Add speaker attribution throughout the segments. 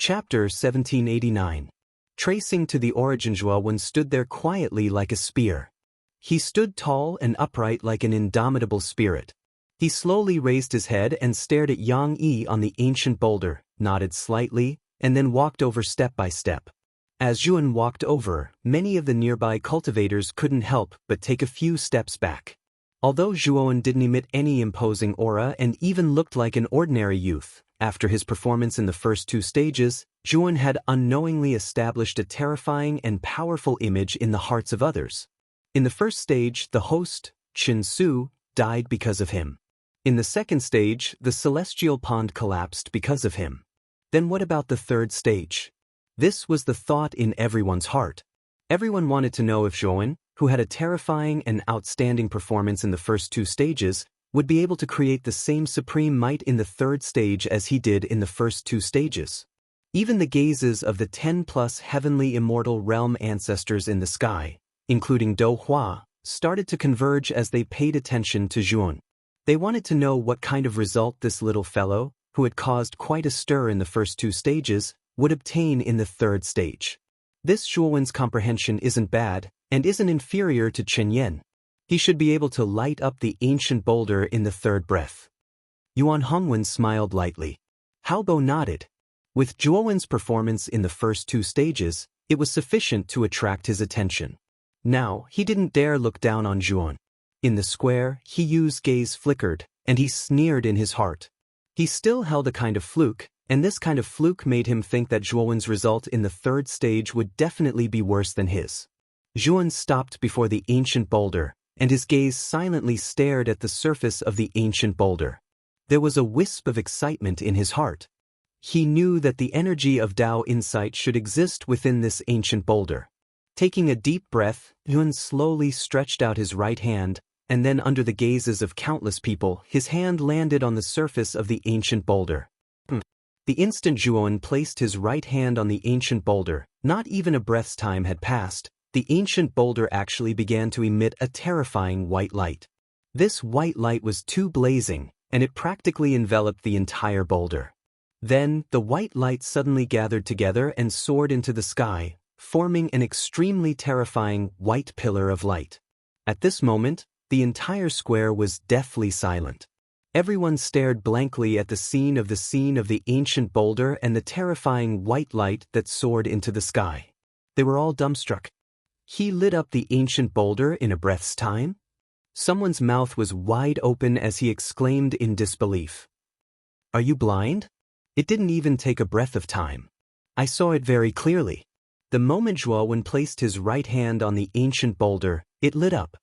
Speaker 1: Chapter 1789. Tracing to the origin, Zhuowen stood there quietly like a spear. He stood tall and upright like an indomitable spirit. He slowly raised his head and stared at Yang Yi on the ancient boulder, nodded slightly, and then walked over step by step. As Zhuowen walked over, many of the nearby cultivators couldn't help but take a few steps back. Although Zhuowen didn't emit any imposing aura and even looked like an ordinary youth, after his performance in the first two stages, Zhuowen had unknowingly established a terrifying and powerful image in the hearts of others. In the first stage, the host, Qin Su, died because of him. In the second stage, the celestial pond collapsed because of him. Then what about the third stage? This was the thought in everyone's heart. Everyone wanted to know if Zhuowen, who had a terrifying and outstanding performance in the first two stages, would be able to create the same supreme might in the third stage as he did in the first two stages. Even the gazes of the 10+ heavenly immortal realm ancestors in the sky, including Do Hua, started to converge as they paid attention to Zhuowen. They wanted to know what kind of result this little fellow, who had caused quite a stir in the first two stages, would obtain in the third stage. This Zhuowen's comprehension isn't bad, and isn't inferior to Chen Yan. He should be able to light up the ancient boulder in the third breath. Yuan Hongwen smiled lightly. Hao Bo nodded. With Zhuowen's performance in the first two stages, it was sufficient to attract his attention. Now, he didn't dare look down on Zhuowen. In the square, Hiyu's gaze flickered, and he sneered in his heart. He still held a kind of fluke, and this kind of fluke made him think that Zhuowen's result in the third stage would definitely be worse than his. Zhuowen stopped before the ancient boulder, and his gaze silently stared at the surface of the ancient boulder. There was a wisp of excitement in his heart. He knew that the energy of Tao insight should exist within this ancient boulder. Taking a deep breath, Zhuowen slowly stretched out his right hand, and then under the gazes of countless people, his hand landed on the surface of the ancient boulder. The instant Zhuowen placed his right hand on the ancient boulder, not even a breath's time had passed, the ancient boulder actually began to emit a terrifying white light. This white light was too blazing, and it practically enveloped the entire boulder. Then, the white light suddenly gathered together and soared into the sky, forming an extremely terrifying white pillar of light. At this moment, the entire square was deathly silent. Everyone stared blankly at the scene of the ancient boulder and the terrifying white light that soared into the sky. They were all dumbstruck. He lit up the ancient boulder in a breath's time? Someone's mouth was wide open as he exclaimed in disbelief. Are you blind? It didn't even take a breath of time. I saw it very clearly. The moment Zhuowen placed his right hand on the ancient boulder, it lit up.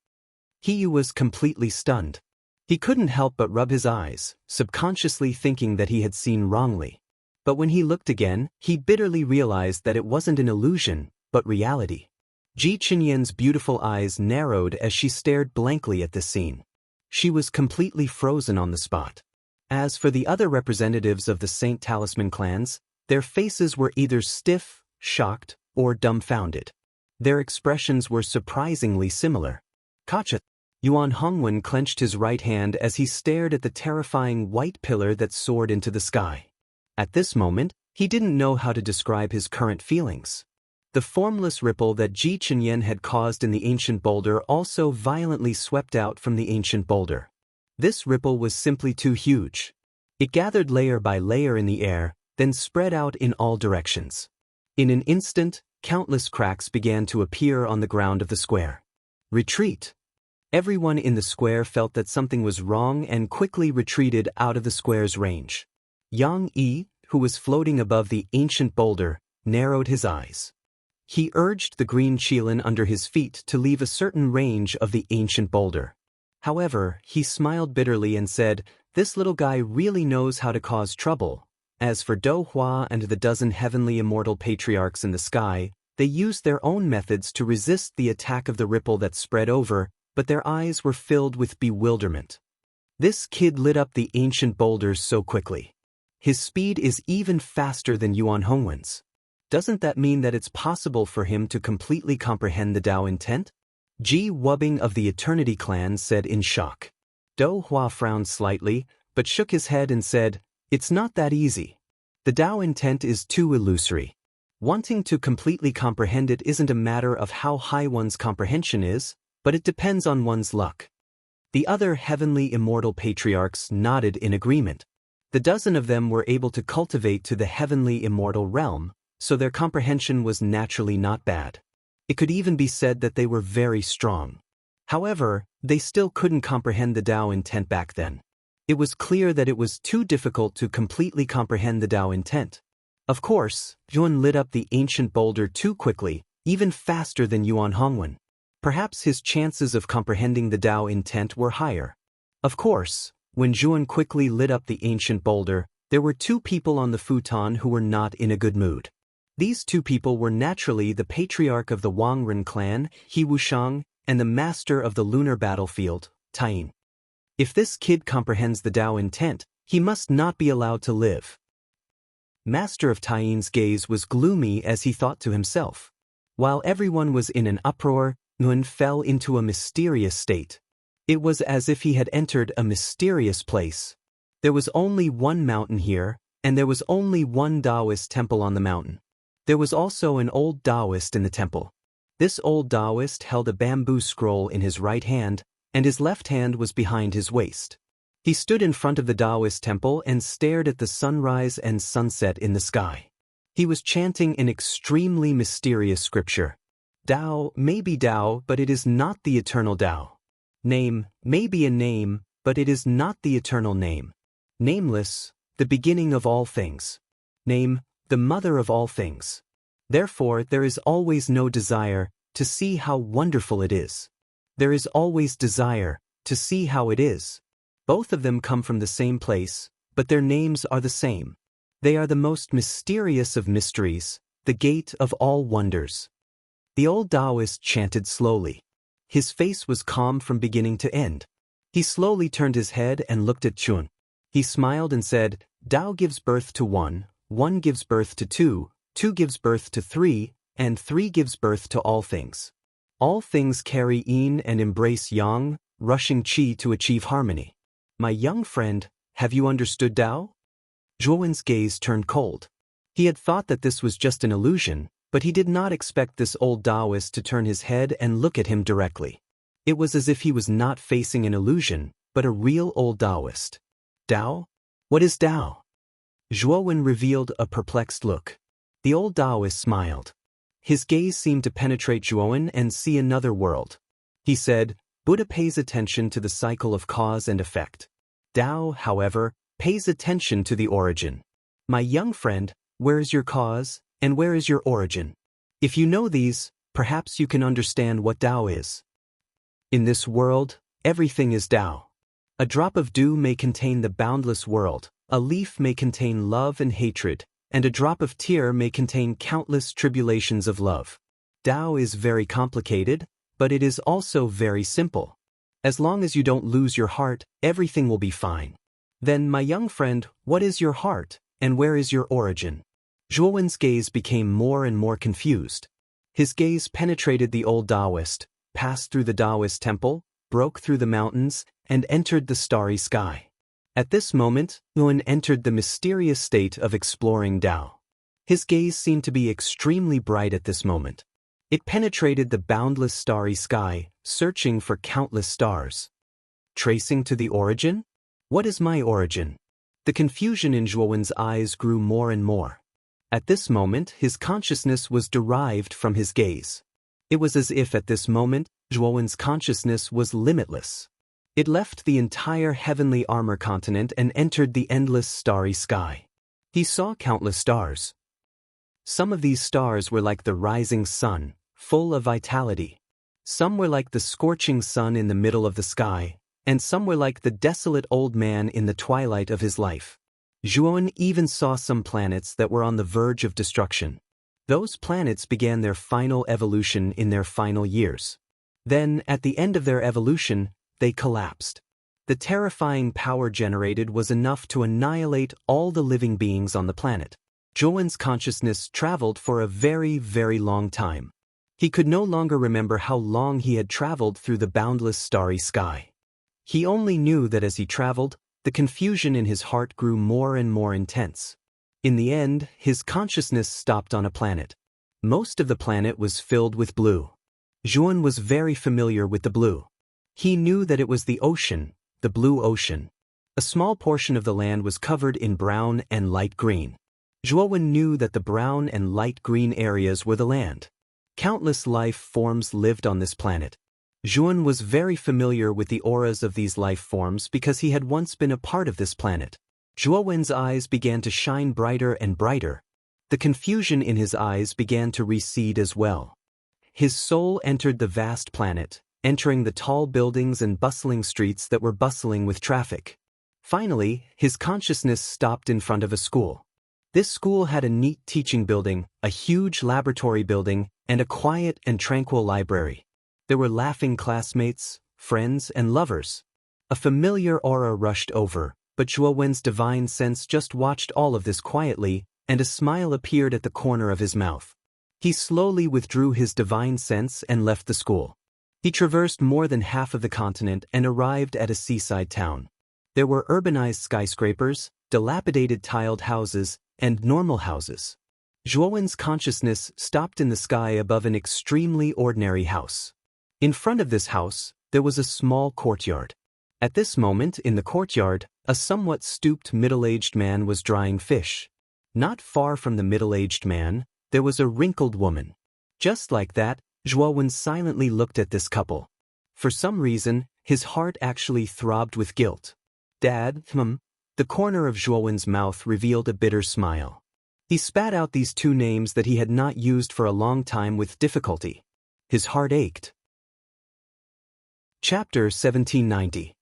Speaker 1: Hiyu was completely stunned. He couldn't help but rub his eyes, subconsciously thinking that he had seen wrongly. But when he looked again, he bitterly realized that it wasn't an illusion, but reality. Ji Qinyan's beautiful eyes narrowed as she stared blankly at the scene. She was completely frozen on the spot. As for the other representatives of the Saint Talisman clans, their faces were either stiff, shocked, or dumbfounded. Their expressions were surprisingly similar. Kacha! Yuan Hongwen clenched his right hand as he stared at the terrifying white pillar that soared into the sky. At this moment, he didn't know how to describe his current feelings. The formless ripple that Ji Qinyan had caused in the ancient boulder also violently swept out from the ancient boulder. This ripple was simply too huge. It gathered layer by layer in the air, then spread out in all directions. In an instant, countless cracks began to appear on the ground of the square. Retreat! Everyone in the square felt that something was wrong and quickly retreated out of the square's range. Yang Yi, who was floating above the ancient boulder, narrowed his eyes. He urged the green qilin under his feet to leave a certain range of the ancient boulder. However, he smiled bitterly and said, "This little guy really knows how to cause trouble." As for Do Hua and the dozen heavenly immortal patriarchs in the sky, they used their own methods to resist the attack of the ripple that spread over, but their eyes were filled with bewilderment. This kid lit up the ancient boulders so quickly. His speed is even faster than Yuan Hongwen's. Doesn't that mean that it's possible for him to completely comprehend the Tao intent? Ji Wubbing of the Eternity clan said in shock. Do Hua frowned slightly, but shook his head and said, "It's not that easy. The Tao intent is too illusory. Wanting to completely comprehend it isn't a matter of how high one's comprehension is, but it depends on one's luck. The other heavenly immortal patriarchs nodded in agreement. The dozen of them were able to cultivate to the heavenly immortal realm, so their comprehension was naturally not bad. It could even be said that they were very strong. However, they still couldn't comprehend the Tao intent back then. It was clear that it was too difficult to completely comprehend the Tao intent. Of course, Yuan lit up the ancient boulder too quickly, even faster than Yuan Hongwen. Perhaps his chances of comprehending the Tao intent were higher. Of course, when Zhuan quickly lit up the ancient boulder, there were two people on the futon who were not in a good mood. These two people were naturally the patriarch of the Wangren clan, He Wushang, and the master of the lunar battlefield, Taiyin. If this kid comprehends the Tao intent, he must not be allowed to live. Master of Taiyin's gaze was gloomy as he thought to himself. While everyone was in an uproar, Nguyen fell into a mysterious state. It was as if he had entered a mysterious place. There was only one mountain here, and there was only one Taoist temple on the mountain. There was also an old Taoist in the temple. This old Taoist held a bamboo scroll in his right hand, and his left hand was behind his waist. He stood in front of the Taoist temple and stared at the sunrise and sunset in the sky. He was chanting an extremely mysterious scripture. Tao may be Tao, but it is not the eternal Tao. Name may be a name, but it is not the eternal name. Nameless, the beginning of all things. Name, the mother of all things. Therefore, there is always no desire to see how wonderful it is. There is always desire to see how it is. Both of them come from the same place, but their names are the same. They are the most mysterious of mysteries, the gate of all wonders. The old Taoist chanted slowly. His face was calm from beginning to end. He slowly turned his head and looked at Chun. He smiled and said, Tao gives birth to one gives birth to two gives birth to three, and three gives birth to all things. All things carry yin and embrace yang, rushing qi to achieve harmony. My young friend, have you understood Tao? Zhuowen's gaze turned cold. He had thought that this was just an illusion, but he did not expect this old Taoist to turn his head and look at him directly. It was as if he was not facing an illusion, but a real old Taoist. Tao? What is Tao? Zhuowen revealed a perplexed look. The old Taoist smiled. His gaze seemed to penetrate Zhuowen and see another world. He said, Buddha pays attention to the cycle of cause and effect. Tao, however, pays attention to the origin. My young friend, where is your cause, and where is your origin? If you know these, perhaps you can understand what Tao is. In this world, everything is Tao. A drop of dew may contain the boundless world, a leaf may contain love and hatred, and a drop of tear may contain countless tribulations of love. Tao is very complicated, but it is also very simple. As long as you don't lose your heart, everything will be fine. Then, my young friend, what is your heart, and where is your origin? Zhuowen's gaze became more and more confused. His gaze penetrated the old Taoist, passed through the Taoist temple, broke through the mountains, and entered the starry sky. At this moment, Nguyen entered the mysterious state of exploring Tao. His gaze seemed to be extremely bright at this moment. It penetrated the boundless starry sky, searching for countless stars. Tracing to the origin? What is my origin? The confusion in Zhuowen's eyes grew more and more. At this moment, his consciousness was derived from his gaze. It was as if at this moment, Zhuowen's consciousness was limitless. It left the entire heavenly armor continent and entered the endless starry sky. He saw countless stars. Some of these stars were like the rising sun, full of vitality. Some were like the scorching sun in the middle of the sky, and some were like the desolate old man in the twilight of his life. Zhuowen even saw some planets that were on the verge of destruction. Those planets began their final evolution in their final years. Then, at the end of their evolution, they collapsed. The terrifying power generated was enough to annihilate all the living beings on the planet. Zhuowen's consciousness traveled for a very, very long time. He could no longer remember how long he had traveled through the boundless starry sky. He only knew that as he traveled, the confusion in his heart grew more and more intense. In the end, his consciousness stopped on a planet. Most of the planet was filled with blue. Zhuan was very familiar with the blue. He knew that it was the ocean, the blue ocean. A small portion of the land was covered in brown and light green. Zhuan knew that the brown and light green areas were the land. Countless life forms lived on this planet. Zhuan was very familiar with the auras of these life forms because he had once been a part of this planet. Zhuan's eyes began to shine brighter and brighter. The confusion in his eyes began to recede as well. His soul entered the vast planet, entering the tall buildings and bustling streets that were bustling with traffic. Finally, his consciousness stopped in front of a school. This school had a neat teaching building, a huge laboratory building, and a quiet and tranquil library. There were laughing classmates, friends, and lovers. A familiar aura rushed over, but Zhuan's divine sense just watched all of this quietly, and a smile appeared at the corner of his mouth. He slowly withdrew his divine sense and left the school. He traversed more than half of the continent and arrived at a seaside town. There were urbanized skyscrapers, dilapidated tiled houses, and normal houses. Zhuan's consciousness stopped in the sky above an extremely ordinary house. In front of this house, there was a small courtyard. At this moment in the courtyard, a somewhat stooped middle-aged man was drying fish. Not far from the middle-aged man, there was a wrinkled woman. Just like that, Zhuan silently looked at this couple. For some reason, his heart actually throbbed with guilt. Dad, the corner of Zhuan's mouth revealed a bitter smile. He spat out these two names that he had not used for a long time with difficulty. His heart ached. Chapter 1790.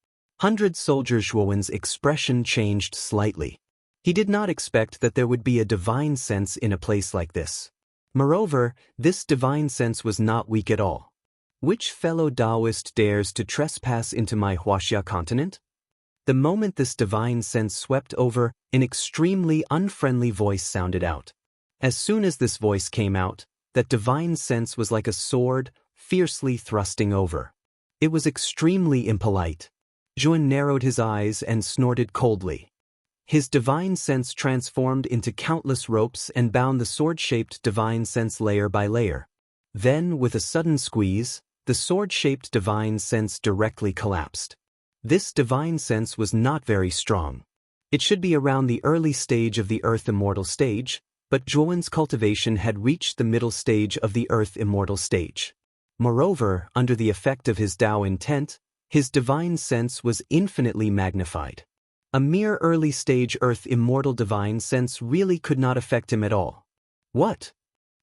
Speaker 1: 100 Soldiers. Zhuan's expression changed slightly. He did not expect that there would be a divine sense in a place like this. Moreover, this divine sense was not weak at all. Which fellow Taoist dares to trespass into my Huaxia continent? The moment this divine sense swept over, an extremely unfriendly voice sounded out. As soon as this voice came out, that divine sense was like a sword, fiercely thrusting over. It was extremely impolite. Zhuan narrowed his eyes and snorted coldly. His divine sense transformed into countless ropes and bound the sword-shaped divine sense layer by layer. Then, with a sudden squeeze, the sword-shaped divine sense directly collapsed. This divine sense was not very strong. It should be around the early stage of the Earth Immortal stage, but Zhuan's cultivation had reached the middle stage of the Earth Immortal stage. Moreover, under the effect of his Tao intent, his divine sense was infinitely magnified. A mere early-stage Earth Immortal divine sense really could not affect him at all. What?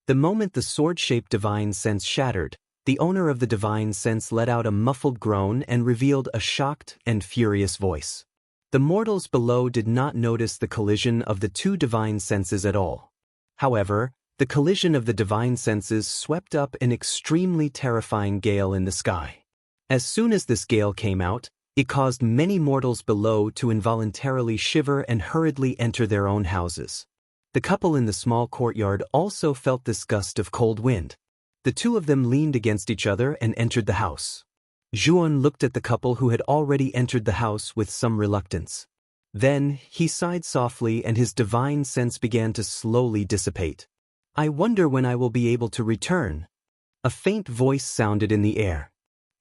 Speaker 1: The moment the sword-shaped divine sense shattered, the owner of the divine sense let out a muffled groan and revealed a shocked and furious voice. The mortals below did not notice the collision of the two divine senses at all. However, the collision of the divine senses swept up an extremely terrifying gale in the sky. As soon as this gale came out, it caused many mortals below to involuntarily shiver and hurriedly enter their own houses. The couple in the small courtyard also felt this gust of cold wind. The two of them leaned against each other and entered the house. Zhuan looked at the couple who had already entered the house with some reluctance. Then, he sighed softly and his divine sense began to slowly dissipate. I wonder when I will be able to return. A faint voice sounded in the air.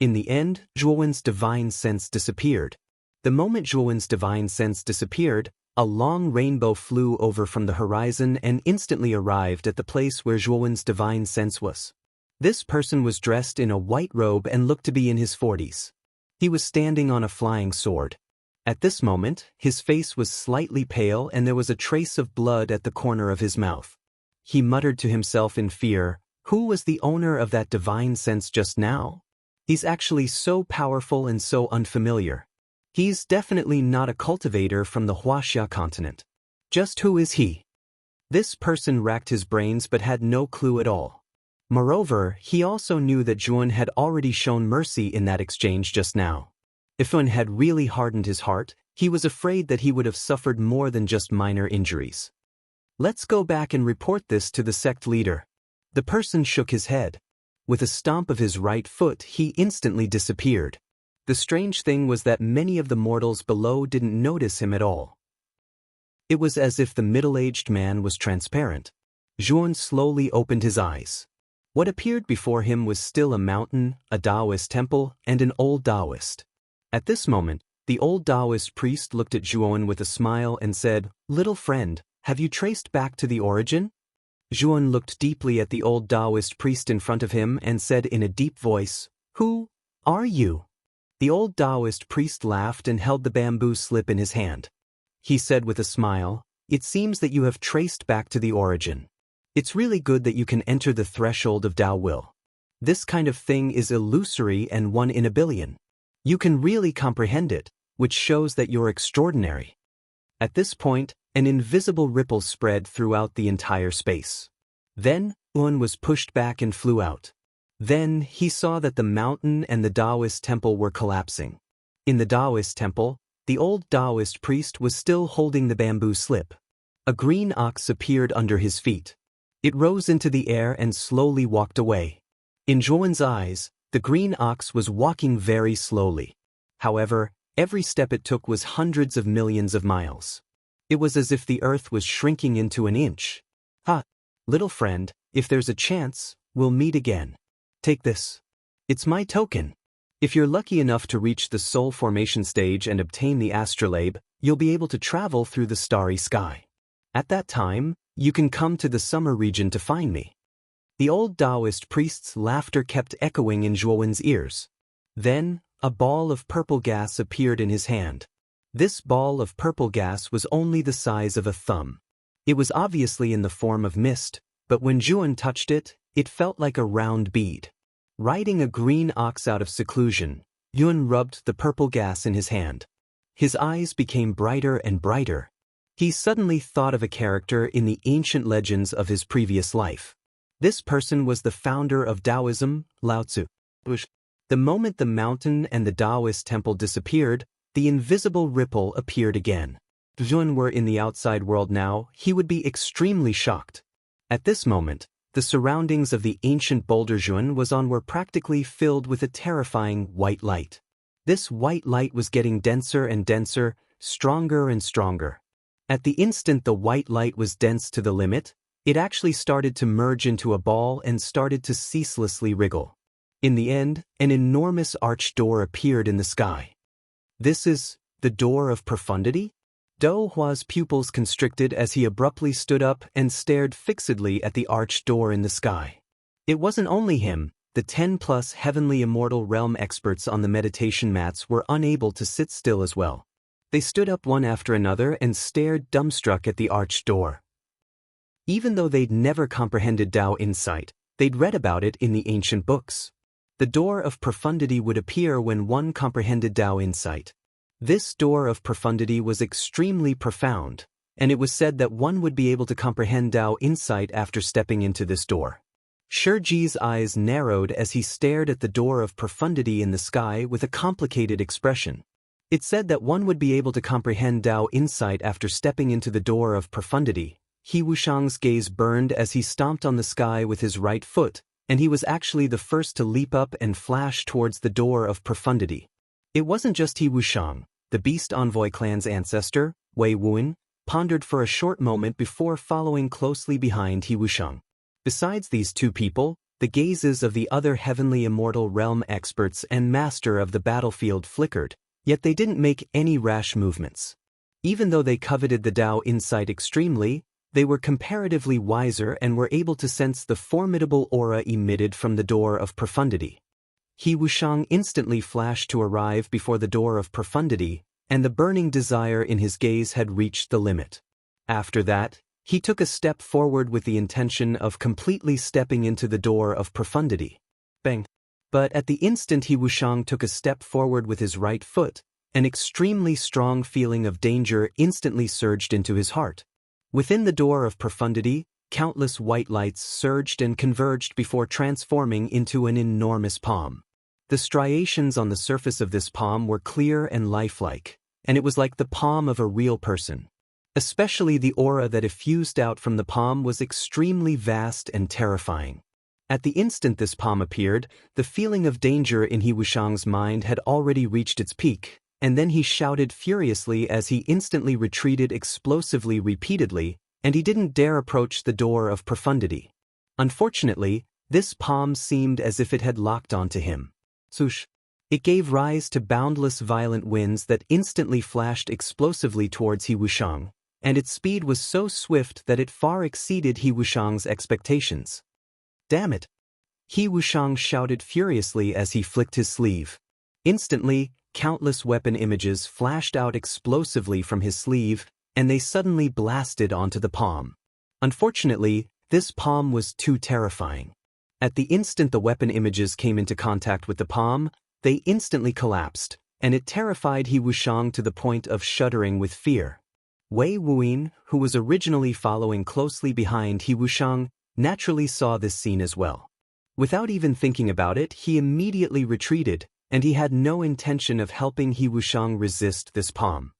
Speaker 1: In the end, Zhuan's divine sense disappeared. The moment Zhuan's divine sense disappeared, a long rainbow flew over from the horizon and instantly arrived at the place where Zhuan's divine sense was. This person was dressed in a white robe and looked to be in his 40s. He was standing on a flying sword. At this moment, his face was slightly pale and there was a trace of blood at the corner of his mouth. He muttered to himself in fear, who was the owner of that divine sense just now? He's actually so powerful and so unfamiliar. He's definitely not a cultivator from the Huaxia continent. Just who is he? This person racked his brains but had no clue at all. Moreover, he also knew that Zhuan had already shown mercy in that exchange just now. If Zhuan had really hardened his heart, he was afraid that he would have suffered more than just minor injuries. Let's go back and report this to the sect leader. The person shook his head. With a stomp of his right foot, he instantly disappeared. The strange thing was that many of the mortals below didn't notice him at all. It was as if the middle-aged man was transparent. Zhuan slowly opened his eyes. What appeared before him was still a mountain, a Taoist temple, and an old Taoist. At this moment, the old Taoist priest looked at Zhuan with a smile and said, "Little friend, have you traced back to the origin?" Zhuan looked deeply at the old Taoist priest in front of him and said in a deep voice, "Who are you?" The old Taoist priest laughed and held the bamboo slip in his hand. He said with a smile, "It seems that you have traced back to the origin. It's really good that you can enter the threshold of Tao will. This kind of thing is illusory and one in a billion. You can really comprehend it, which shows that you're extraordinary." At this point, an invisible ripple spread throughout the entire space. Then, Un was pushed back and flew out. Then, he saw that the mountain and the Taoist temple were collapsing. In the Taoist temple, the old Taoist priest was still holding the bamboo slip. A green ox appeared under his feet. It rose into the air and slowly walked away. In Zhuan's eyes, the green ox was walking very slowly. However, every step it took was hundreds of millions of miles. It was as if the earth was shrinking into an inch. "Ha, little friend, if there's a chance, we'll meet again. Take this. It's my token. If you're lucky enough to reach the soul formation stage and obtain the astrolabe, you'll be able to travel through the starry sky. At that time, you can come to the summer region to find me." The old Taoist priest's laughter kept echoing in Zhuan's ears. Then, a ball of purple gas appeared in his hand. This ball of purple gas was only the size of a thumb. It was obviously in the form of mist, but when Zhuan touched it, it felt like a round bead. Riding a green ox out of seclusion, Yun rubbed the purple gas in his hand. His eyes became brighter and brighter. He suddenly thought of a character in the ancient legends of his previous life. This person was the founder of Taoism, Lao Tzu. The moment the mountain and the Taoist temple disappeared, the invisible ripple appeared again. If Yun were in the outside world now, he would be extremely shocked. At this moment, the surroundings of the ancient boulder Zhuan was on were practically filled with a terrifying white light. This white light was getting denser and denser, stronger and stronger. At the instant the white light was dense to the limit, it actually started to merge into a ball and started to ceaselessly wriggle. In the end, an enormous arched door appeared in the sky. "This is the door of profundity?" Do Hua's pupils constricted as he abruptly stood up and stared fixedly at the arched door in the sky. It wasn't only him, the 10+ heavenly immortal realm experts on the meditation mats were unable to sit still as well. They stood up one after another and stared dumbstruck at the arched door. Even though they'd never comprehended Tao insight, they'd read about it in the ancient books. The door of profundity would appear when one comprehended Tao insight. This door of profundity was extremely profound, and it was said that one would be able to comprehend Tao insight after stepping into this door. Shiji's eyes narrowed as he stared at the door of profundity in the sky with a complicated expression. It said that one would be able to comprehend Tao insight after stepping into the door of profundity. He Wushang's gaze burned as he stomped on the sky with his right foot, and he was actually the first to leap up and flash towards the door of profundity. It wasn't just He Wushang. The Beast Envoy clan's ancestor, Wei Wuan, pondered for a short moment before following closely behind He Wushang. Besides these two people, the gazes of the other heavenly immortal realm experts and master of the battlefield flickered, yet they didn't make any rash movements. Even though they coveted the Tao insight extremely, they were comparatively wiser and were able to sense the formidable aura emitted from the door of profundity. He Wushang instantly flashed to arrive before the door of profundity, and the burning desire in his gaze had reached the limit. After that, he took a step forward with the intention of completely stepping into the door of profundity. Bang! But at the instant He Wushang took a step forward with his right foot, an extremely strong feeling of danger instantly surged into his heart. Within the door of profundity, countless white lights surged and converged before transforming into an enormous palm. The striations on the surface of this palm were clear and lifelike, and it was like the palm of a real person. Especially the aura that effused out from the palm was extremely vast and terrifying. At the instant this palm appeared, the feeling of danger in He Wushang's mind had already reached its peak, and then he shouted furiously as he instantly retreated explosively repeatedly, and he didn't dare approach the door of profundity. Unfortunately, this palm seemed as if it had locked onto him. Swoosh! It gave rise to boundless violent winds that instantly flashed explosively towards He Wushang, and its speed was so swift that it far exceeded He Wushang's expectations. Damn it! He Wushang shouted furiously as he flicked his sleeve. Instantly, countless weapon images flashed out explosively from his sleeve, and they suddenly blasted onto the palm. Unfortunately, this palm was too terrifying. At the instant the weapon images came into contact with the palm, they instantly collapsed, and it terrified He Wushang to the point of shuddering with fear. Wei Wuyin, who was originally following closely behind He Wushang, naturally saw this scene as well. Without even thinking about it, he immediately retreated, and he had no intention of helping He Wushang resist this palm.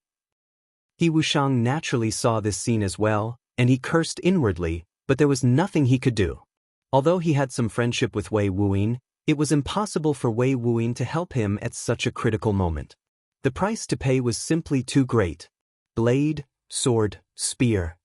Speaker 1: He Wushang naturally saw this scene as well, and he cursed inwardly, but there was nothing he could do. Although he had some friendship with Wei Wuyin, it was impossible for Wei Wuyin to help him at such a critical moment. The price to pay was simply too great. Blade, sword, spear.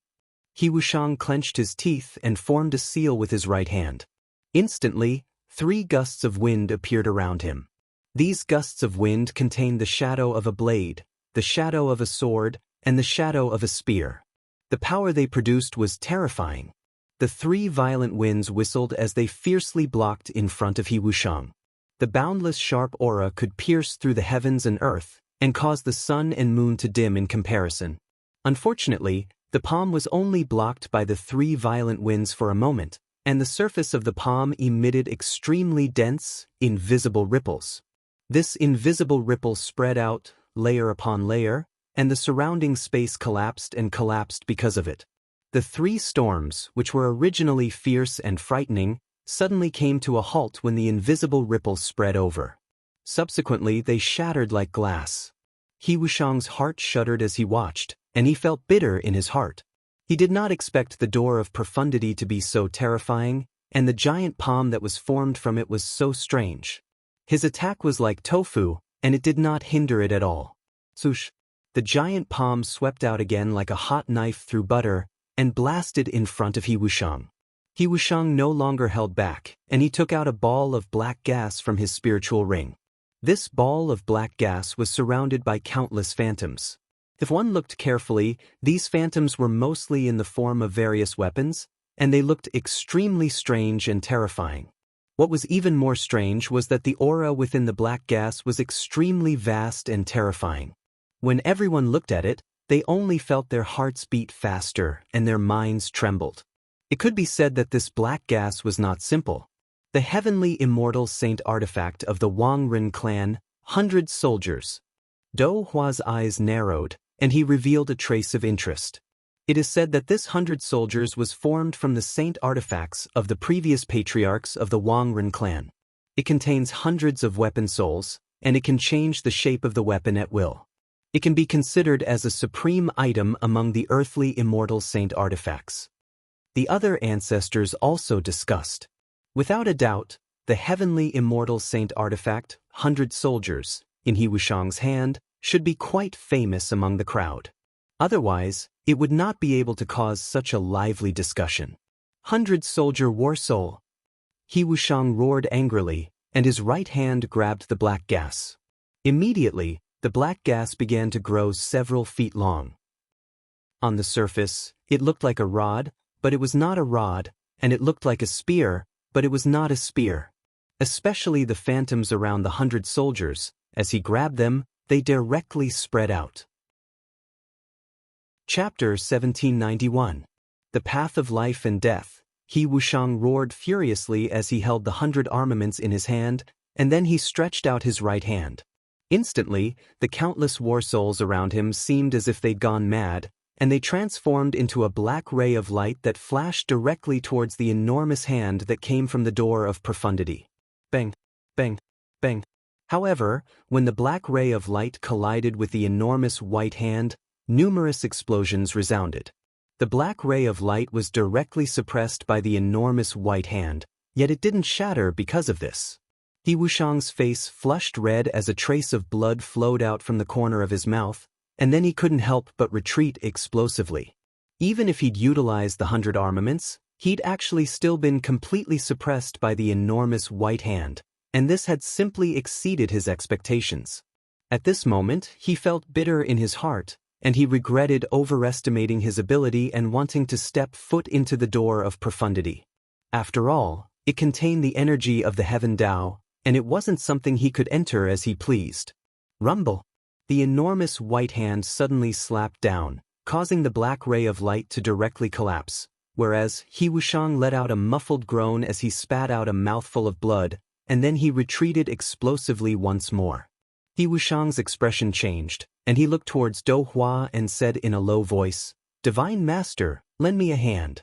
Speaker 1: He Wushang clenched his teeth and formed a seal with his right hand. Instantly, 3 gusts of wind appeared around him. These gusts of wind contained the shadow of a blade, the shadow of a sword, and the shadow of a spear. The power they produced was terrifying. The 3 violent winds whistled as they fiercely blocked in front of He Wushang. The boundless sharp aura could pierce through the heavens and earth, and cause the sun and moon to dim in comparison. Unfortunately, the palm was only blocked by the 3 violent winds for a moment, and the surface of the palm emitted extremely dense, invisible ripples. This invisible ripple spread out, layer upon layer, and the surrounding space collapsed and collapsed because of it. The 3 storms, which were originally fierce and frightening, suddenly came to a halt when the invisible ripples spread over. Subsequently, they shattered like glass. He Wushang's heart shuddered as he watched, and he felt bitter in his heart. He did not expect the door of profundity to be so terrifying, and the giant palm that was formed from it was so strange. His attack was like tofu, and it did not hinder it at all. Swoosh! The giant palm swept out again like a hot knife through butter, and blasted in front of He Wushang. He Wushang no longer held back, and he took out a ball of black gas from his spiritual ring. This ball of black gas was surrounded by countless phantoms. If one looked carefully, these phantoms were mostly in the form of various weapons, and they looked extremely strange and terrifying. What was even more strange was that the aura within the black gas was extremely vast and terrifying. When everyone looked at it, they only felt their hearts beat faster and their minds trembled. It could be said that this black gas was not simple. The heavenly immortal saint artifact of the Wangren clan, 100 soldiers. Do Hua's eyes narrowed, and he revealed a trace of interest. It is said that this 100 soldiers was formed from the saint artifacts of the previous patriarchs of the Wangren clan. It contains hundreds of weapon souls, and it can change the shape of the weapon at will. It can be considered as a supreme item among the earthly immortal saint artifacts. The other ancestors also discussed. Without a doubt, the heavenly immortal saint artifact, 100 soldiers, in He Wushang's hand, should be quite famous among the crowd. Otherwise, it would not be able to cause such a lively discussion. 100 soldier war soul. He Wushang roared angrily, and his right hand grabbed the black gas. Immediately, the black gas began to grow several feet long. On the surface, it looked like a rod, but it was not a rod, and it looked like a spear, but it was not a spear. Especially the phantoms around the 100 soldiers, as he grabbed them, they directly spread out. Chapter 1791. The Path of Life and Death. He Wushang roared furiously as he held the 100 armaments in his hand, and then he stretched out his right hand. Instantly, the countless war souls around him seemed as if they'd gone mad, and they transformed into a black ray of light that flashed directly towards the enormous hand that came from the door of profundity. Bang! Bang! Bang! However, when the black ray of light collided with the enormous white hand, numerous explosions resounded. The black ray of light was directly suppressed by the enormous white hand, yet it didn't shatter because of this. He Wushang's face flushed red as a trace of blood flowed out from the corner of his mouth, and then he couldn't help but retreat explosively. Even if he'd utilized the 100 armaments, he'd actually still been completely suppressed by the enormous white hand, and this had simply exceeded his expectations. At this moment, he felt bitter in his heart, and he regretted overestimating his ability and wanting to step foot into the door of profundity. After all, it contained the energy of the heaven Tao, and it wasn't something he could enter as he pleased. Rumble! The enormous white hand suddenly slapped down, causing the black ray of light to directly collapse, whereas He Wushang let out a muffled groan as he spat out a mouthful of blood, and then he retreated explosively once more. He Wushang's expression changed, and he looked towards Do Hua and said in a low voice, "Divine Master, lend me a hand."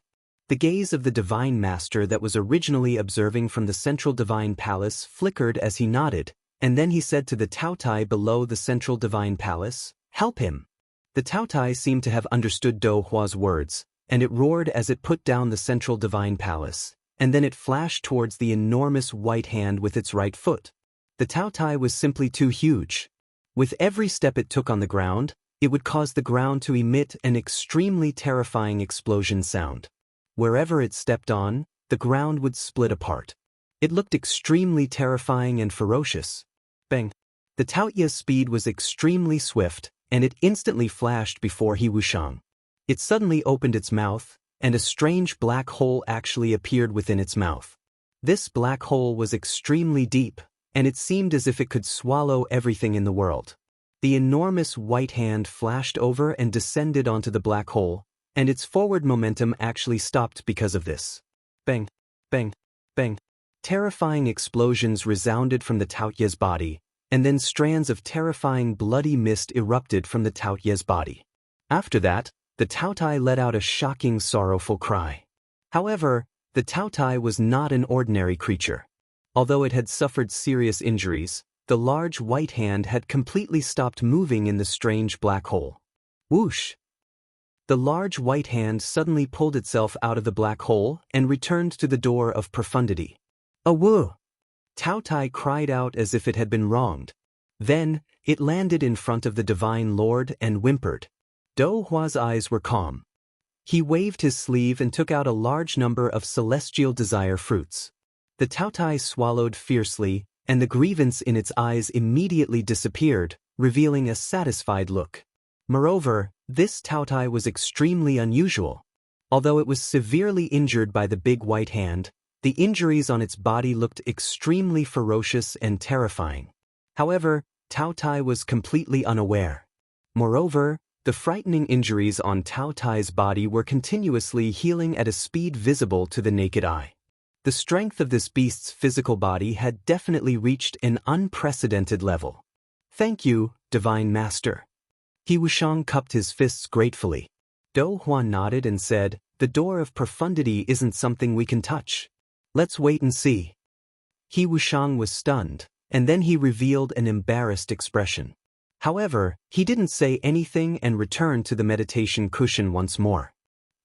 Speaker 1: The gaze of the Divine Master that was originally observing from the central Divine Palace flickered as he nodded, and then he said to the Taotai below the central Divine Palace, "Help him." The Taotai seemed to have understood Do Hua's words, and it roared as it put down the central Divine Palace, and then it flashed towards the enormous white hand with its right foot. The Taotai was simply too huge. With every step it took on the ground, it would cause the ground to emit an extremely terrifying explosion sound. Wherever it stepped on, the ground would split apart. It looked extremely terrifying and ferocious. Bang! The Taoya's speed was extremely swift, and it instantly flashed before He Wushang. It suddenly opened its mouth, and a strange black hole actually appeared within its mouth. This black hole was extremely deep, and it seemed as if it could swallow everything in the world. The enormous white hand flashed over and descended onto the black hole, and its forward momentum actually stopped because of this. Bang! Bang! Bang! Terrifying explosions resounded from the Taoya's body, and then strands of terrifying bloody mist erupted from the Taoya's body. After that, the Taotai let out a shocking sorrowful cry. However, the Taotai was not an ordinary creature. Although it had suffered serious injuries, the large white hand had completely stopped moving in the strange black hole. Whoosh! The large white hand suddenly pulled itself out of the black hole and returned to the door of profundity. "Awoo!" Taotai cried out as if it had been wronged. Then, it landed in front of the Divine Lord and whimpered. Do Hua's eyes were calm. He waved his sleeve and took out a large number of celestial desire fruits. The Taotai swallowed fiercely, and the grievance in its eyes immediately disappeared, revealing a satisfied look. Moreover, this Taotai was extremely unusual. Although it was severely injured by the big white hand, the injuries on its body looked extremely ferocious and terrifying. However, Taotai was completely unaware. Moreover, the frightening injuries on Taotai's body were continuously healing at a speed visible to the naked eye. The strength of this beast's physical body had definitely reached an unprecedented level. "Thank you, Divine Master." He Wushang cupped his fists gratefully. Do Hua nodded and said, "The door of profundity isn't something we can touch. Let's wait and see." He Wushang was stunned, and then he revealed an embarrassed expression. However, he didn't say anything and returned to the meditation cushion once more.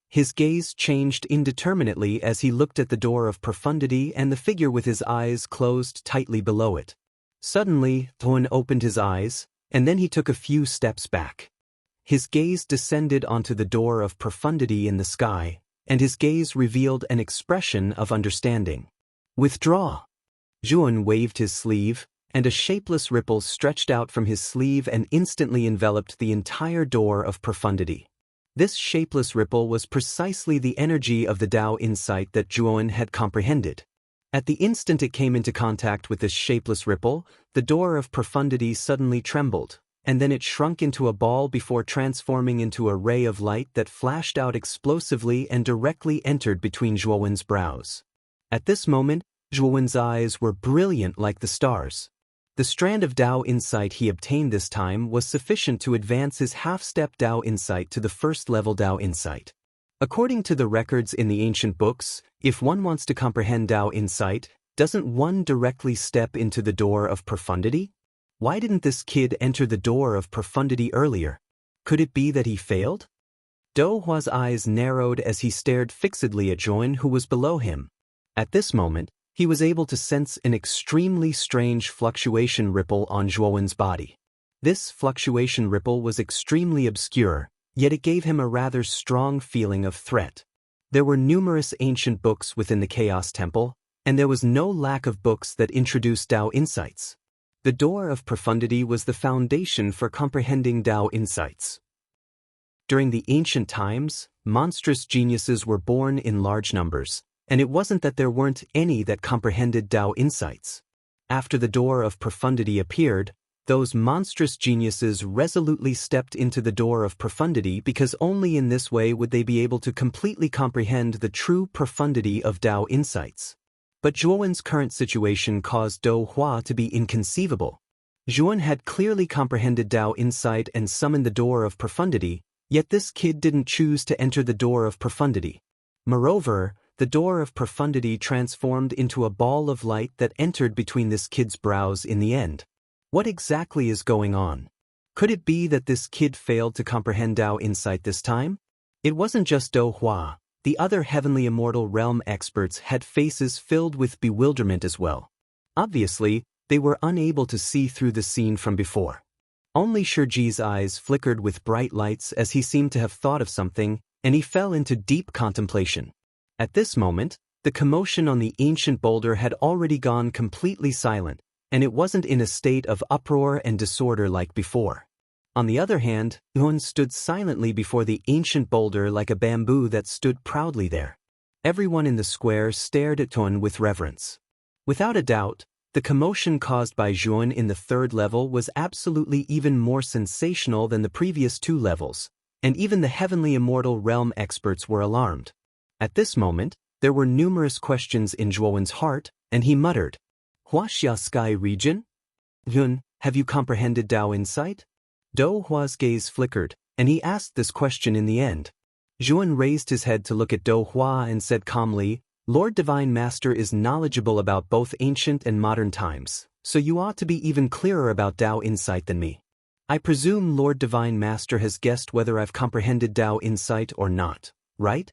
Speaker 1: His gaze changed indeterminately as he looked at the door of profundity and the figure with his eyes closed tightly below it. Suddenly, Tuan opened his eyes, and then he took a few steps back. His gaze descended onto the door of profundity in the sky, and his gaze revealed an expression of understanding. "Withdraw." Zhuan waved his sleeve, and a shapeless ripple stretched out from his sleeve and instantly enveloped the entire door of profundity. This shapeless ripple was precisely the energy of the Tao insight that Zhuan had comprehended. At the instant it came into contact with this shapeless ripple, the door of profundity suddenly trembled, and then it shrunk into a ball before transforming into a ray of light that flashed out explosively and directly entered between Zhuan's brows. At this moment, Zhuan's eyes were brilliant like the stars. The strand of Tao insight he obtained this time was sufficient to advance his half-step Tao insight to the first-level Tao insight. According to the records in the ancient books, if one wants to comprehend Tao insight, doesn't one directly step into the door of profundity? Why didn't this kid enter the door of profundity earlier? Could it be that he failed? Do Hua's eyes narrowed as he stared fixedly at Zhuan, who was below him. At this moment, he was able to sense an extremely strange fluctuation ripple on Zhuowen's body. This fluctuation ripple was extremely obscure, yet it gave him a rather strong feeling of threat. There were numerous ancient books within the Chaos Temple, and there was no lack of books that introduced Tao insights. The door of profundity was the foundation for comprehending Tao insights. During the ancient times, monstrous geniuses were born in large numbers, and it wasn't that there weren't any that comprehended Tao insights. After the door of profundity appeared, those monstrous geniuses resolutely stepped into the door of profundity because only in this way would they be able to completely comprehend the true profundity of Tao insights. But Zhuowen's current situation caused Dou Hua to be inconceivable. Zhuowen had clearly comprehended Tao insight and summoned the door of profundity, yet this kid didn't choose to enter the door of profundity. Moreover, the door of profundity transformed into a ball of light that entered between this kid's brows in the end. What exactly is going on? Could it be that this kid failed to comprehend Tao insight this time? It wasn't just Dou Hua. The other heavenly immortal realm experts had faces filled with bewilderment as well. Obviously, they were unable to see through the scene from before. Only Shiji's eyes flickered with bright lights as he seemed to have thought of something, and he fell into deep contemplation. At this moment, the commotion on the ancient boulder had already gone completely silent, and it wasn't in a state of uproar and disorder like before. On the other hand, Zhuowen stood silently before the ancient boulder like a bamboo that stood proudly there. Everyone in the square stared at Zhuowen with reverence. Without a doubt, the commotion caused by Zhuowen in the third level was absolutely even more sensational than the previous two levels, and even the heavenly immortal realm experts were alarmed. At this moment, there were numerous questions in Zhuowen's heart, and he muttered, Huaxia Sky Region? Zhuowen, have you comprehended Tao insight? Dou Hua's gaze flickered, and he asked this question in the end. Zhuowen raised his head to look at Dou Hua and said calmly, Lord Divine Master is knowledgeable about both ancient and modern times, so you ought to be even clearer about Tao insight than me. I presume Lord Divine Master has guessed whether I've comprehended Tao insight or not, right?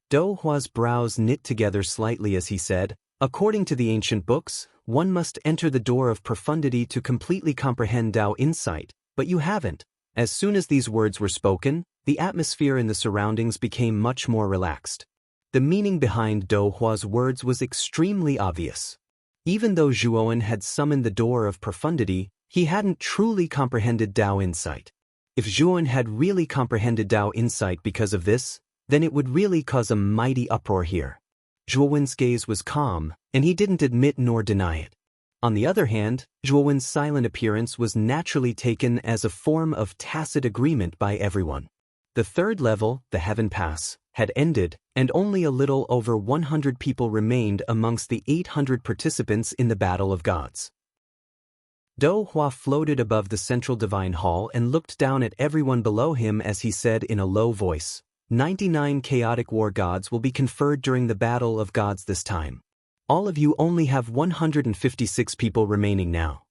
Speaker 1: Dou Hua's brows knit together slightly as he said, according to the ancient books, one must enter the door of profundity to completely comprehend Tao insight, but you haven't. As soon as these words were spoken, the atmosphere in the surroundings became much more relaxed. The meaning behind Dou Hua's words was extremely obvious. Even though Zhuowen had summoned the door of profundity, he hadn't truly comprehended Tao insight. If Zhuowen had really comprehended Tao insight because of this, then it would really cause a mighty uproar here. Zhuowen's gaze was calm, and he didn't admit nor deny it. On the other hand, Zhuowen's silent appearance was naturally taken as a form of tacit agreement by everyone. The third level, the Heaven Pass, had ended, and only a little over 100 people remained amongst the 800 participants in the Battle of Gods. Dou Hua floated above the central divine hall and looked down at everyone below him as he said in a low voice, 99 chaotic war gods will be conferred during the Battle of Gods this time. All of you only have 156 people remaining now.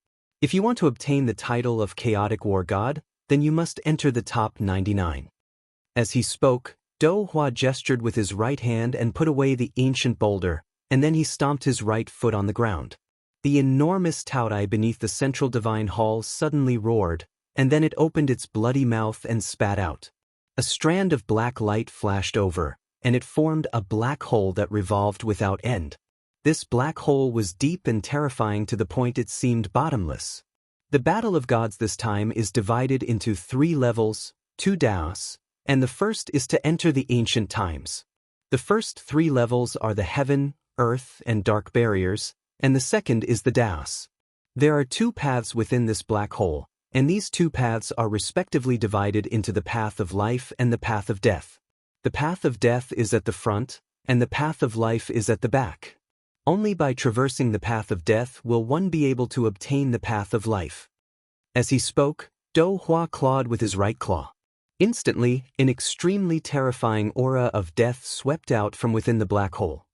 Speaker 1: If you want to obtain the title of chaotic war god, then you must enter the top 99. As he spoke, Dou Hua gestured with his right hand and put away the ancient boulder, and then he stomped his right foot on the ground. The enormous Taodai beneath the central divine hall suddenly roared, and then it opened its bloody mouth and spat out. A strand of black light flashed over, and it formed a black hole that revolved without end. This black hole was deep and terrifying to the point it seemed bottomless. The Battle of Gods this time is divided into 3 levels, 2 daos, and the first is to enter the ancient times. The first 3 levels are the heaven, earth, and dark barriers, and the second is the daos. There are 2 paths within this black hole, and these 2 paths are respectively divided into the path of life and the path of death. The path of death is at the front, and the path of life is at the back. Only by traversing the path of death will one be able to obtain the path of life. As he spoke, Dou Hua clawed with his right claw. Instantly, an extremely terrifying aura of death swept out from within the black hole.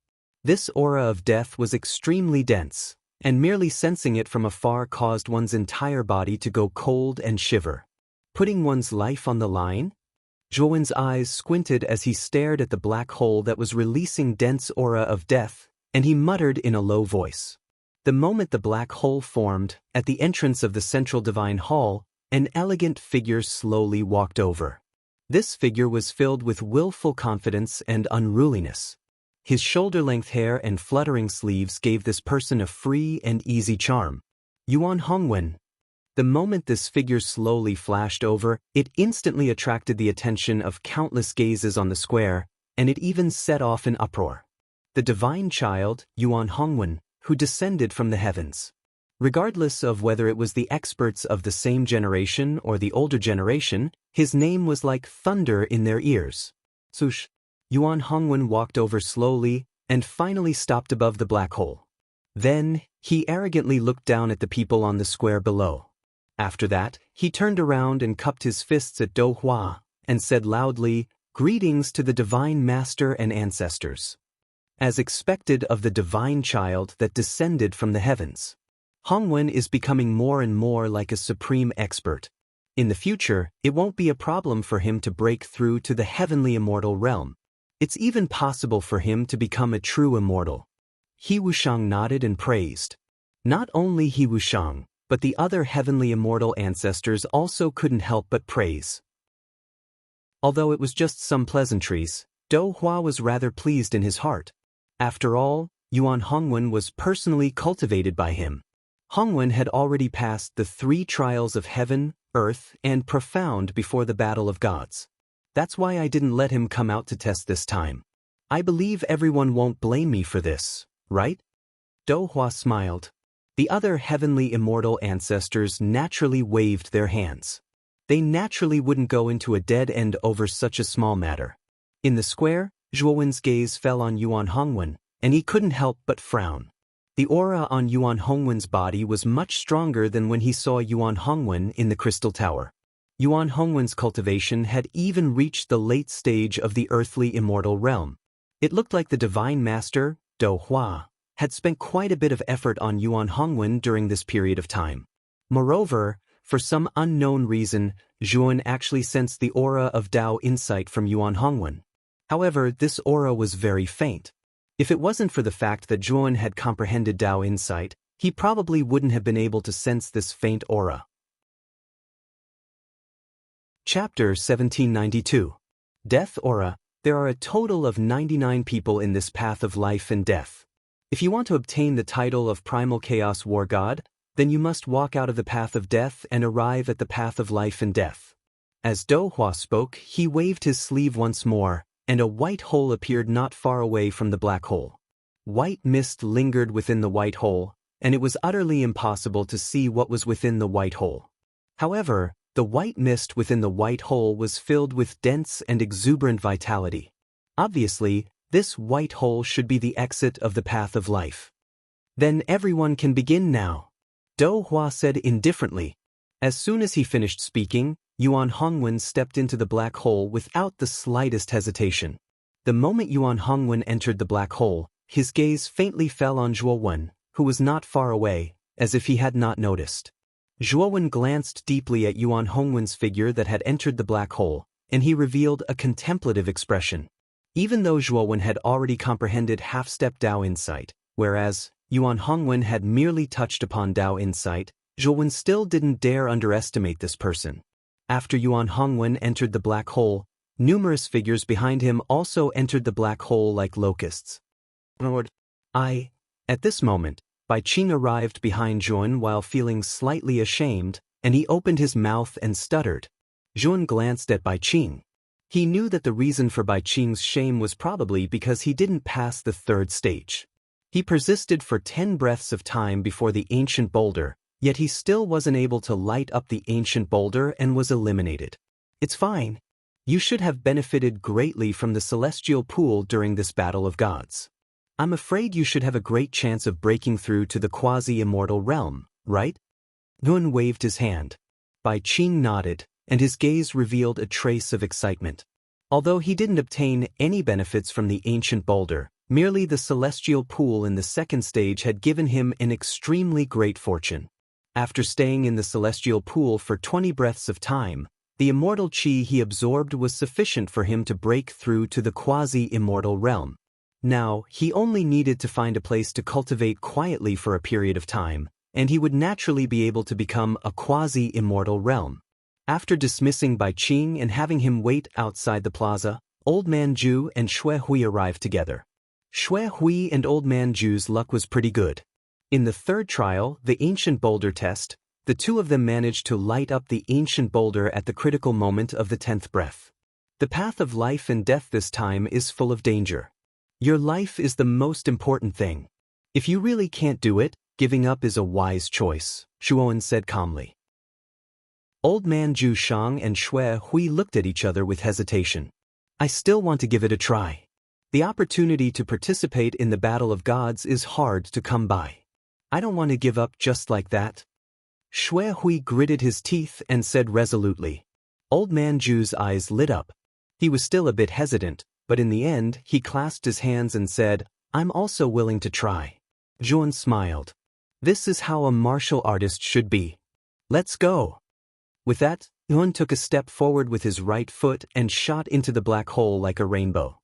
Speaker 1: This aura of death was extremely dense, and merely sensing it from afar caused one's entire body to go cold and shiver. Putting one's life on the line? Zhuowen's eyes squinted as he stared at the black hole that was releasing dense aura of death, and he muttered in a low voice. The moment the black hole formed, at the entrance of the central divine hall, an elegant figure slowly walked over. This figure was filled with willful confidence and unruliness. His shoulder-length hair and fluttering sleeves gave this person a free and easy charm. Yuan Hongwen. The moment this figure slowly flashed over, it instantly attracted the attention of countless gazes on the square, and it even set off an uproar. The divine child, Yuan Hongwen, who descended from the heavens. Regardless of whether it was the experts of the same generation or the older generation, his name was like thunder in their ears. Sush. Yuan Hongwen walked over slowly and finally stopped above the black hole. Then, he arrogantly looked down at the people on the square below. After that, he turned around and cupped his fists at Do Hua and said loudly, "Greetings to the divine master and ancestors." As expected of the divine child that descended from the heavens, Hongwen is becoming more and more like a supreme expert. In the future, it won't be a problem for him to break through to the heavenly immortal realm. It's even possible for him to become a true immortal. He Wushang nodded and praised. Not only He Wushang, but the other heavenly immortal ancestors also couldn't help but praise. Although it was just some pleasantries, Do Hua was rather pleased in his heart. After all, Yuan Hongwen was personally cultivated by him. Hongwen had already passed the 3 trials of heaven, earth, and profound before the battle of gods. That's why I didn't let him come out to test this time. I believe everyone won't blame me for this, right? Do Hua smiled. The other heavenly immortal ancestors naturally waved their hands. They naturally wouldn't go into a dead end over such a small matter. In the square, Zhuowen's gaze fell on Yuan Hongwen, and he couldn't help but frown. The aura on Yuan Hongwen's body was much stronger than when he saw Yuan Hongwen in the Crystal Tower. Yuan Hongwen's cultivation had even reached the late stage of the earthly immortal realm. It looked like the divine master, Do Hua, had spent quite a bit of effort on Yuan Hongwen during this period of time. Moreover, for some unknown reason, Zhuowen actually sensed the aura of Dao insight from Yuan Hongwen. However, this aura was very faint. If it wasn't for the fact that Zhuowen had comprehended Dao insight, he probably wouldn't have been able to sense this faint aura. Chapter 1792. Death Aura. There are a total of 99 people in this path of life and death. If you want to obtain the title of Primal Chaos War God, then you must walk out of the path of death and arrive at the path of life and death. As Do Hua spoke, he waved his sleeve once more, and a white hole appeared not far away from the black hole. White mist lingered within the white hole, and it was utterly impossible to see what was within the white hole. However, the white mist within the white hole was filled with dense and exuberant vitality. Obviously, this white hole should be the exit of the path of life. Then everyone can begin now, Do Hua said indifferently. As soon as he finished speaking, Yuan Hongwen stepped into the black hole without the slightest hesitation. The moment Yuan Hongwen entered the black hole, his gaze faintly fell on Zhuowen, who was not far away, as if he had not noticed. Zhuowen glanced deeply at Yuan Hongwen's figure that had entered the black hole, and he revealed a contemplative expression. Even though Zhuowen had already comprehended half-step Dao insight, whereas Yuan Hongwen had merely touched upon Dao insight, Zhuowen still didn't dare underestimate this person. After Yuan Hongwen entered the black hole, numerous figures behind him also entered the black hole like locusts. At this moment, Bai Qing arrived behind Zhuowen while feeling slightly ashamed, and he opened his mouth and stuttered. Zhuowen glanced at Bai Qing. He knew that the reason for Bai Qing's shame was probably because he didn't pass the 3rd stage. He persisted for 10 breaths of time before the ancient boulder, yet he still wasn't able to light up the ancient boulder and was eliminated. It's fine. You should have benefited greatly from the celestial pool during this battle of gods. I'm afraid you should have a great chance of breaking through to the quasi-immortal realm, right? Nguyen waved his hand. Bai Qing nodded, and his gaze revealed a trace of excitement. Although he didn't obtain any benefits from the ancient boulder, merely the celestial pool in the 2nd stage had given him an extremely great fortune. After staying in the celestial pool for 20 breaths of time, the immortal qi he absorbed was sufficient for him to break through to the quasi-immortal realm. Now, he only needed to find a place to cultivate quietly for a period of time, and he would naturally be able to become a quasi-immortal realm. After dismissing Bai Qing and having him wait outside the plaza, Old Man Zhu and Xue Hui arrived together. Xue Hui and Old Man Zhu's luck was pretty good. In the third trial, the ancient boulder test, the two of them managed to light up the ancient boulder at the critical moment of the 10th breath. The path of life and death this time is full of danger. Your life is the most important thing. If you really can't do it, giving up is a wise choice, Zhuowen said calmly. Old Man Zhu Shang and Xue Hui looked at each other with hesitation. I still want to give it a try. The opportunity to participate in the battle of gods is hard to come by. I don't want to give up just like that. Xue Hui gritted his teeth and said resolutely. Old Man Zhu's eyes lit up. He was still a bit hesitant, but in the end, he clasped his hands and said, I'm also willing to try. Zhuowen smiled. This is how a martial artist should be. Let's go. With that, Zhuowen took a step forward with his right foot and shot into the black hole like a rainbow.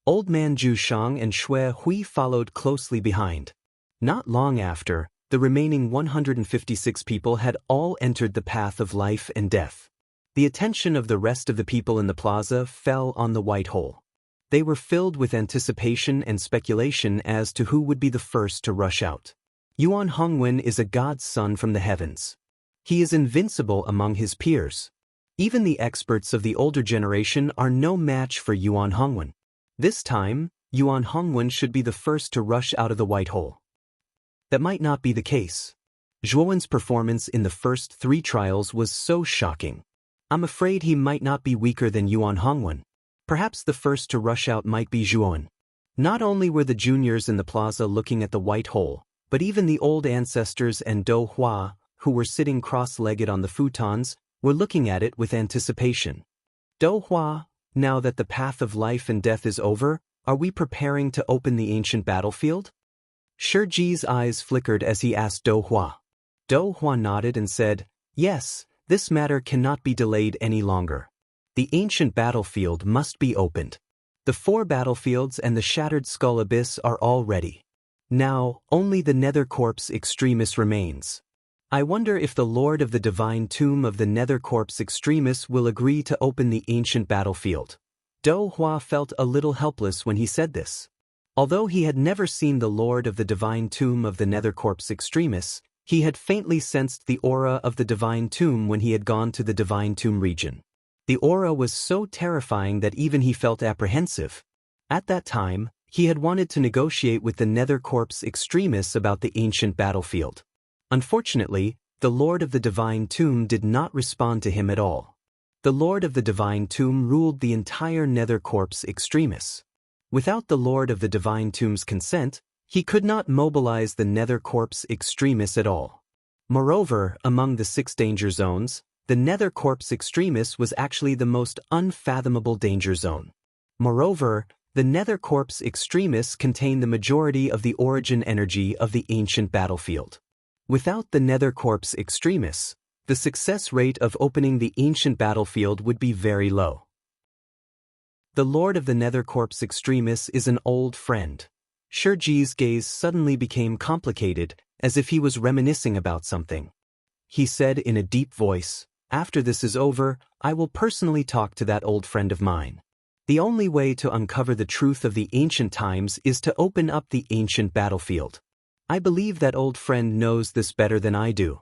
Speaker 1: Old Man Zhu Shang and Xue Hui followed closely behind. Not long after, the remaining 156 people had all entered the path of life and death. The attention of the rest of the people in the plaza fell on the white hole. They were filled with anticipation and speculation as to who would be the first to rush out. Yuan Hongwen is a god's son from the heavens. He is invincible among his peers. Even the experts of the older generation are no match for Yuan Hongwen. This time, Yuan Hongwen should be the first to rush out of the white hole. That might not be the case. Zhuowen's performance in the first 3 trials was so shocking. I'm afraid he might not be weaker than Yuan Hongwen. Perhaps the first to rush out might be Zhuowen. Not only were the juniors in the plaza looking at the white hole, but even the old ancestors and Do Hua, who were sitting cross-legged on the futons, were looking at it with anticipation. Do Hua, now that the path of life and death is over, are we preparing to open the ancient battlefield? Shiji's eyes flickered as he asked Do Hua. Do Hua nodded and said, yes, this matter cannot be delayed any longer. The ancient battlefield must be opened. The 4 battlefields and the Shattered Skull Abyss are all ready. Now, only the Nether Corpse Extremis remains. I wonder if the Lord of the Divine Tomb of the Nether Corpse Extremis will agree to open the ancient battlefield. Do Hua felt a little helpless when he said this. Although he had never seen the Lord of the Divine Tomb of the Nether Corpse Extremis, he had faintly sensed the aura of the Divine Tomb when he had gone to the Divine Tomb region. The aura was so terrifying that even he felt apprehensive. At that time, he had wanted to negotiate with the Nether Corpse Extremis about the ancient battlefield. Unfortunately, the Lord of the Divine Tomb did not respond to him at all. The Lord of the Divine Tomb ruled the entire Nether Corpse Extremis. Without the Lord of the Divine Tomb's consent, he could not mobilize the Nether Corpse Extremis at all. Moreover, among the 6 danger zones, the Nether Corpse Extremis was actually the most unfathomable danger zone. Moreover, the Nether Corpse Extremis contained the majority of the origin energy of the ancient battlefield. Without the Nether Corpse Extremis, the success rate of opening the ancient battlefield would be very low. The Lord of the Nether Corpse Extremis is an old friend. Shiji's gaze suddenly became complicated, as if he was reminiscing about something. He said in a deep voice, after this is over, I will personally talk to that old friend of mine. The only way to uncover the truth of the ancient times is to open up the ancient battlefield. I believe that old friend knows this better than I do.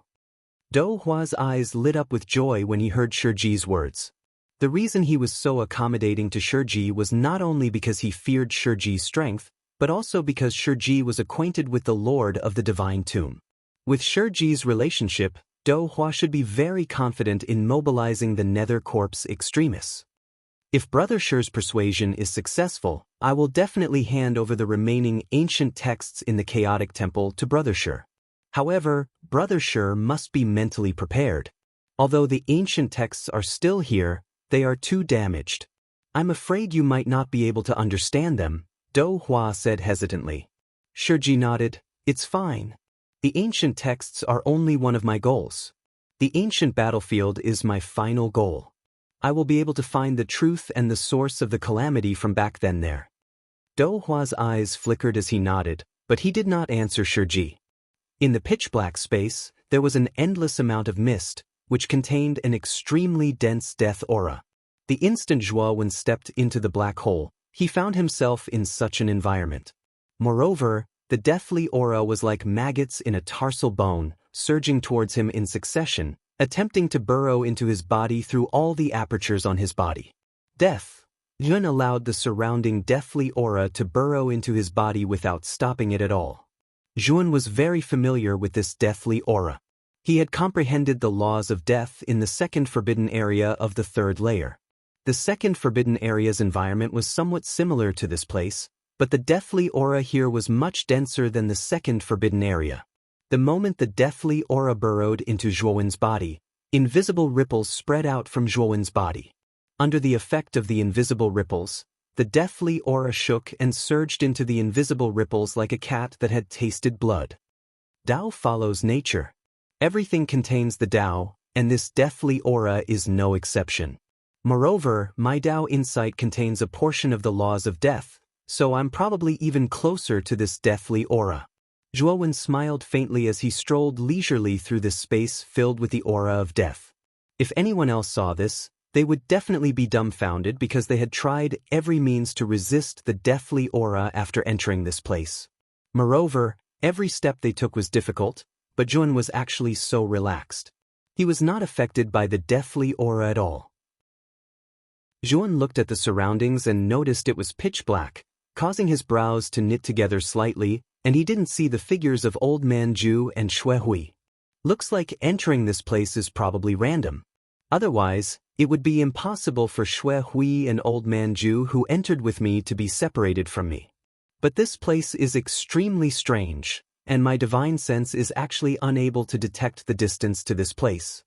Speaker 1: Do Hua's eyes lit up with joy when he heard Shiji's words. The reason he was so accommodating to Shiji was not only because he feared Shiji's strength, but also because Shiji was acquainted with the Lord of the Divine Tomb. With Shiji's relationship, Do Hua should be very confident in mobilizing the Nether Corpse Extremis. If Brother Shi's persuasion is successful, I will definitely hand over the remaining ancient texts in the Chaotic Temple to Brother Shi. However, Brother Shi must be mentally prepared. Although the ancient texts are still here, they are too damaged. I'm afraid you might not be able to understand them, Do Hua said hesitantly. Shiji nodded, it's fine. The ancient texts are only one of my goals. The ancient battlefield is my final goal. I will be able to find the truth and the source of the calamity from back then there. Do Hua's eyes flickered as he nodded, but he did not answer Shiji. In the pitch-black space, there was an endless amount of mist, which contained an extremely dense death aura. The instant Zhuowen stepped into the black hole, he found himself in such an environment. Moreover, the deathly aura was like maggots in a tarsal bone, surging towards him in succession, attempting to burrow into his body through all the apertures on his body. Death. Yun allowed the surrounding deathly aura to burrow into his body without stopping it at all. Zhuan was very familiar with this deathly aura. He had comprehended the laws of death in the second forbidden area of the third layer. The second forbidden area's environment was somewhat similar to this place, but the deathly aura here was much denser than the second forbidden area. The moment the deathly aura burrowed into Zhuowen's body, invisible ripples spread out from Zhuowen's body. Under the effect of the invisible ripples, the deathly aura shook and surged into the invisible ripples like a cat that had tasted blood. Tao follows nature. Everything contains the Tao, and this deathly aura is no exception. Moreover, my Tao insight contains a portion of the laws of death, so I'm probably even closer to this deathly aura. Zhuowen smiled faintly as he strolled leisurely through this space filled with the aura of death. If anyone else saw this, they would definitely be dumbfounded because they had tried every means to resist the deathly aura after entering this place. Moreover, every step they took was difficult, but Zhuan was actually so relaxed. He was not affected by the deathly aura at all. Zhuan looked at the surroundings and noticed it was pitch black, causing his brows to knit together slightly, and he didn't see the figures of Old Man Zhu and Shuehui. Looks like entering this place is probably random. Otherwise, it would be impossible for Shuehui and Old Man Zhu who entered with me to be separated from me. But this place is extremely strange, and my divine sense is actually unable to detect the distance to this place.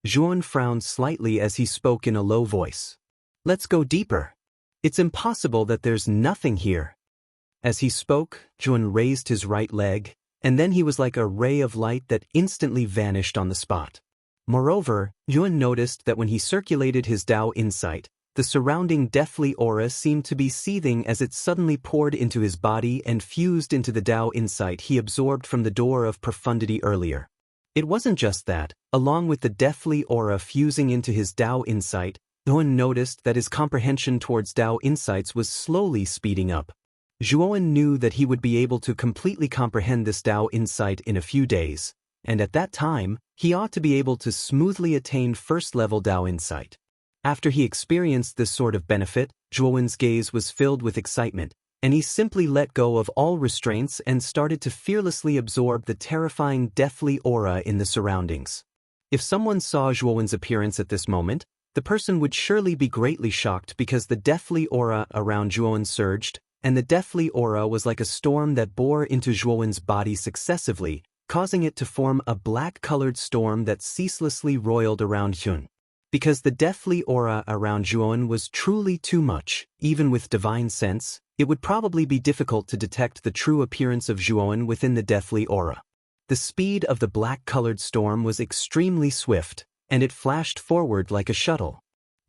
Speaker 1: Zhuan frowned slightly as he spoke in a low voice. Let's go deeper. It's impossible that there's nothing here. As he spoke, Zhuan raised his right leg, and then he was like a ray of light that instantly vanished on the spot. Moreover, Zhuan noticed that when he circulated his Tao insight, the surrounding deathly aura seemed to be seething as it suddenly poured into his body and fused into the Tao insight he absorbed from the door of profundity earlier. It wasn't just that, along with the deathly aura fusing into his Tao insight, Zhuan noticed that his comprehension towards Tao insights was slowly speeding up. Zhuan knew that he would be able to completely comprehend this Tao insight in a few days, and at that time, he ought to be able to smoothly attain first-level Tao insight. After he experienced this sort of benefit, Zhuowen's gaze was filled with excitement, and he simply let go of all restraints and started to fearlessly absorb the terrifying deathly aura in the surroundings. If someone saw Zhuowen's appearance at this moment, the person would surely be greatly shocked because the deathly aura around Zhuowen surged, and the deathly aura was like a storm that bore into Zhuowen's body successively, causing it to form a black-colored storm that ceaselessly roiled around Zhuan. Because the deathly aura around Zhuowen was truly too much, even with divine sense, it would probably be difficult to detect the true appearance of Zhuowen within the deathly aura. The speed of the black-colored storm was extremely swift, and it flashed forward like a shuttle.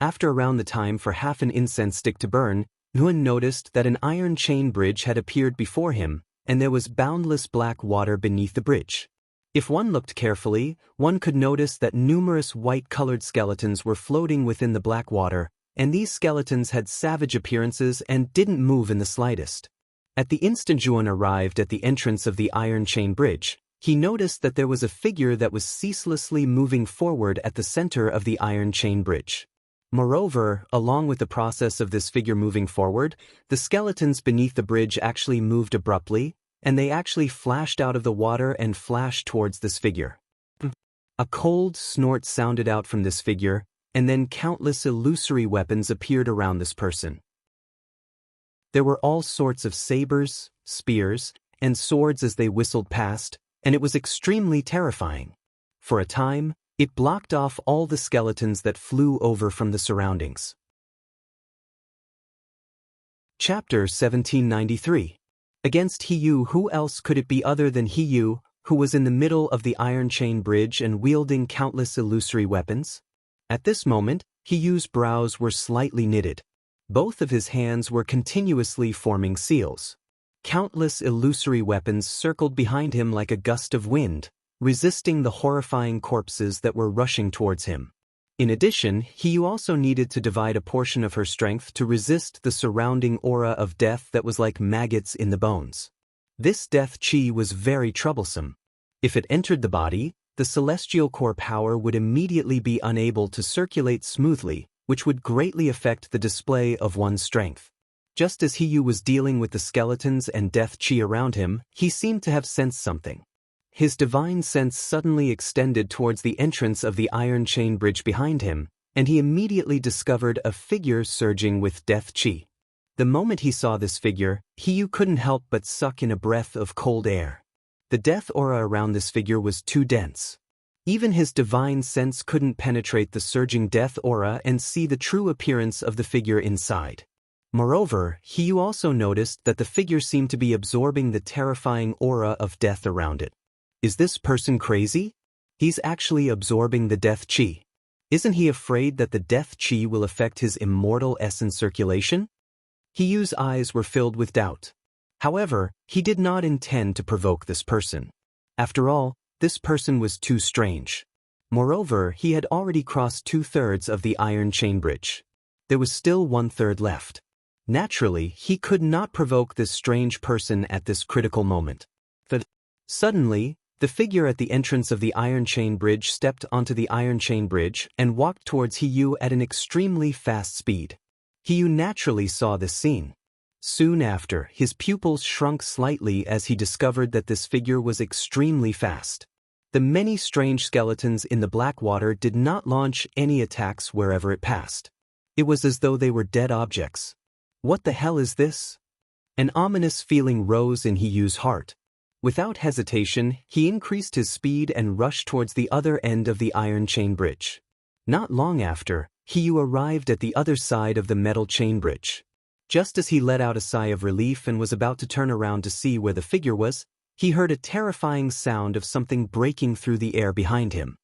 Speaker 1: After around the time for half an incense stick to burn, Zhuan noticed that an iron chain bridge had appeared before him, and there was boundless black water beneath the bridge. If one looked carefully, one could notice that numerous white-colored skeletons were floating within the black water, and these skeletons had savage appearances and didn't move in the slightest. At the instant Zhuan arrived at the entrance of the iron chain bridge, he noticed that there was a figure that was ceaselessly moving forward at the center of the iron chain bridge. Moreover, along with the process of this figure moving forward, the skeletons beneath the bridge actually moved abruptly, and they actually flashed out of the water and flashed towards this figure. A cold snort sounded out from this figure, and then countless illusory weapons appeared around this person. There were all sorts of sabers, spears, and swords as they whistled past, and it was extremely terrifying. For a time, it blocked off all the skeletons that flew over from the surroundings. Chapter 1793. Against Hiyu, who else could it be other than Hiyu, who was in the middle of the iron chain bridge and wielding countless illusory weapons? At this moment, Hiyu's brows were slightly knitted. Both of his hands were continuously forming seals. Countless illusory weapons circled behind him like a gust of wind, resisting the horrifying corpses that were rushing towards him. In addition, he also needed to divide a portion of her strength to resist the surrounding aura of death that was like maggots in the bones. This death chi was very troublesome. If it entered the body, the celestial core power would immediately be unable to circulate smoothly, which would greatly affect the display of one's strength. Just as Hiyu was dealing with the skeletons and death chi around him, he seemed to have sensed something. His divine sense suddenly extended towards the entrance of the iron chain bridge behind him, and he immediately discovered a figure surging with death chi. The moment he saw this figure, Hiyu couldn't help but suck in a breath of cold air. The death aura around this figure was too dense. Even his divine sense couldn't penetrate the surging death aura and see the true appearance of the figure inside. Moreover, Hiyu also noticed that the figure seemed to be absorbing the terrifying aura of death around it. Is this person crazy? He's actually absorbing the death chi. Isn't he afraid that the death chi will affect his immortal essence circulation? Hiyu's eyes were filled with doubt. However, he did not intend to provoke this person. After all, this person was too strange. Moreover, he had already crossed 2/3 of the iron chain bridge. There was still 1/3 left. Naturally, he could not provoke this strange person at this critical moment. Suddenly, the figure at the entrance of the iron chain bridge stepped onto the iron chain bridge and walked towards Hiyu at an extremely fast speed. Hiyu naturally saw this scene. Soon after, his pupils shrunk slightly as he discovered that this figure was extremely fast. The many strange skeletons in the black water did not launch any attacks wherever it passed. It was as though they were dead objects. What the hell is this? An ominous feeling rose in Hiyu's heart. Without hesitation, he increased his speed and rushed towards the other end of the iron chain bridge. Not long after, Hiyu arrived at the other side of the metal chain bridge. Just as he let out a sigh of relief and was about to turn around to see where the figure was, he heard a terrifying sound of something breaking through the air behind him.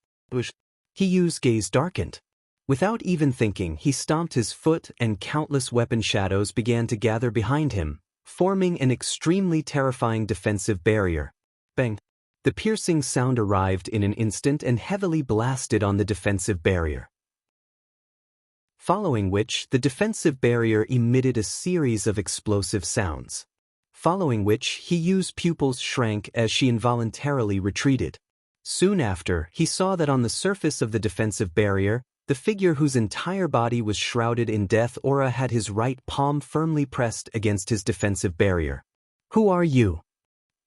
Speaker 1: Hiyu's gaze darkened. Without even thinking, he stomped his foot and countless weapon shadows began to gather behind him, forming an extremely terrifying defensive barrier. Bang! The piercing sound arrived in an instant and heavily blasted on the defensive barrier. Following which, the defensive barrier emitted a series of explosive sounds. Following which, Hiyu's pupils shrank as she involuntarily retreated. Soon after, he saw that on the surface of the defensive barrier, the figure whose entire body was shrouded in death aura had his right palm firmly pressed against his defensive barrier. Who are you?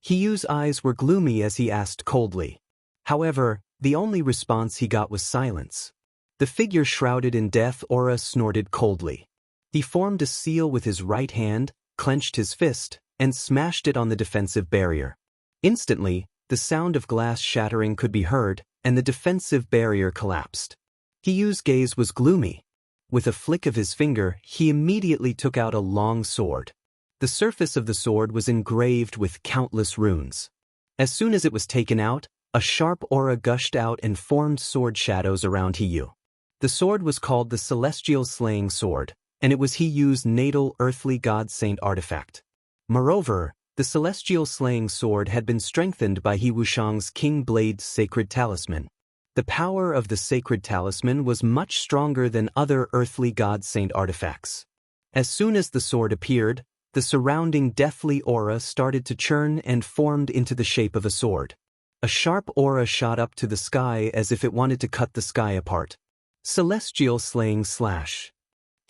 Speaker 1: Hiyu's eyes were gloomy as he asked coldly. However, the only response he got was silence. The figure shrouded in death aura snorted coldly. He formed a seal with his right hand, clenched his fist, and smashed it on the defensive barrier. Instantly, the sound of glass shattering could be heard, and the defensive barrier collapsed. Hiyu's gaze was gloomy. With a flick of his finger, he immediately took out a long sword. The surface of the sword was engraved with countless runes. As soon as it was taken out, a sharp aura gushed out and formed sword shadows around Hiyu. The sword was called the Celestial Slaying Sword, and it was Hiyu's natal earthly god saint artifact. Moreover, the Celestial Slaying Sword had been strengthened by He Wushang's King Blade's sacred talisman. The power of the sacred talisman was much stronger than other earthly god saint artifacts. As soon as the sword appeared, the surrounding deathly aura started to churn and formed into the shape of a sword. A sharp aura shot up to the sky as if it wanted to cut the sky apart. Celestial Slaying Slash.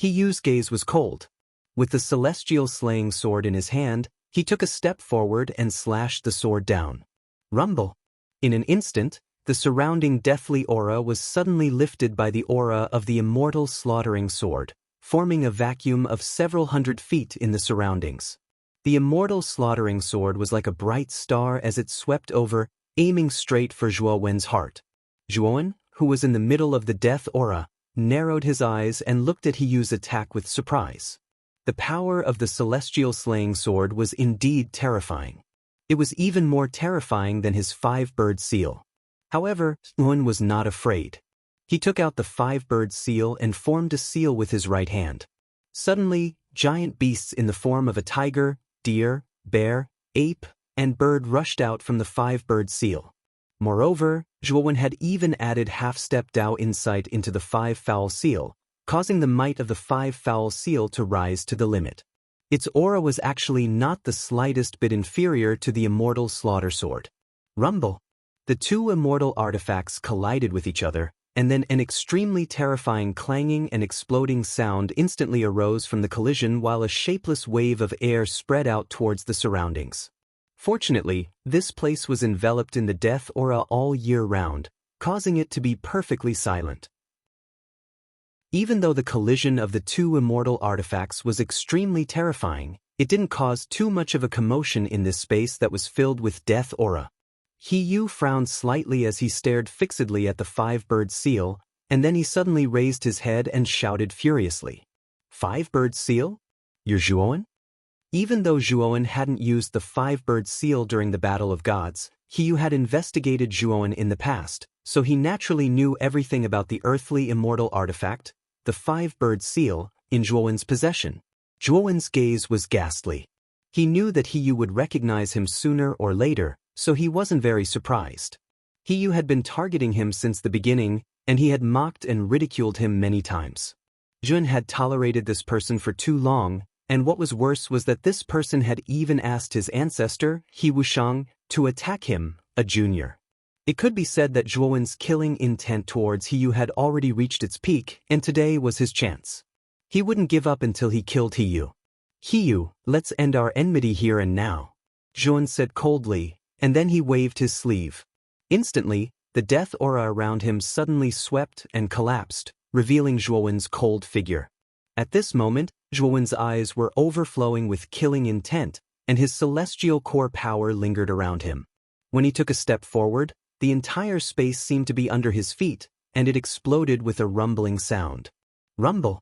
Speaker 1: Hiyu's gaze was cold. With the Celestial Slaying Sword in his hand, he took a step forward and slashed the sword down. Rumble. In an instant, the surrounding deathly aura was suddenly lifted by the aura of the immortal slaughtering sword, forming a vacuum of several hundred feet in the surroundings. The immortal slaughtering sword was like a bright star as it swept over, aiming straight for Zhuo Wen's heart. Zhuo Wen, who was in the middle of the death aura, narrowed his eyes and looked at Hiyu's attack with surprise. The power of the Celestial Slaying Sword was indeed terrifying. It was even more terrifying than his five-bird seal. However, Zhuo Wen was not afraid. He took out the five-bird seal and formed a seal with his right hand. Suddenly, giant beasts in the form of a tiger, deer, bear, ape, and bird rushed out from the five-bird seal. Moreover, Zhuowen had even added half-step Dao insight into the five-fowl seal, causing the might of the five-fowl seal to rise to the limit. Its aura was actually not the slightest bit inferior to the immortal slaughter sword. Rumble! The two immortal artifacts collided with each other, and then an extremely terrifying clanging and exploding sound instantly arose from the collision while a shapeless wave of air spread out towards the surroundings. Fortunately, this place was enveloped in the death aura all year round, causing it to be perfectly silent. Even though the collision of the two immortal artifacts was extremely terrifying, it didn't cause too much of a commotion in this space that was filled with death aura. He Yu frowned slightly as he stared fixedly at the five-bird seal, and then he suddenly raised his head and shouted furiously. Five-bird seal? You're Zhuowen? Even though Zhuowen hadn't used the five-bird seal during the Battle of Gods, He Yu had investigated Zhuowen in the past, so he naturally knew everything about the earthly immortal artifact, the five-bird seal, in Zhuowen's possession. Zhuowen's gaze was ghastly. He knew that He Yu would recognize him sooner or later, so he wasn't very surprised. He Yu had been targeting him since the beginning, and he had mocked and ridiculed him many times. Jun had tolerated this person for too long, and what was worse was that this person had even asked his ancestor, He Wushang, to attack him, a junior. It could be said that Zhuowen's killing intent towards He Yu had already reached its peak, and today was his chance. He wouldn't give up until he killed He Yu. He Yu, let's end our enmity here and now, Zhuowen said coldly, and then he waved his sleeve. Instantly, the death aura around him suddenly swept and collapsed, revealing Zhuowen's cold figure. At this moment, Zhuowen's eyes were overflowing with killing intent, and his celestial core power lingered around him. When he took a step forward, the entire space seemed to be under his feet, and it exploded with a rumbling sound. Rumble!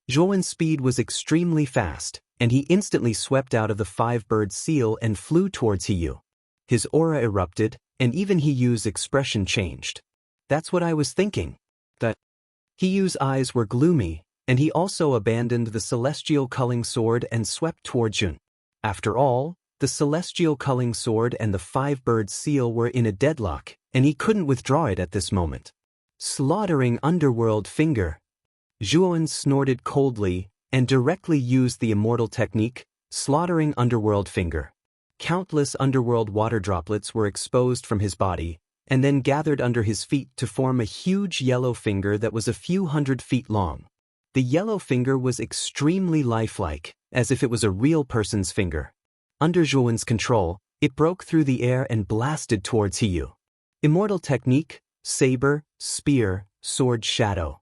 Speaker 1: Zhuowen's speed was extremely fast, and he instantly swept out of the five-bird seal and flew towards He Yu. His aura erupted, and even He Yu's expression changed. That's what I was thinking. That He Yu's eyes were gloomy, and he also abandoned the celestial culling sword and swept toward Jun. After all, the celestial culling sword and the five-bird seal were in a deadlock, and he couldn't withdraw it at this moment. Slaughtering underworld finger. Zhuowen snorted coldly and directly used the immortal technique, slaughtering underworld finger. Countless underworld water droplets were exposed from his body, and then gathered under his feet to form a huge yellow finger that was a few hundred feet long. The yellow finger was extremely lifelike, as if it was a real person's finger. Under Zhuowen's control, it broke through the air and blasted towards He Yu. Immortal technique, saber, spear, sword shadow.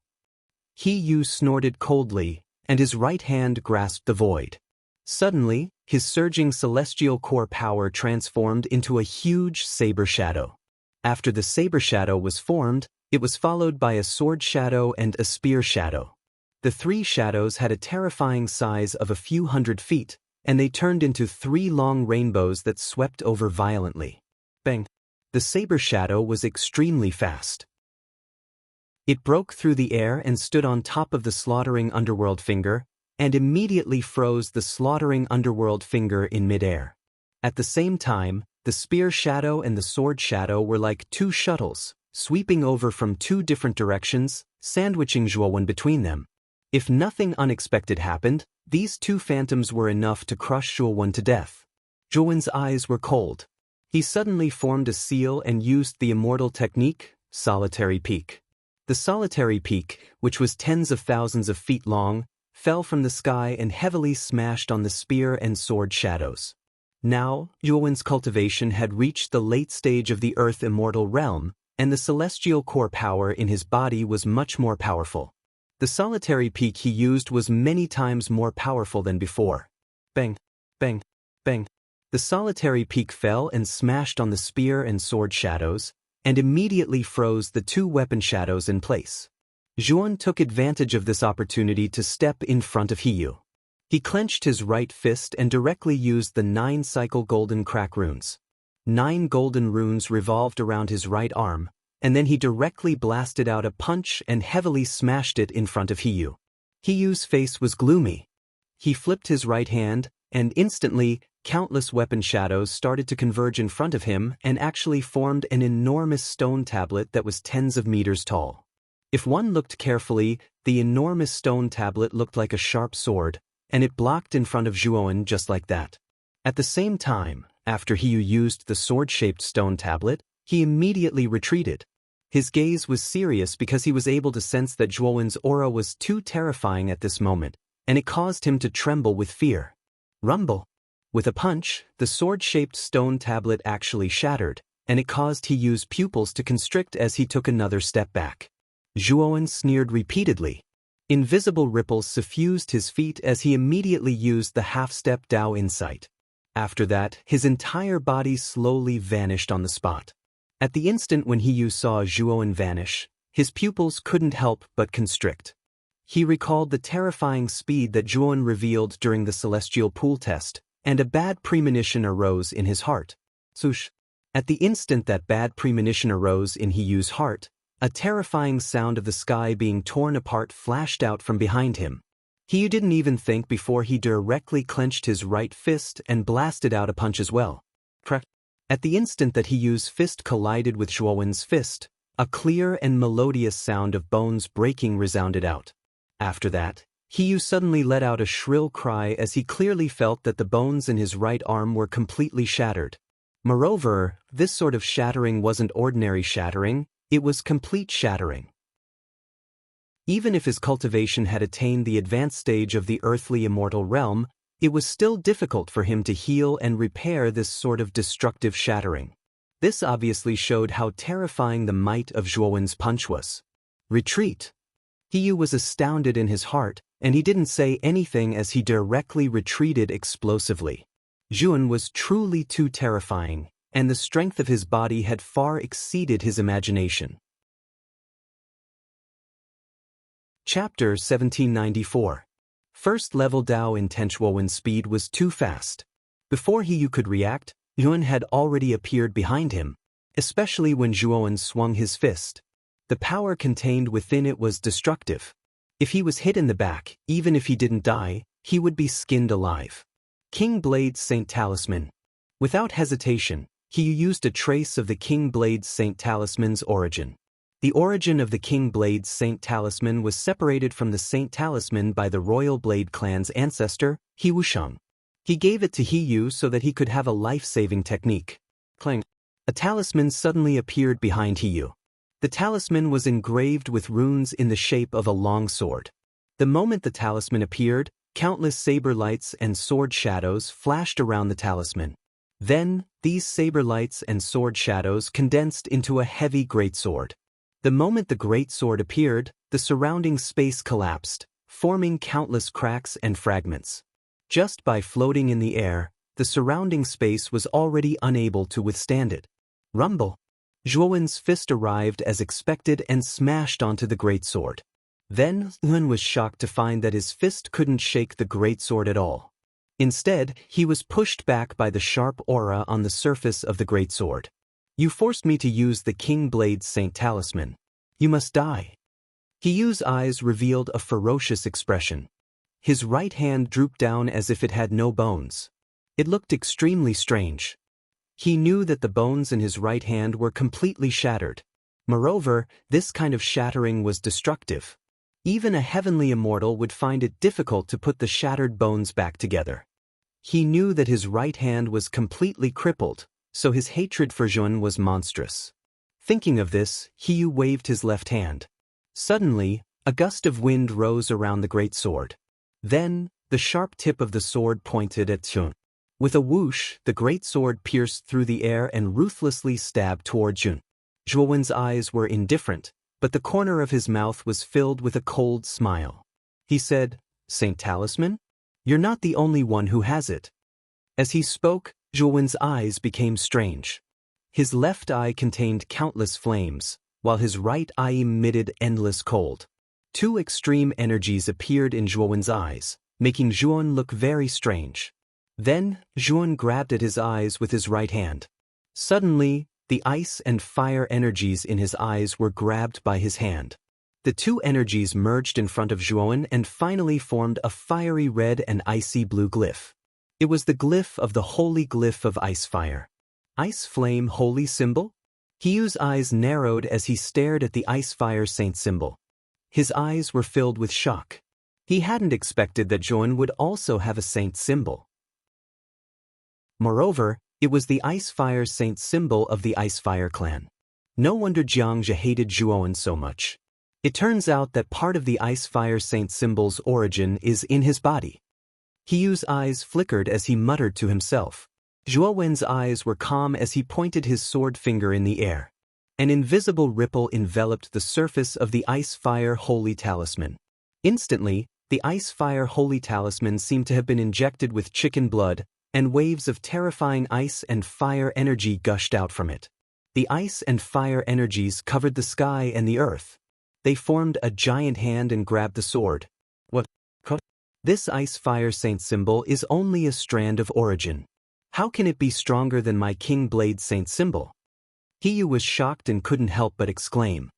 Speaker 1: He Yu snorted coldly, and his right hand grasped the void. Suddenly, his surging celestial core power transformed into a huge saber shadow. After the saber shadow was formed, it was followed by a sword shadow and a spear shadow. The three shadows had a terrifying size of a few hundred feet, and they turned into three long rainbows that swept over violently. Bang! The saber shadow was extremely fast. It broke through the air and stood on top of the slaughtering underworld finger, and immediately froze the slaughtering underworld finger in midair. At the same time, the spear shadow and the sword shadow were like two shuttles, sweeping over from two different directions, sandwiching Zhuowen between them. If nothing unexpected happened, these two phantoms were enough to crush Zhuowen to death. Zhuowen's eyes were cold. He suddenly formed a seal and used the immortal technique, solitary peak. The solitary peak, which was tens of thousands of feet long, fell from the sky and heavily smashed on the spear and sword shadows. Now, Zhuowen's cultivation had reached the late stage of the Earth immortal realm, and the celestial core power in his body was much more powerful. The solitary peak he used was many times more powerful than before. Bang, bang, bang. The solitary peak fell and smashed on the spear and sword shadows, and immediately froze the two weapon shadows in place. Zhuowen took advantage of this opportunity to step in front of He Yu. He clenched his right fist and directly used the 9-cycle golden crack runes. 9 golden runes revolved around his right arm, and then he directly blasted out a punch and heavily smashed it in front of He Yu. He Yu's face was gloomy. He flipped his right hand, and instantly, countless weapon shadows started to converge in front of him and actually formed an enormous stone tablet that was tens of meters tall. If one looked carefully, the enormous stone tablet looked like a sharp sword, and it blocked in front of Zhuowen just like that. At the same time, after He used the sword-shaped stone tablet, he immediately retreated. His gaze was serious because he was able to sense that Zhuowen's aura was too terrifying at this moment, and it caused him to tremble with fear. Rumble! With a punch, the sword-shaped stone tablet actually shattered, and it caused Hiyu's pupils to constrict as he took another step back. Zhuowen sneered repeatedly. Invisible ripples suffused his feet as he immediately used the half-step Dao Insight. After that, his entire body slowly vanished on the spot. At the instant when Hiyu saw Zhuowen vanish, his pupils couldn't help but constrict. He recalled the terrifying speed that Zhuowen revealed during the celestial pool test, and a bad premonition arose in his heart. Swoosh! At the instant that bad premonition arose in Hiyu's heart, a terrifying sound of the sky being torn apart flashed out from behind him. Hiyu didn't even think before he directly clenched his right fist and blasted out a punch as well. Crack! At the instant that Hiyu's fist collided with Zhuowen's fist, a clear and melodious sound of bones breaking resounded out. After that, Hiyu suddenly let out a shrill cry as he clearly felt that the bones in his right arm were completely shattered. Moreover, this sort of shattering wasn't ordinary shattering, it was complete shattering. Even if his cultivation had attained the advanced stage of the earthly immortal realm, it was still difficult for him to heal and repair this sort of destructive shattering. This obviously showed how terrifying the might of Zhuowen's punch was. Retreat! Hiyu was astounded in his heart, and he didn't say anything as he directly retreated explosively. Zhuowen was truly too terrifying, and the strength of his body had far exceeded his imagination. Chapter 1794. First level Dao Intense Zhuowen's speed was too fast. Before Hiyu could react, Zhuowen had already appeared behind him, especially when Zhuowen swung his fist. The power contained within it was destructive. If he was hit in the back, even if he didn't die, he would be skinned alive. King Blade's Saint Talisman. Without hesitation, Hiyu used a trace of the King Blade's Saint Talisman's origin. The origin of the King Blade's Saint Talisman was separated from the Saint Talisman by the Royal Blade clan's ancestor, He Wusheng. He gave it to Hiyu so that he could have a life-saving technique. Clang! A talisman suddenly appeared behind Hiyu. The talisman was engraved with runes in the shape of a long sword. The moment the talisman appeared, countless saber lights and sword shadows flashed around the talisman. Then, these saber lights and sword shadows condensed into a heavy greatsword. The moment the greatsword appeared, the surrounding space collapsed, forming countless cracks and fragments. Just by floating in the air, the surrounding space was already unable to withstand it. Rumble! Zhuowen's fist arrived as expected and smashed onto the greatsword. Then, Zhuowen was shocked to find that his fist couldn't shake the greatsword at all. Instead, he was pushed back by the sharp aura on the surface of the greatsword. You forced me to use the King Blade's Saint Talisman. You must die. Hiyu's eyes revealed a ferocious expression. His right hand drooped down as if it had no bones. It looked extremely strange. He knew that the bones in his right hand were completely shattered. Moreover, this kind of shattering was destructive. Even a heavenly immortal would find it difficult to put the shattered bones back together. He knew that his right hand was completely crippled, so his hatred for Zhuowen was monstrous. Thinking of this, Hiyu waved his left hand. Suddenly, a gust of wind rose around the great sword. Then, the sharp tip of the sword pointed at Zhuowen. With a whoosh, the great sword pierced through the air and ruthlessly stabbed toward Zhuowen. Zhuowen's eyes were indifferent, but the corner of his mouth was filled with a cold smile. He said, "Saint Talisman? You're not the only one who has it." As he spoke, Zhuowen's eyes became strange. His left eye contained countless flames, while his right eye emitted endless cold. Two extreme energies appeared in Zhuowen's eyes, making Zhuowen look very strange. Then, Zhuowen grabbed at his eyes with his right hand. Suddenly, the ice and fire energies in his eyes were grabbed by his hand. The two energies merged in front of Zhuowen and finally formed a fiery red and icy blue glyph. It was the glyph of the holy glyph of ice fire. Ice flame holy symbol? Hiyu's eyes narrowed as he stared at the ice fire saint symbol. His eyes were filled with shock. He hadn't expected that Zhuowen would also have a saint symbol. Moreover, it was the ice fire saint symbol of the ice fire clan. No wonder Jiangzhe hated Zhuowen so much. It turns out that part of the ice fire saint symbol's origin is in his body. Hiyu's eyes flickered as he muttered to himself. Zhuowen's eyes were calm as he pointed his sword finger in the air. An invisible ripple enveloped the surface of the ice fire holy talisman. Instantly, the ice fire holy talisman seemed to have been injected with chicken blood, and waves of terrifying ice and fire energy gushed out from it. The ice and fire energies covered the sky and the earth. They formed a giant hand and grabbed the sword. What? This ice fire saint symbol is only a strand of origin. How can it be stronger than my king blade saint symbol? Hiyu was shocked and couldn't help but exclaim.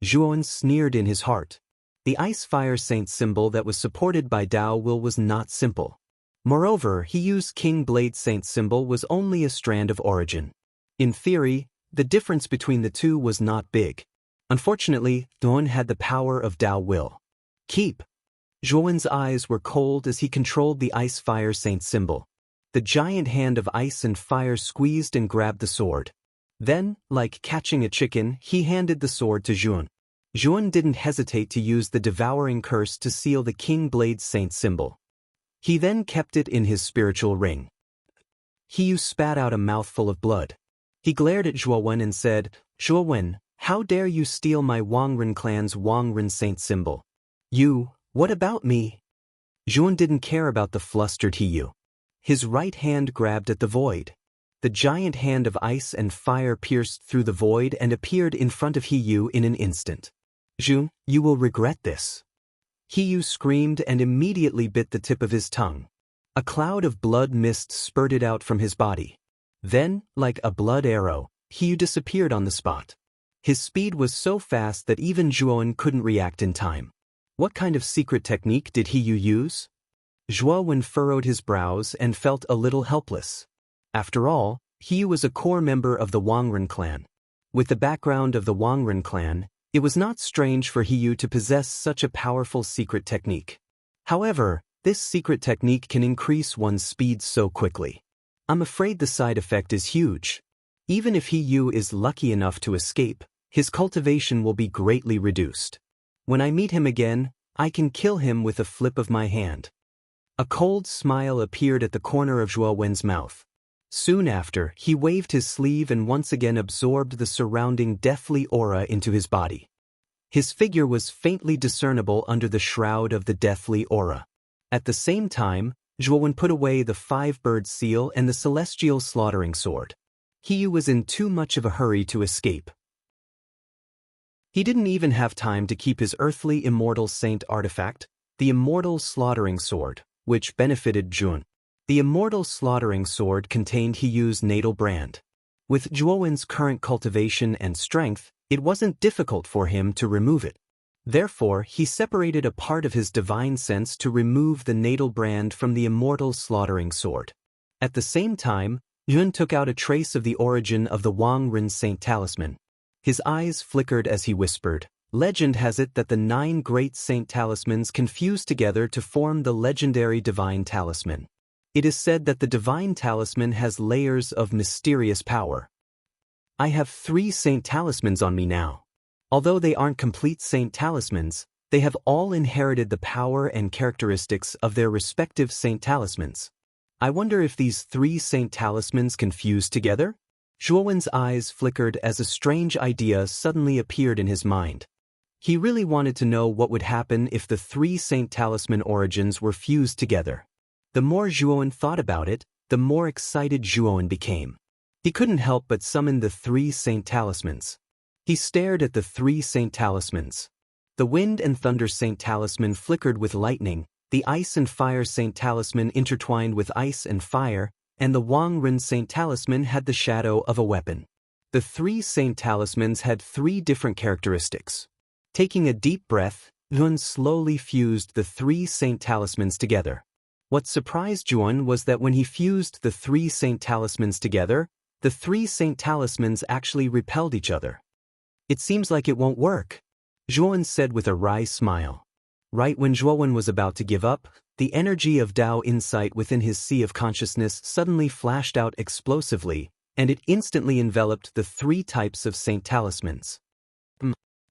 Speaker 1: Zhuowen sneered in his heart. The ice fire saint symbol that was supported by Dao Will was not simple. Moreover, Hiyu's king blade saint symbol was only a strand of origin. In theory, the difference between the two was not big. Unfortunately, Zhuowen had the power of Dao Will. Keep. Zhuowen's eyes were cold as he controlled the ice fire saint symbol. The giant hand of ice and fire squeezed and grabbed the sword. Then, like catching a chicken, he handed the sword to Zhuowen. Zhuowen didn't hesitate to use the devouring curse to seal the king blade saint symbol. He then kept it in his spiritual ring. Hiyu spat out a mouthful of blood. He glared at Zhuowen and said, "Zhuowen, how dare you steal my Wangren clan's Wangren saint symbol? You, what about me?" Zhuowen didn't care about the flustered Hiyu. His right hand grabbed at the void. The giant hand of ice and fire pierced through the void and appeared in front of Hiyu in an instant. "Zhuowen, you will regret this." Hiyu screamed and immediately bit the tip of his tongue. A cloud of blood mist spurted out from his body. Then, like a blood arrow, Hiyu disappeared on the spot. His speed was so fast that even Zhuowen couldn't react in time. What kind of secret technique did Hiyu use? Zhuowen furrowed his brows and felt a little helpless. After all, Hiyu was a core member of the Wangren clan. With the background of the Wangren clan, it was not strange for Hiyu to possess such a powerful secret technique. However, this secret technique can increase one's speed so quickly. I'm afraid the side effect is huge. Even if Hiyu is lucky enough to escape, his cultivation will be greatly reduced. When I meet him again, I can kill him with a flip of my hand. A cold smile appeared at the corner of Zhuowen's mouth. Soon after, he waved his sleeve and once again absorbed the surrounding deathly aura into his body. His figure was faintly discernible under the shroud of the deathly aura. At the same time, Zhuowen put away the five-bird seal and the celestial slaughtering sword. Hiyu was in too much of a hurry to escape. He didn't even have time to keep his earthly immortal saint artifact, the immortal slaughtering sword, which benefited Zhuowen. The immortal slaughtering sword contained Hiyu's natal brand. With Zhuowen's current cultivation and strength, it wasn't difficult for him to remove it. Therefore, he separated a part of his divine sense to remove the natal brand from the immortal slaughtering sword. At the same time, Zhuowen took out a trace of the origin of the Wangren Saint Talisman. His eyes flickered as he whispered, "Legend has it that the 9 great saint talismans can fuse together to form the legendary divine talisman. It is said that the divine talisman has layers of mysterious power. I have 3 saint talismans on me now. Although they aren't complete saint talismans, they have all inherited the power and characteristics of their respective saint talismans. I wonder if these 3 saint talismans can fuse together?" Zhuowen's eyes flickered as a strange idea suddenly appeared in his mind. He really wanted to know what would happen if the 3 saint talisman origins were fused together. The more Zhuowen thought about it, the more excited Zhuowen became. He couldn't help but summon the 3 saint talismans. He stared at the 3 saint talismans. The wind and thunder saint talisman flickered with lightning, the ice and fire saint talisman intertwined with ice and fire, and the Wangren saint talisman had the shadow of a weapon. The 3 saint talismans had 3 different characteristics. Taking a deep breath, Yuan slowly fused the 3 Saint Talismans together. What surprised Yuan was that when he fused the 3 Saint Talismans together, the 3 Saint Talismans actually repelled each other. "It seems like it won't work," Yuan said with a wry smile. Right when Yuan was about to give up, the energy of Tao insight within his sea of consciousness suddenly flashed out explosively, and it instantly enveloped the 3 types of Saint Talismans.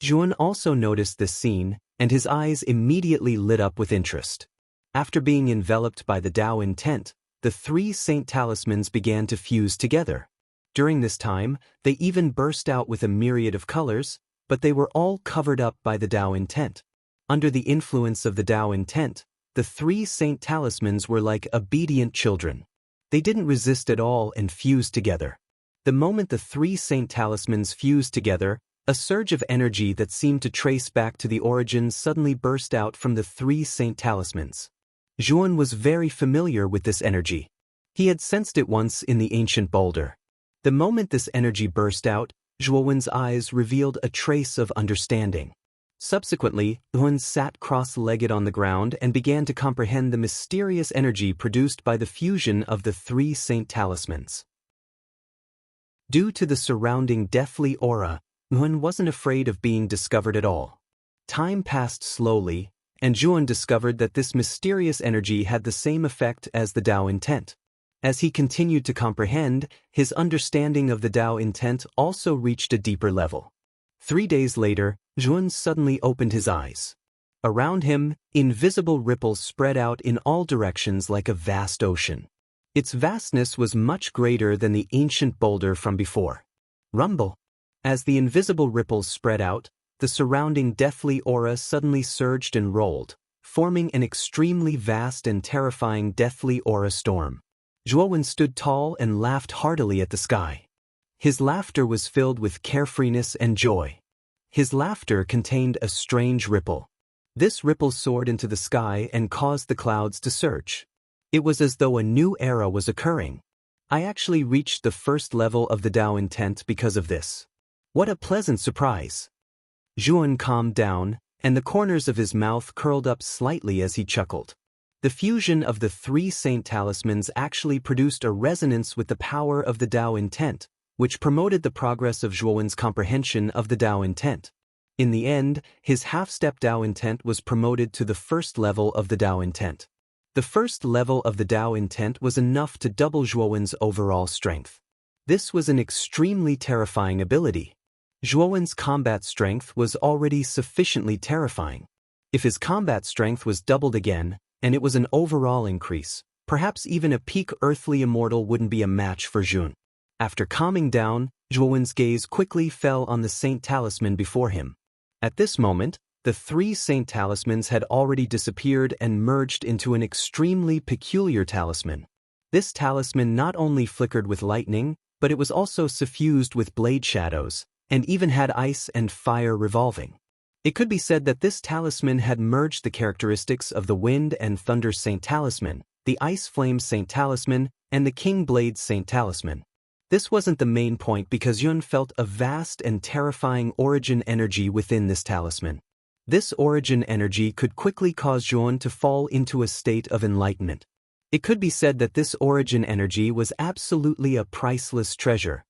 Speaker 1: Yuan also noticed this scene, and his eyes immediately lit up with interest. After being enveloped by the Tao intent, the 3 Saint Talismans began to fuse together. During this time, they even burst out with a myriad of colors, but they were all covered up by the Tao intent. Under the influence of the Tao intent, the 3 Saint Talismans were like obedient children. They didn't resist at all and fused together. The moment the 3 Saint Talismans fused together, a surge of energy that seemed to trace back to the origin suddenly burst out from the 3 Saint Talismans. Yuan was very familiar with this energy. He had sensed it once in the ancient boulder. The moment this energy burst out, Yuan's eyes revealed a trace of understanding. Subsequently, Yuan sat cross-legged on the ground and began to comprehend the mysterious energy produced by the fusion of the 3 Saint Talismans. Due to the surrounding deathly aura, Yuan wasn't afraid of being discovered at all. Time passed slowly, and Yuan discovered that this mysterious energy had the same effect as the Tao intent. As he continued to comprehend, his understanding of the Tao intent also reached a deeper level. 3 days later, Yuan suddenly opened his eyes. Around him, invisible ripples spread out in all directions like a vast ocean. Its vastness was much greater than the ancient boulder from before. Rumble. As the invisible ripples spread out, the surrounding deathly aura suddenly surged and rolled, forming an extremely vast and terrifying deathly aura storm. Yuan stood tall and laughed heartily at the sky. His laughter was filled with carefreeness and joy. His laughter contained a strange ripple. This ripple soared into the sky and caused the clouds to surge. It was as though a new era was occurring. I actually reached the first level of the Tao intent because of this. What a pleasant surprise! Yuan calmed down, and the corners of his mouth curled up slightly as he chuckled. The fusion of the 3 Saint Talismans actually produced a resonance with the power of the Tao intent, which promoted the progress of Yuan's comprehension of the Tao intent. In the end, his half-step Tao intent was promoted to the first level of the Tao intent. The first level of the Tao intent was enough to double Yuan's overall strength. This was an extremely terrifying ability. Yuan's combat strength was already sufficiently terrifying. If his combat strength was doubled again, and it was an overall increase, perhaps even a peak earthly immortal wouldn't be a match for Yuan. After calming down, Yuan's gaze quickly fell on the Saint Talisman before him. At this moment, the 3 Saint Talismans had already disappeared and merged into an extremely peculiar talisman. This talisman not only flickered with lightning, but it was also suffused with blade shadows, and even had ice and fire revolving. It could be said that this talisman had merged the characteristics of the Wind and Thunder Saint Talisman, the Ice Flame Saint Talisman, and the King Blade Saint Talisman. This wasn't the main point because Yuan felt a vast and terrifying origin energy within this talisman. This origin energy could quickly cause Yuan to fall into a state of enlightenment. It could be said that this origin energy was absolutely a priceless treasure.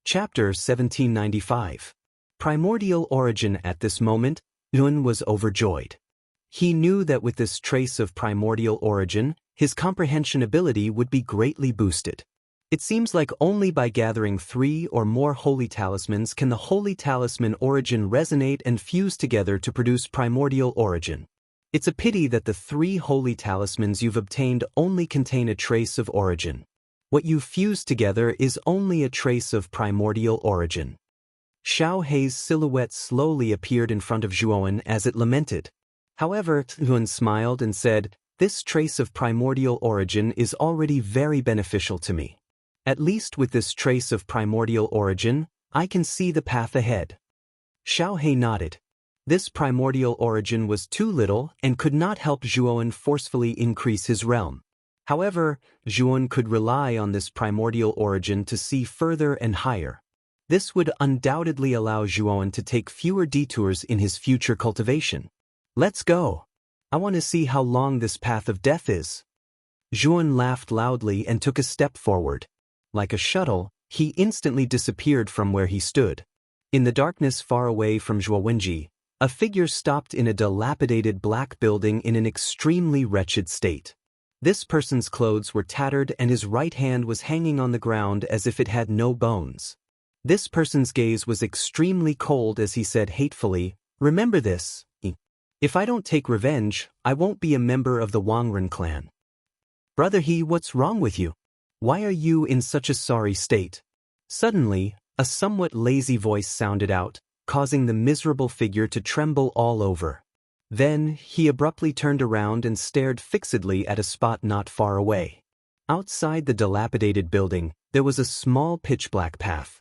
Speaker 1: Chapter 1795. Primordial Origin. At this moment, Yuan was overjoyed. He knew that with this trace of primordial origin, his comprehension ability would be greatly boosted. It seems like only by gathering 3 or more holy talismans can the holy talisman origin resonate and fuse together to produce primordial origin. It's a pity that the 3 holy talismans you've obtained only contain a trace of origin. What you've fused together is only a trace of primordial origin. Xiao Hei's silhouette slowly appeared in front of Yuan as it lamented. However, Yuan smiled and said, "This trace of primordial origin is already very beneficial to me. At least with this trace of primordial origin, I can see the path ahead." Xiao Hei nodded. This primordial origin was too little and could not help Yuan forcefully increase his realm. However, Yuan could rely on this primordial origin to see further and higher. This would undoubtedly allow Zhuan to take fewer detours in his future cultivation. Let's go. I want to see how long this path of death is. Zhuan laughed loudly and took a step forward. Like a shuttle, he instantly disappeared from where he stood. In the darkness far away from Zhuowenji, a figure stopped in a dilapidated black building in an extremely wretched state. This person's clothes were tattered and his right hand was hanging on the ground as if it had no bones. This person's gaze was extremely cold as he said hatefully, "Remember this. If I don't take revenge, I won't be a member of the Wangren clan." Brother He, what's wrong with you? Why are you in such a sorry state? Suddenly, a somewhat lazy voice sounded out, causing the miserable figure to tremble all over. Then, he abruptly turned around and stared fixedly at a spot not far away. Outside the dilapidated building, there was a small pitch-black path.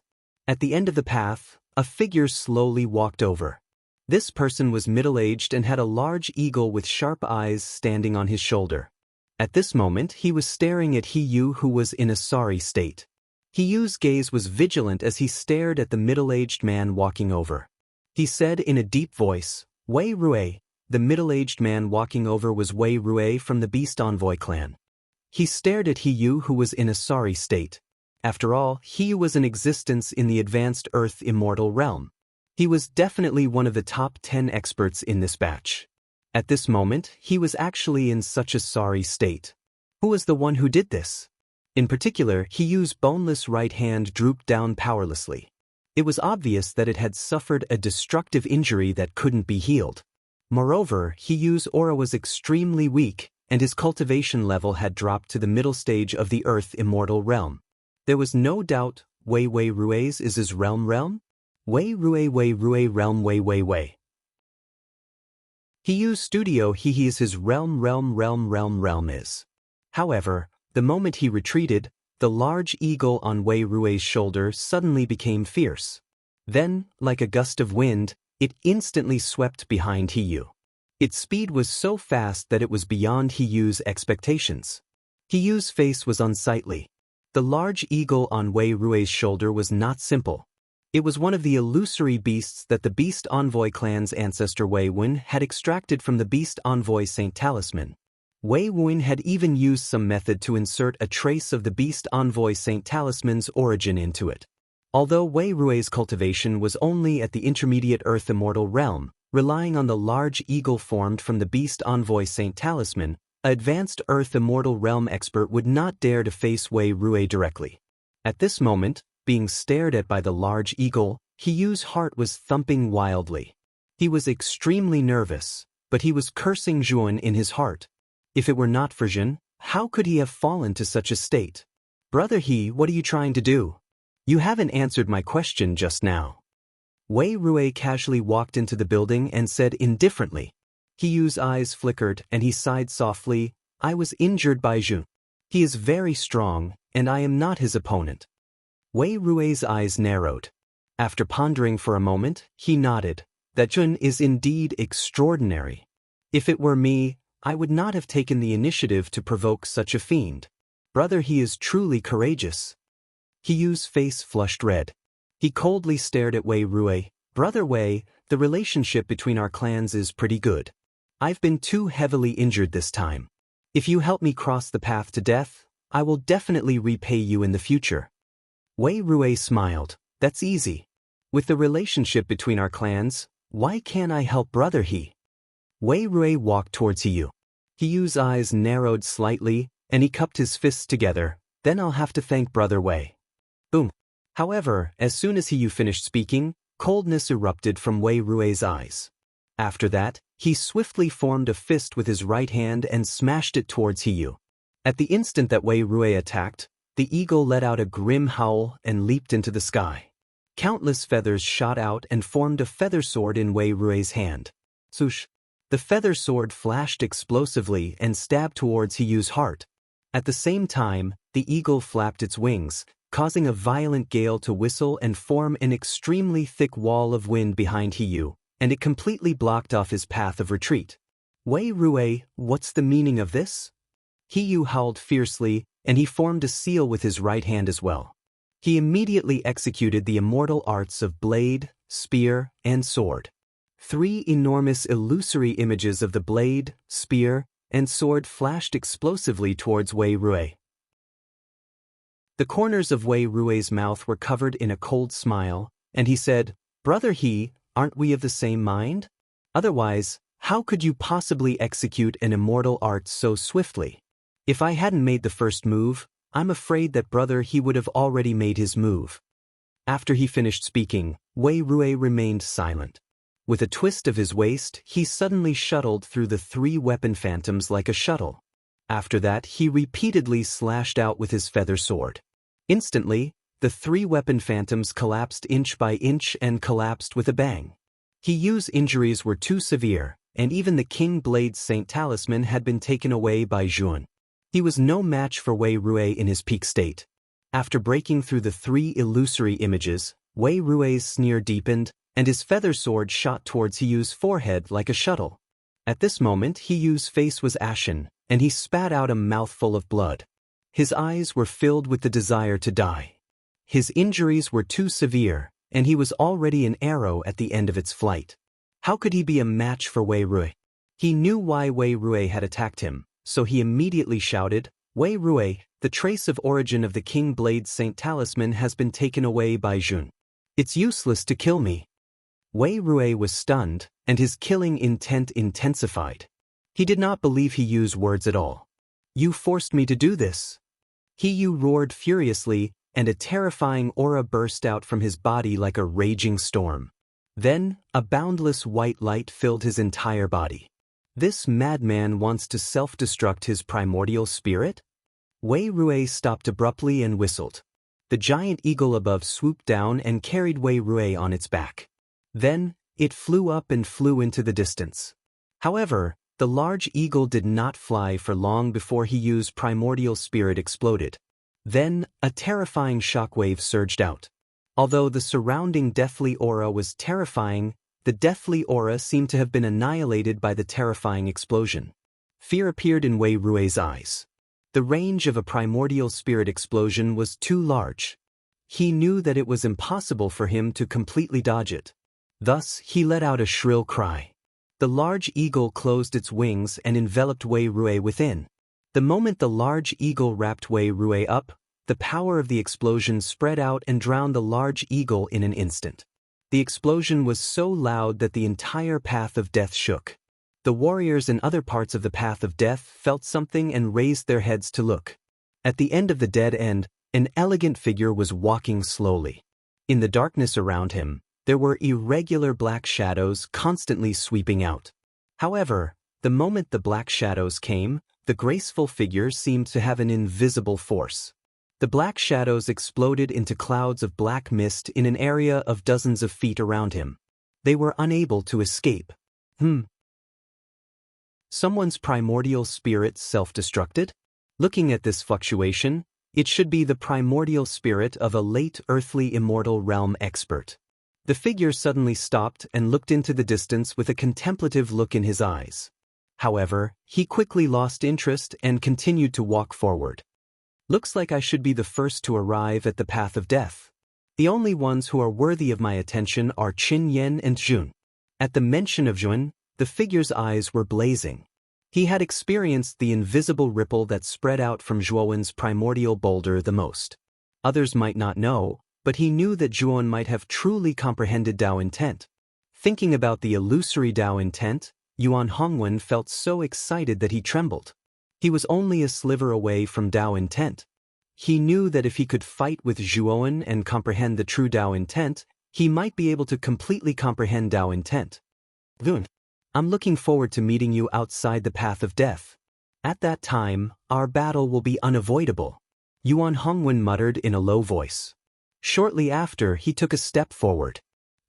Speaker 1: At the end of the path, a figure slowly walked over. This person was middle-aged and had a large eagle with sharp eyes standing on his shoulder. At this moment, he was staring at He Yu, who was in a sorry state. He Yu's gaze was vigilant as he stared at the middle-aged man walking over. He said in a deep voice, "Wei Rui." The middle-aged man walking over was Wei Rui from the Beast Envoy clan. He stared at He Yu, who was in a sorry state. After all, He Yu was in existence in the advanced Earth Immortal realm. He was definitely one of the top 10 experts in this batch. At this moment, he was actually in such a sorry state. Who was the one who did this? In particular, He Yu's boneless right hand drooped down powerlessly. It was obvious that it had suffered a destructive injury that couldn't be healed. Moreover, He Yu's aura was extremely weak, and his cultivation level had dropped to the middle stage of the Earth Immortal realm. There was no doubt Wei Rui's is his realm? Wei Rui realm Wei. He Yu's studio he is his realm is. However, the moment he retreated, the large eagle on Wei Rui's shoulder suddenly became fierce. Then, like a gust of wind, it instantly swept behind He Yu. Its speed was so fast that it was beyond He Yu's expectations. He Yu's face was unsightly. The large eagle on Wei Rui's shoulder was not simple. It was one of the illusory beasts that the Beast Envoy clan's ancestor Wei Wen had extracted from the Beast Envoy Saint Talisman. Wei Wen had even used some method to insert a trace of the Beast Envoy Saint Talisman's origin into it. Although Wei Rui's cultivation was only at the intermediate Earth Immortal realm, relying on the large eagle formed from the Beast Envoy Saint Talisman, an advanced Earth Immortal realm expert would not dare to face Wei Rui directly. At this moment, being stared at by the large eagle, He Yu's heart was thumping wildly. He was extremely nervous, but he was cursing Zhuan in his heart. If it were not for Zhen, how could he have fallen to such a state? Brother He, what are you trying to do? You haven't answered my question just now. Wei Rui casually walked into the building and said indifferently. He Yu's eyes flickered and he sighed softly, "I was injured by Zhen. He is very strong, and I am not his opponent." Wei Rui's eyes narrowed. After pondering for a moment, he nodded. That Zhen is indeed extraordinary. If it were me, I would not have taken the initiative to provoke such a fiend. Brother, he is truly courageous. He Yu's face flushed red. He coldly stared at Wei Rui. "Brother Wei, the relationship between our clans is pretty good. I've been too heavily injured this time. If you help me cross the path to death, I will definitely repay you in the future." Wei Rui smiled. "That's easy. With the relationship between our clans, why can't I help Brother He?" Wei Rui walked towards He Yu. He Yu's eyes narrowed slightly, and he cupped his fists together. "Then I'll have to thank Brother Wei." Boom. However, as soon as He Yu finished speaking, coldness erupted from Wei Rui's eyes. After that, he swiftly formed a fist with his right hand and smashed it towards He Yu. At the instant that Wei Rui attacked, the eagle let out a grim howl and leaped into the sky. Countless feathers shot out and formed a feather sword in Wei Rui's hand. Swoosh! The feather sword flashed explosively and stabbed towards He Yu's heart. At the same time, the eagle flapped its wings, causing a violent gale to whistle and form an extremely thick wall of wind behind He Yu, and it completely blocked off his path of retreat. Wei Rui, what's the meaning of this? He Yu howled fiercely, and he formed a seal with his right hand as well. He immediately executed the immortal arts of blade, spear, and sword. 3 enormous illusory images of the blade, spear, and sword flashed explosively towards Wei Rui. The corners of Wei Rui's mouth were covered in a cold smile, and he said, "Brother He, aren't we of the same mind? Otherwise, how could you possibly execute an immortal art so swiftly? If I hadn't made the first move, I'm afraid that Brother He would have already made his move." After he finished speaking, Wei Rui remained silent. With a twist of his waist, he suddenly shuttled through the 3 weapon phantoms like a shuttle. After that, he repeatedly slashed out with his feather sword. Instantly, the 3 weapon phantoms collapsed inch by inch and collapsed with a bang. Yu's injuries were too severe, and even the King Blade's Saint Talisman had been taken away by Zhuan. He was no match for Wei Rui in his peak state. After breaking through the 3 illusory images, Wei Rui's sneer deepened, and his feather sword shot towards Yu's forehead like a shuttle. At this moment, Yu's face was ashen, and he spat out a mouthful of blood. His eyes were filled with the desire to die. His injuries were too severe, and he was already an arrow at the end of its flight. How could he be a match for Wei Rui? He knew why Wei Rui had attacked him, so he immediately shouted, "Wei Rui, the trace of origin of the King Blade's Saint Talisman has been taken away by Zhuan. It's useless to kill me." Wei Rui was stunned, and his killing intent intensified. He did not believe he used words at all. "You forced me to do this." Yu roared furiously, and a terrifying aura burst out from his body like a raging storm. Then, a boundless white light filled his entire body. This madman wants to self-destruct his primordial spirit? Wei Rui stopped abruptly and whistled. The giant eagle above swooped down and carried Wei Rui on its back. Then, it flew up and flew into the distance. However, the large eagle did not fly for long before Yu's primordial spirit exploded. Then, a terrifying shockwave surged out. Although the surrounding deathly aura was terrifying, the deathly aura seemed to have been annihilated by the terrifying explosion. Fear appeared in Wei Rui's eyes. The range of a primordial spirit explosion was too large. He knew that it was impossible for him to completely dodge it. Thus, he let out a shrill cry. The large eagle closed its wings and enveloped Wei Rui within. The moment the large eagle wrapped Wei Rui up, the power of the explosion spread out and drowned the large eagle in an instant. The explosion was so loud that the entire path of death shook. The warriors in other parts of the path of death felt something and raised their heads to look. At the end of the dead end, an elegant figure was walking slowly. In the darkness around him, there were irregular black shadows constantly sweeping out. However, the moment the black shadows came, the graceful figure seemed to have an invisible force. The black shadows exploded into clouds of black mist in an area of dozens of feet around him. They were unable to escape. Someone's primordial spirit self-destructed? Looking at this fluctuation, it should be the primordial spirit of a late earthly immortal realm expert. The figure suddenly stopped and looked into the distance with a contemplative look in his eyes. However, he quickly lost interest and continued to walk forward. "Looks like I should be the first to arrive at the path of death. The only ones who are worthy of my attention are Qin Yan and Zhuan." At the mention of Zhuan, the figure's eyes were blazing. He had experienced the invisible ripple that spread out from Zhuan's primordial boulder the most. Others might not know, but he knew that Zhuan might have truly comprehended Dao intent. Thinking about the illusory Dao intent, Yuan Hongwen felt so excited that he trembled. He was only a sliver away from Dao intent. He knew that if he could fight with Zhuan and comprehend the true Dao intent, he might be able to completely comprehend Dao intent. "Zhuan, I'm looking forward to meeting you outside the path of death. At that time, our battle will be unavoidable," Yuan Hongwen muttered in a low voice. Shortly after, he took a step forward.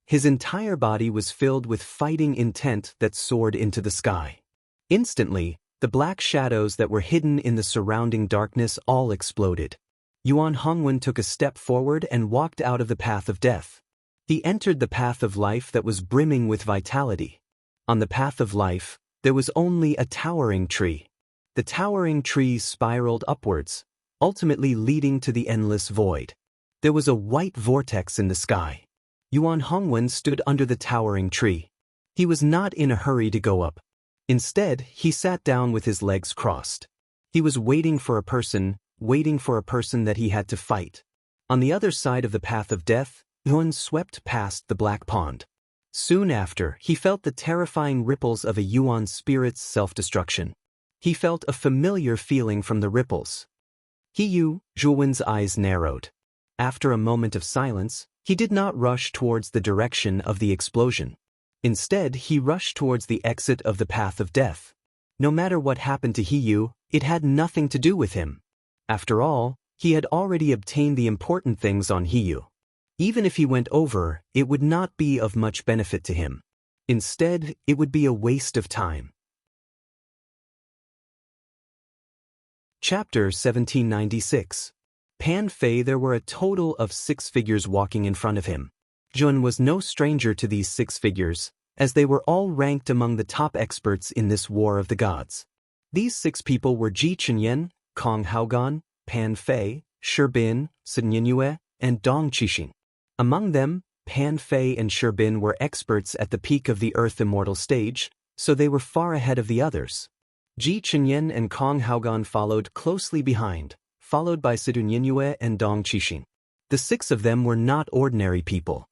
Speaker 1: His entire body was filled with fighting intent that soared into the sky. Instantly, the black shadows that were hidden in the surrounding darkness all exploded. Yuan Hongwen took a step forward and walked out of the path of death. He entered the path of life that was brimming with vitality. On the path of life, there was only a towering tree. The towering tree spiraled upwards, ultimately leading to the endless void. There was a white vortex in the sky. Yuan Hongwen stood under the towering tree. He was not in a hurry to go up. Instead, he sat down with his legs crossed. He was waiting for a person that he had to fight. On the other side of the path of death, Yuan swept past the black pond. Soon after, he felt the terrifying ripples of a Yuan spirit's self-destruction. He felt a familiar feeling from the ripples. Zhuowen's eyes narrowed. After a moment of silence, he did not rush towards the direction of the explosion. Instead, he rushed towards the exit of the path of death. No matter what happened to Hiyu, it had nothing to do with him. After all, he had already obtained the important things on Hiyu. Even if he went over, it would not be of much benefit to him. Instead, it would be a waste of time. Chapter 1796. Pan Fei. There were a total of 6 figures walking in front of him. Jun was no stranger to these 6 figures, as they were all ranked among the top experts in this war of the gods. These 6 people were Ji Chenyan, Kong Haogan, Pan Fei, Sherbin, Sinyue, and Dong Qixing. Among them, Pan Fei and Sherbin were experts at the peak of the Earth Immortal stage, so they were far ahead of the others. Ji Chenyan and Kong Haogan followed closely behind, followed by Sinyue and Dong Qixing. The 6 of them were not ordinary people.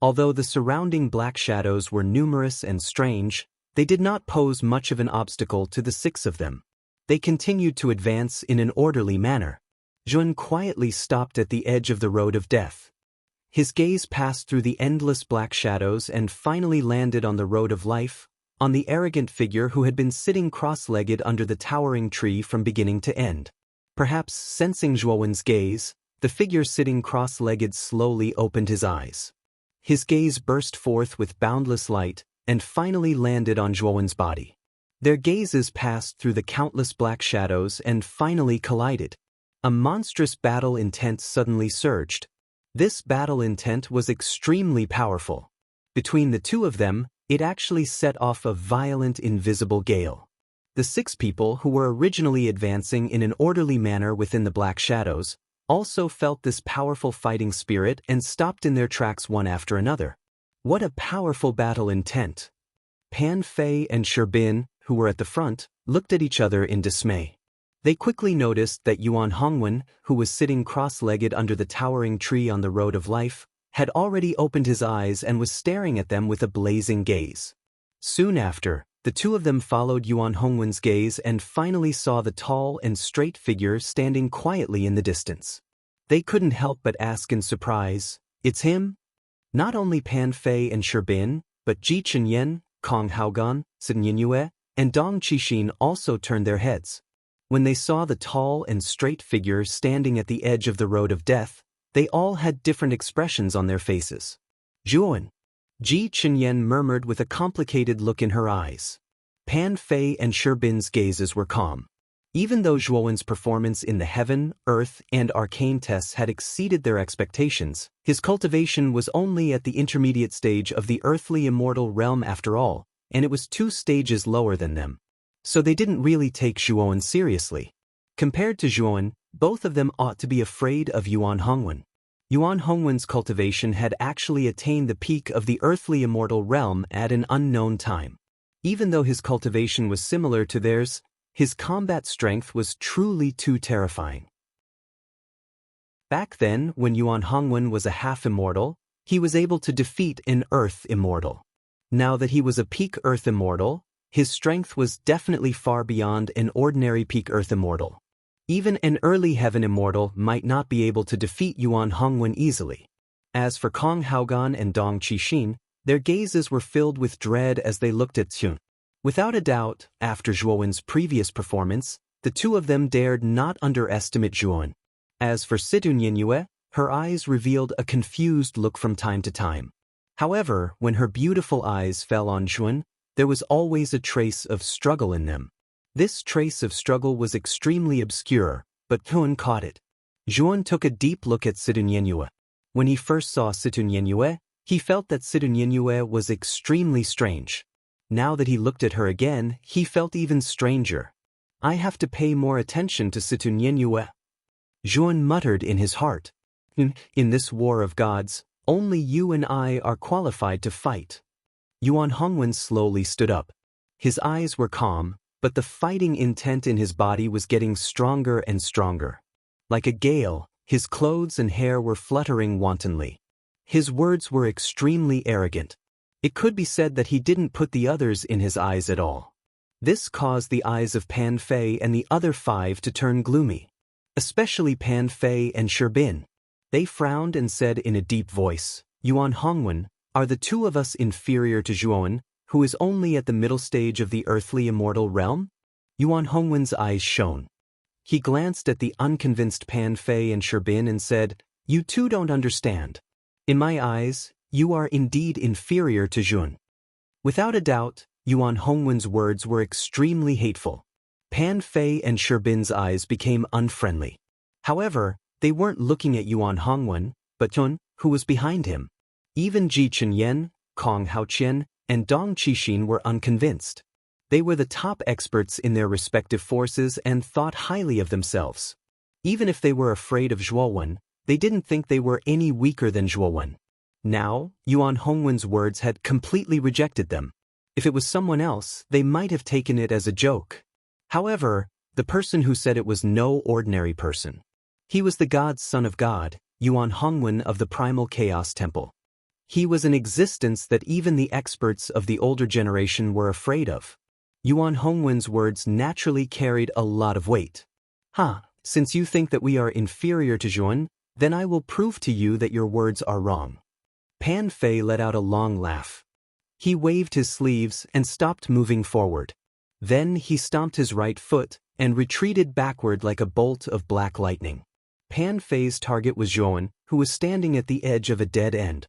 Speaker 1: Although the surrounding black shadows were numerous and strange, they did not pose much of an obstacle to the 6 of them. They continued to advance in an orderly manner. Jun quietly stopped at the edge of the road of death. His gaze passed through the endless black shadows and finally landed on the road of life, on the arrogant figure who had been sitting cross-legged under the towering tree from beginning to end. Perhaps sensing Zhuowen's gaze, the figure sitting cross-legged slowly opened his eyes. His gaze burst forth with boundless light and finally landed on Zhuowen's body. Their gazes passed through the countless black shadows and finally collided. A monstrous battle intent suddenly surged. This battle intent was extremely powerful. Between the 2 of them, it actually set off a violent invisible gale. The 6 people who were originally advancing in an orderly manner within the black shadows also felt this powerful fighting spirit and stopped in their tracks one after another. What a powerful battle intent! Pan Fei and Sherbin, who were at the front, looked at each other in dismay. They quickly noticed that Yuan Hongwen, who was sitting cross-legged under the towering tree on the road of life, had already opened his eyes and was staring at them with a blazing gaze. Soon after, the 2 of them followed Yuan Hongwen's gaze and finally saw the tall and straight figure standing quietly in the distance. They couldn't help but ask in surprise, "It's him?" Not only Pan Fei and Sherbin, but Ji Chenyan, Kong Haogan, Sinyue, and Dong Qixing also turned their heads. When they saw the tall and straight figure standing at the edge of the road of death, they all had different expressions on their faces. "Zhuowen," Ji Chenyan murmured with a complicated look in her eyes. Pan Fei and Sherbin's gazes were calm. Even though Zhuowen's performance in the heaven, earth, and arcane tests had exceeded their expectations, his cultivation was only at the intermediate stage of the earthly immortal realm after all, and it was 2 stages lower than them. So they didn't really take Zhuowen seriously. Compared to Zhuowen, both of them ought to be afraid of Yuan Hongwen. Yuan Hongwen's cultivation had actually attained the peak of the earthly immortal realm at an unknown time. Even though his cultivation was similar to theirs, his combat strength was truly too terrifying. Back then, when Yuan Hongwen was a half-immortal, he was able to defeat an earth immortal. Now that he was a peak earth immortal, his strength was definitely far beyond an ordinary peak earth immortal. Even an early heaven immortal might not be able to defeat Yuan Hongwen easily. As for Kong Haogan and Dong Qixing, their gazes were filled with dread as they looked at Zhuowen. Without a doubt, after Zhuowen's previous performance, the 2 of them dared not underestimate Zhuowen. As for Sinyue, her eyes revealed a confused look from time to time. However, when her beautiful eyes fell on Zhuowen, there was always a trace of struggle in them. This trace of struggle was extremely obscure, but Zhuowen caught it. Zhuowen took a deep look at Sinyue. When he first saw Sinyue, he felt that Sinyue was extremely strange. Now that he looked at her again, he felt even stranger. "I have to pay more attention to Sinyue," Zhuowen muttered in his heart. In this war of gods, only you and I are qualified to fight. Yuan Hongwen slowly stood up. His eyes were calm, but the fighting intent in his body was getting stronger and stronger. Like a gale, his clothes and hair were fluttering wantonly. His words were extremely arrogant. It could be said that he didn't put the others in his eyes at all. This caused the eyes of Pan Fei and the other 5 to turn gloomy. Especially Pan Fei and Sherbin. They frowned and said in a deep voice, Yuan Hongwen, are the 2 of us inferior to Zhuowen, who is only at the middle stage of the earthly immortal realm? Yuan Hongwen's eyes shone. He glanced at the unconvinced Pan Fei and Sherbin and said, You 2 don't understand. In my eyes, you are indeed inferior to Zhuowen. Without a doubt, Yuan Hongwen's words were extremely hateful. Pan Fei and Sherbin's eyes became unfriendly. However, they weren't looking at Yuan Hongwen, but Zhuowen, who was behind him. Even Ji Chenyan, Kong Haoqian, and Dong Qixin were unconvinced. They were the top experts in their respective forces and thought highly of themselves. Even if they were afraid of Zhuowen, they didn't think they were any weaker than Zhuowen. Now, Yuan Hongwen's words had completely rejected them. If it was someone else, they might have taken it as a joke. However, the person who said it was no ordinary person. He was the God's son of God, Yuan Hongwen of the Primal Chaos Temple. He was an existence that even the experts of the older generation were afraid of. Yuan Hongwen's words naturally carried a lot of weight. Since you think that we are inferior to Zhuowen, then I will prove to you that your words are wrong. Pan Fei let out a long laugh. He waved his sleeves and stopped moving forward. Then he stomped his right foot and retreated backward like a bolt of black lightning. Pan Fei's target was Zhuowen, who was standing at the edge of a dead end.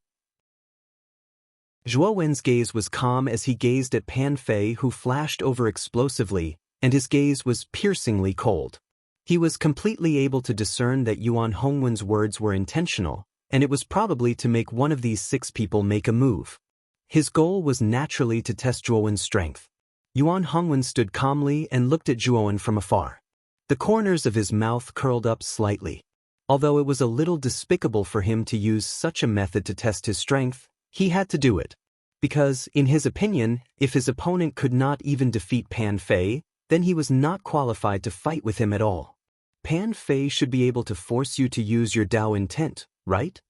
Speaker 1: Zhuowen's gaze was calm as he gazed at Pan Fei, who flashed over explosively, and his gaze was piercingly cold. He was completely able to discern that Yuan Hongwen's words were intentional, and it was probably to make one of these 6 people make a move. His goal was naturally to test Zhuowen's strength. Yuan Hongwen stood calmly and looked at Zhuowen from afar. The corners of his mouth curled up slightly. Although it was a little despicable for him to use such a method to test his strength, he had to do it. Because, in his opinion, if his opponent could not even defeat Pan Fei, then he was not qualified to fight with him at all. Pan Fei should be able to force you to use your Dao intent, right?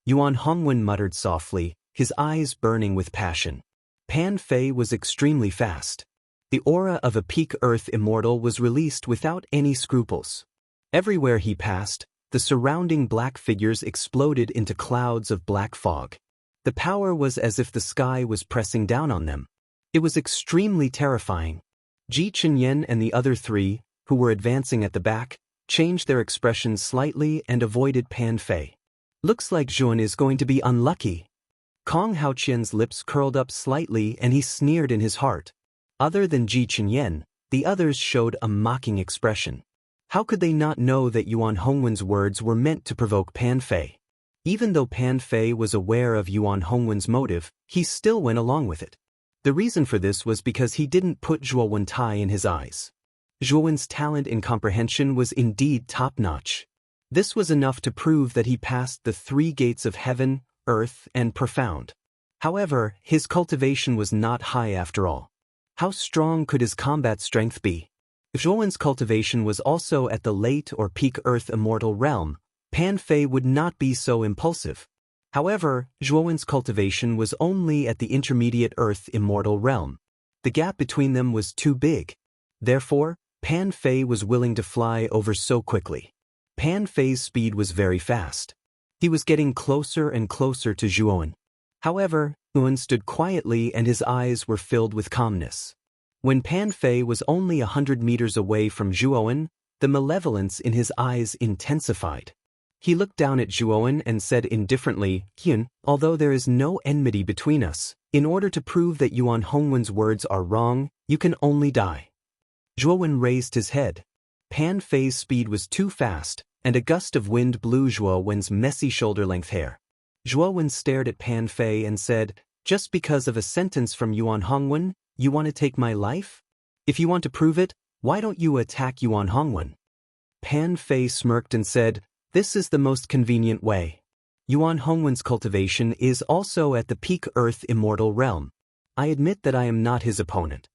Speaker 1: Yuan Hongwen muttered softly, his eyes burning with passion. Pan Fei was extremely fast. The aura of a peak Earth immortal was released without any scruples. Everywhere he passed, the surrounding black figures exploded into clouds of black fog. The power was as if the sky was pressing down on them. It was extremely terrifying. Ji Chenyan and the other 3, who were advancing at the back, changed their expressions slightly and avoided Pan Fei. Looks like Zhuowen is going to be unlucky. Kong Haoqian's lips curled up slightly and he sneered in his heart. Other than Ji Chenyan, the others showed a mocking expression. How could they not know that Yuan Hongwen's words were meant to provoke Pan Fei? Even though Pan Fei was aware of Yuan Hongwen's motive, he still went along with it. The reason for this was because he didn't put Zhuowen Tai in his eyes. Zhuowen's talent in comprehension was indeed top-notch. This was enough to prove that he passed the 3 gates of heaven, earth, and profound. However, his cultivation was not high after all. How strong could his combat strength be? If Zhuowen's cultivation was also at the late or peak Earth immortal realm, Pan Fei would not be so impulsive. However, Zhuowen's cultivation was only at the intermediate Earth immortal realm. The gap between them was too big. Therefore, Pan Fei was willing to fly over so quickly. Pan Fei's speed was very fast. He was getting closer and closer to Zhuowen. However, Zhuowen stood quietly and his eyes were filled with calmness. When Pan Fei was only 100 meters away from Zhuowen, the malevolence in his eyes intensified. He looked down at Zhuowen and said indifferently, Hyun, although there is no enmity between us, in order to prove that Yuan Hongwen's words are wrong, you can only die. Zhuowen raised his head. Pan Fei's speed was too fast, and a gust of wind blew Zhuowen's messy shoulder-length hair. Zhuowen stared at Pan Fei and said, just because of a sentence from Yuan Hongwen, you want to take my life? If you want to prove it, why don't you attack Yuan Hongwen? Pan Fei smirked and said, This is the most convenient way. Yuan Hongwen's cultivation is also at the peak Earth Immortal realm. I admit that I am not his opponent.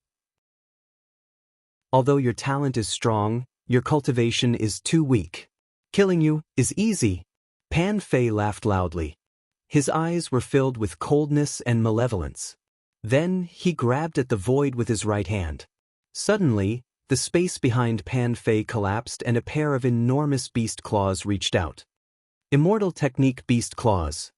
Speaker 1: Although your talent is strong, your cultivation is too weak. Killing you is easy. Pan Fei laughed loudly. His eyes were filled with coldness and malevolence. Then he grabbed at the void with his right hand. Suddenly, the space behind Pan Fei collapsed and a pair of enormous beast claws reached out. Immortal Technique Beast Claws.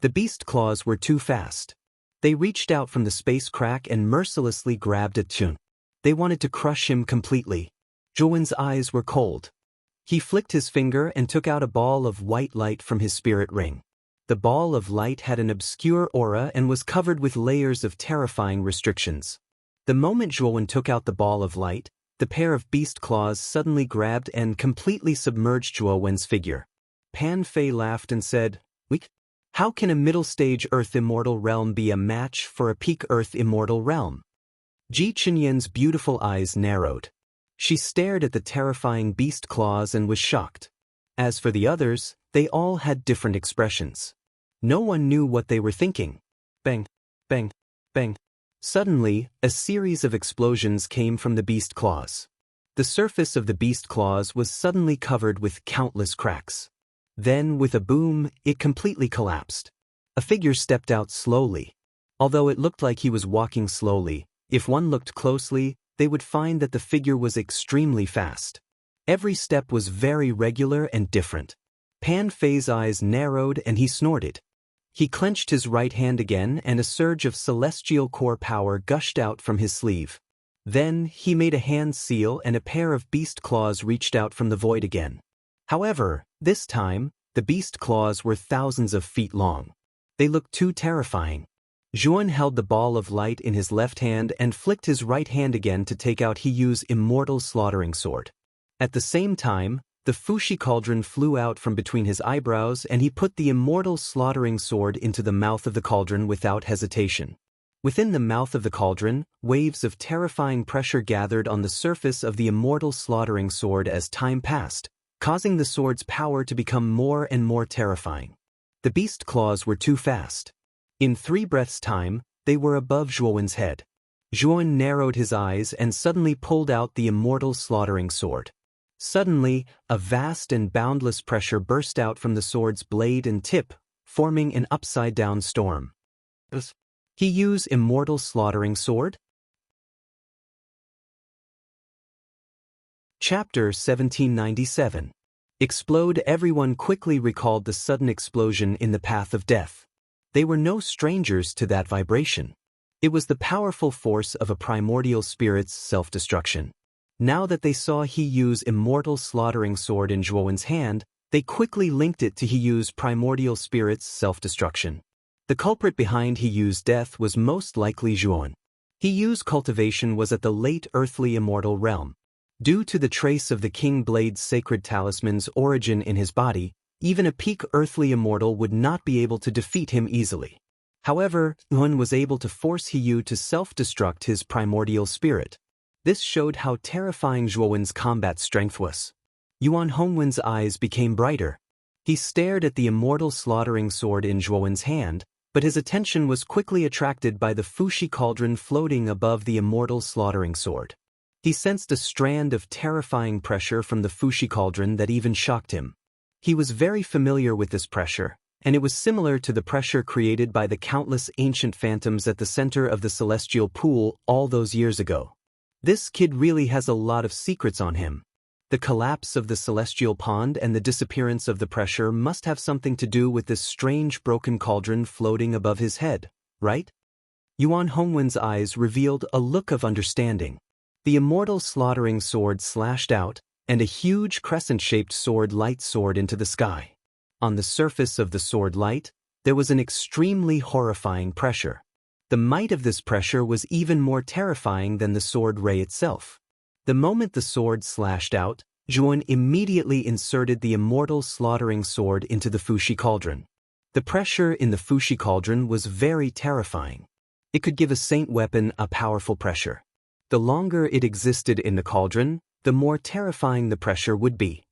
Speaker 1: The beast claws were too fast. They reached out from the space crack and mercilessly grabbed at Chun. They wanted to crush him completely. Zhuan's eyes were cold. He flicked his finger and took out a ball of white light from his spirit ring. The ball of light had an obscure aura and was covered with layers of terrifying restrictions. The moment Zhuan took out the ball of light, the pair of beast claws suddenly grabbed and completely submerged Zhuan's figure. Pan Fei laughed and said, "Weak? How can a middle-stage Earth Immortal realm be a match for a peak Earth Immortal realm?" Ji Chenyan's beautiful eyes narrowed. She stared at the terrifying beast claws and was shocked. As for the others, they all had different expressions. No one knew what they were thinking. Bang, bang, bang. Suddenly, a series of explosions came from the beast claws. The surface of the beast claws was suddenly covered with countless cracks. Then, with a boom, it completely collapsed. A figure stepped out slowly. Although it looked like he was walking slowly, if one looked closely, they would find that the figure was extremely fast. Every step was very regular and different. Pan Fei's eyes narrowed and he snorted. He clenched his right hand again and a surge of celestial core power gushed out from his sleeve. Then, he made a hand seal and a pair of beast claws reached out from the void again. However, this time, the beast claws were thousands of feet long. They looked too terrifying. Zhuan held the ball of light in his left hand and flicked his right hand again to take out Hiyu's immortal slaughtering sword. At the same time, the Fushi cauldron flew out from between his eyebrows and he put the immortal slaughtering sword into the mouth of the cauldron without hesitation. Within the mouth of the cauldron, waves of terrifying pressure gathered on the surface of the immortal slaughtering sword as time passed, causing the sword's power to become more and more terrifying. The beast claws were too fast. In 3 breaths' time, they were above Zhuan's head. Zhuan narrowed his eyes and suddenly pulled out the immortal slaughtering sword. Suddenly, a vast and boundless pressure burst out from the sword's blade and tip, forming an upside-down storm. He used immortal slaughtering sword? Chapter 1797. Explode. Everyone quickly recalled the sudden explosion in the path of death. They were no strangers to that vibration. It was the powerful force of a primordial spirit's self-destruction. Now that they saw Hiyu's immortal slaughtering sword in Zhuan's hand, they quickly linked it to Hiyu's primordial spirit's self-destruction. The culprit behind Hiyu's death was most likely Zhuan. Hiyu's cultivation was at the late earthly immortal realm. Due to the trace of the King Blade's sacred talisman's origin in his body, even a peak earthly immortal would not be able to defeat him easily. However, Zhuan was able to force Hiyu to self-destruct his primordial spirit. This showed how terrifying Zhuan's combat strength was. Yuan Hongwen's eyes became brighter. He stared at the immortal slaughtering sword in Zhuan's hand, but his attention was quickly attracted by the Fushi cauldron floating above the immortal slaughtering sword. He sensed a strand of terrifying pressure from the Fushi cauldron that even shocked him. He was very familiar with this pressure, and it was similar to the pressure created by the countless ancient phantoms at the center of the celestial pool all those years ago. This kid really has a lot of secrets on him. The collapse of the celestial pond and the disappearance of the pressure must have something to do with this strange broken cauldron floating above his head, right? Yuan Hongwen's eyes revealed a look of understanding. The immortal slaughtering sword slashed out, and a huge crescent-shaped sword light soared into the sky. On the surface of the sword light, there was an extremely horrifying pressure. The might of this pressure was even more terrifying than the sword ray itself. The moment the sword slashed out, Zhuan immediately inserted the immortal slaughtering sword into the Fushi cauldron. The pressure in the Fushi cauldron was very terrifying. It could give a saint weapon a powerful pressure. The longer it existed in the cauldron, the more terrifying the pressure would be.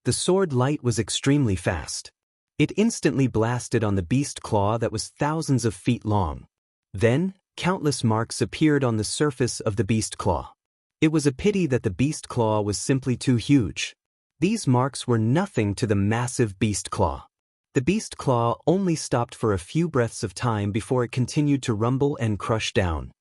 Speaker 1: The sword light was extremely fast. It instantly blasted on the beast claw that was thousands of feet long. Then, countless marks appeared on the surface of the beast claw. It was a pity that the beast claw was simply too huge. These marks were nothing to the massive beast claw. The beast claw only stopped for a few breaths of time before it continued to rumble and crush down.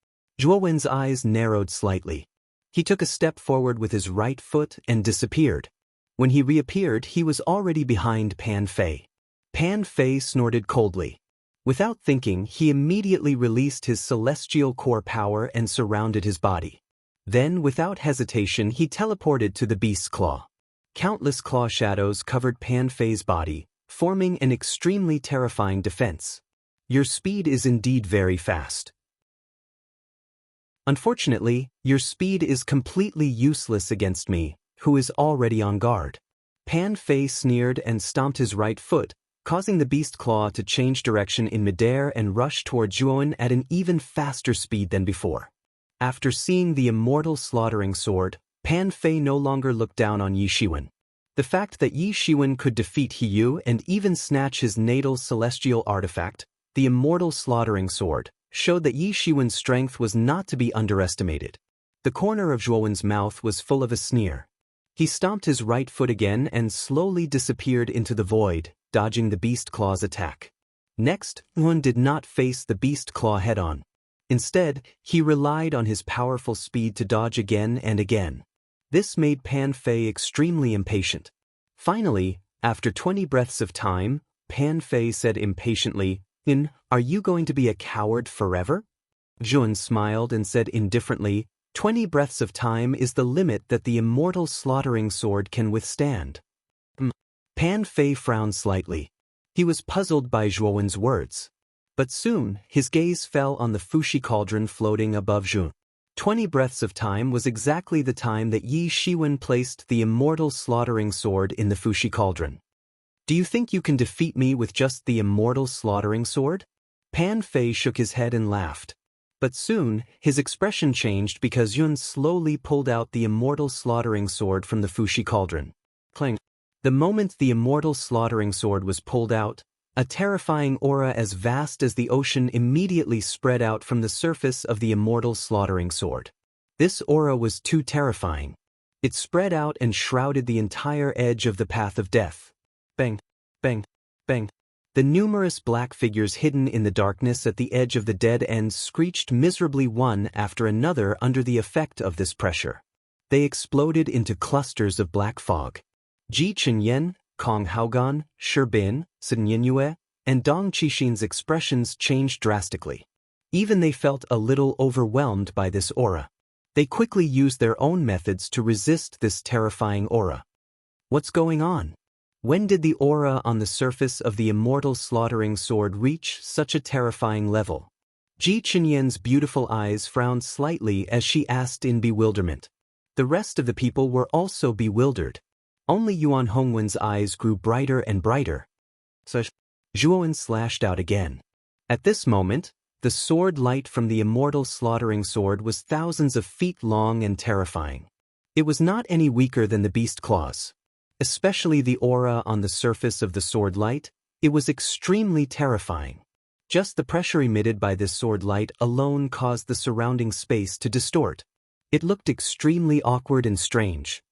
Speaker 1: Zhuo Wen's eyes narrowed slightly. He took a step forward with his right foot and disappeared. When he reappeared, he was already behind Pan Fei. Pan Fei snorted coldly. Without thinking, he immediately released his celestial core power and surrounded his body. Then, without hesitation, he teleported to the beast's claw. Countless claw shadows covered Pan Fei's body, forming an extremely terrifying defense. Your speed is indeed very fast. Unfortunately, your speed is completely useless against me, who is already on guard. Pan Fei sneered and stomped his right foot, causing the beast claw to change direction in midair and rush toward Zhuowen at an even faster speed than before. After seeing the immortal slaughtering sword, Pan Fei no longer looked down on Yi Shiwen. The fact that Yi Shiwen could defeat He Yu and even snatch his natal celestial artifact, the immortal slaughtering sword, showed that Yi Shiwen's strength was not to be underestimated. The corner of Zhuowen's mouth was full of a sneer. He stomped his right foot again and slowly disappeared into the void, dodging the beast claw's attack. Next, Zhuowen did not face the beast claw head-on. Instead, he relied on his powerful speed to dodge again and again. This made Pan Fei extremely impatient. Finally, after 20 breaths of time, Pan Fei said impatiently, "Are you going to be a coward forever?" Zhuowen smiled and said indifferently, 20 breaths of time is the limit that the immortal slaughtering sword can withstand. Pan Fei frowned slightly. He was puzzled by Zhuowen's words. But soon, his gaze fell on the Fushi cauldron floating above Zhuowen. 20 breaths of time was exactly the time that Yi Shiwen placed the immortal slaughtering sword in the Fushi cauldron. Do you think you can defeat me with just the immortal slaughtering sword? Pan Fei shook his head and laughed. But soon, his expression changed because Yun slowly pulled out the immortal slaughtering sword from the Fushi cauldron. Clang. The moment the immortal slaughtering sword was pulled out, a terrifying aura as vast as the ocean immediately spread out from the surface of the immortal slaughtering sword. This aura was too terrifying. It spread out and shrouded the entire edge of the path of death. Bang, bang, bang. The numerous black figures hidden in the darkness at the edge of the dead end screeched miserably one after another under the effect of this pressure. They exploded into clusters of black fog. Ji Chenyen, Kong Haogan, Shi Bin, Sun Yinyue, and Dong Qixin's expressions changed drastically. Even they felt a little overwhelmed by this aura. They quickly used their own methods to resist this terrifying aura. What's going on? When did the aura on the surface of the immortal slaughtering sword reach such a terrifying level? Ji Chenyen's beautiful eyes frowned slightly as she asked in bewilderment. The rest of the people were also bewildered. Only Yuan Hongwen's eyes grew brighter and brighter. Zhuowen slashed out again. At this moment, the sword light from the immortal slaughtering sword was thousands of feet long and terrifying. It was not any weaker than the beast claws. Especially the aura on the surface of the sword light, it was extremely terrifying. Just the pressure emitted by this sword light alone caused the surrounding space to distort. It looked extremely awkward and strange.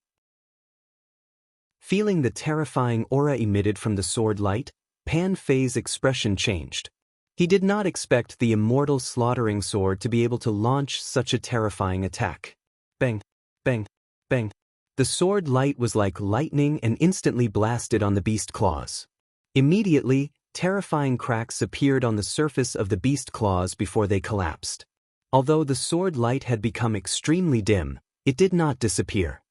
Speaker 1: Feeling the terrifying aura emitted from the sword light, Pan Fei's expression changed. He did not expect the immortal slaughtering sword to be able to launch such a terrifying attack. Bang, bang, bang. The sword light was like lightning and instantly blasted on the beast claws. Immediately, terrifying cracks appeared on the surface of the beast claws before they collapsed. Although the sword light had become extremely dim, it did not disappear.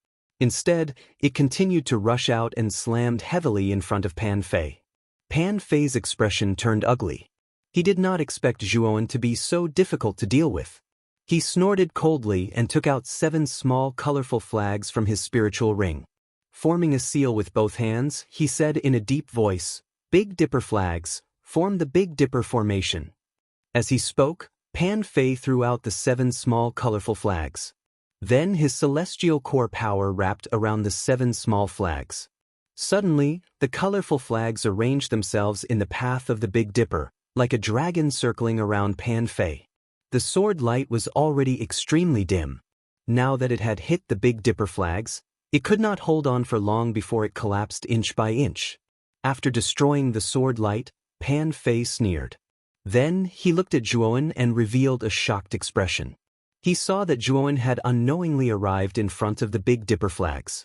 Speaker 1: Instead, it continued to rush out and slammed heavily in front of Pan Fei. Pan Fei's expression turned ugly. He did not expect Zhuowen to be so difficult to deal with. He snorted coldly and took out 7 small colorful flags from his spiritual ring. Forming a seal with both hands, he said in a deep voice, "Big Dipper flags, form the Big Dipper formation." As he spoke, Pan Fei threw out the 7 small colorful flags. Then his celestial core power wrapped around the 7 small flags. Suddenly, the colorful flags arranged themselves in the path of the Big Dipper, like a dragon circling around Pan Fei. The sword light was already extremely dim. Now that it had hit the Big Dipper flags, it could not hold on for long before it collapsed inch by inch. After destroying the sword light, Pan Fei sneered. Then he looked at Zhuowen and revealed a shocked expression. He saw that Zhuowen had unknowingly arrived in front of the Big Dipper flags.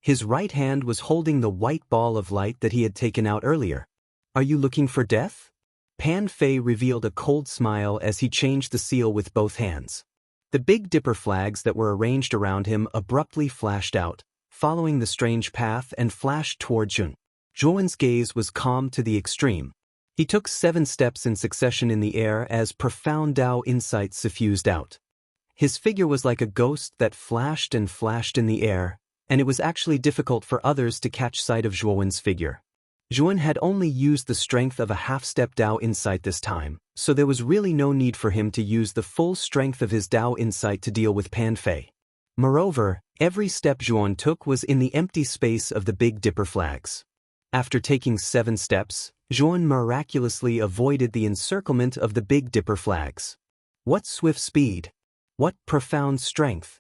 Speaker 1: His right hand was holding the white ball of light that he had taken out earlier. "Are you looking for death?" Pan Fei revealed a cold smile as he changed the seal with both hands. The Big Dipper flags that were arranged around him abruptly flashed out, following the strange path and flashed toward Jun. Zhuowen's gaze was calm to the extreme. He took 7 steps in succession in the air as profound Tao insight suffused out. His figure was like a ghost that flashed and flashed in the air, and it was actually difficult for others to catch sight of Zhuowen's figure. Zhuowen had only used the strength of a half-step Tao insight this time, so there was really no need for him to use the full strength of his Tao insight to deal with Pan Fei. Moreover, every step Zhuowen took was in the empty space of the Big Dipper flags. After taking 7 steps, Zhuowen miraculously avoided the encirclement of the Big Dipper flags. What swift speed! What profound strength!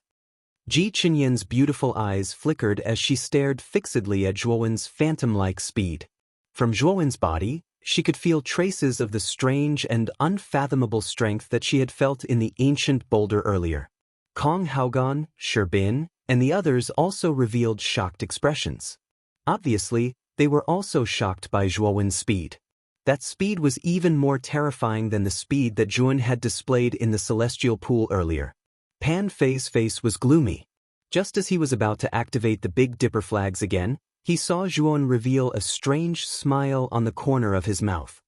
Speaker 1: Ji Chenyan's beautiful eyes flickered as she stared fixedly at Zhuowen's phantom-like speed. From Zhuowen's body, she could feel traces of the strange and unfathomable strength that she had felt in the ancient boulder earlier. Kong Haogan, Sherbin, and the others also revealed shocked expressions. Obviously, they were also shocked by Zhuowen's speed. That speed was even more terrifying than the speed that Zhuowen had displayed in the celestial pool earlier. Pan Fei's face was gloomy. Just as he was about to activate the Big Dipper flags again, he saw Zhuowen reveal a strange smile on the corner of his mouth.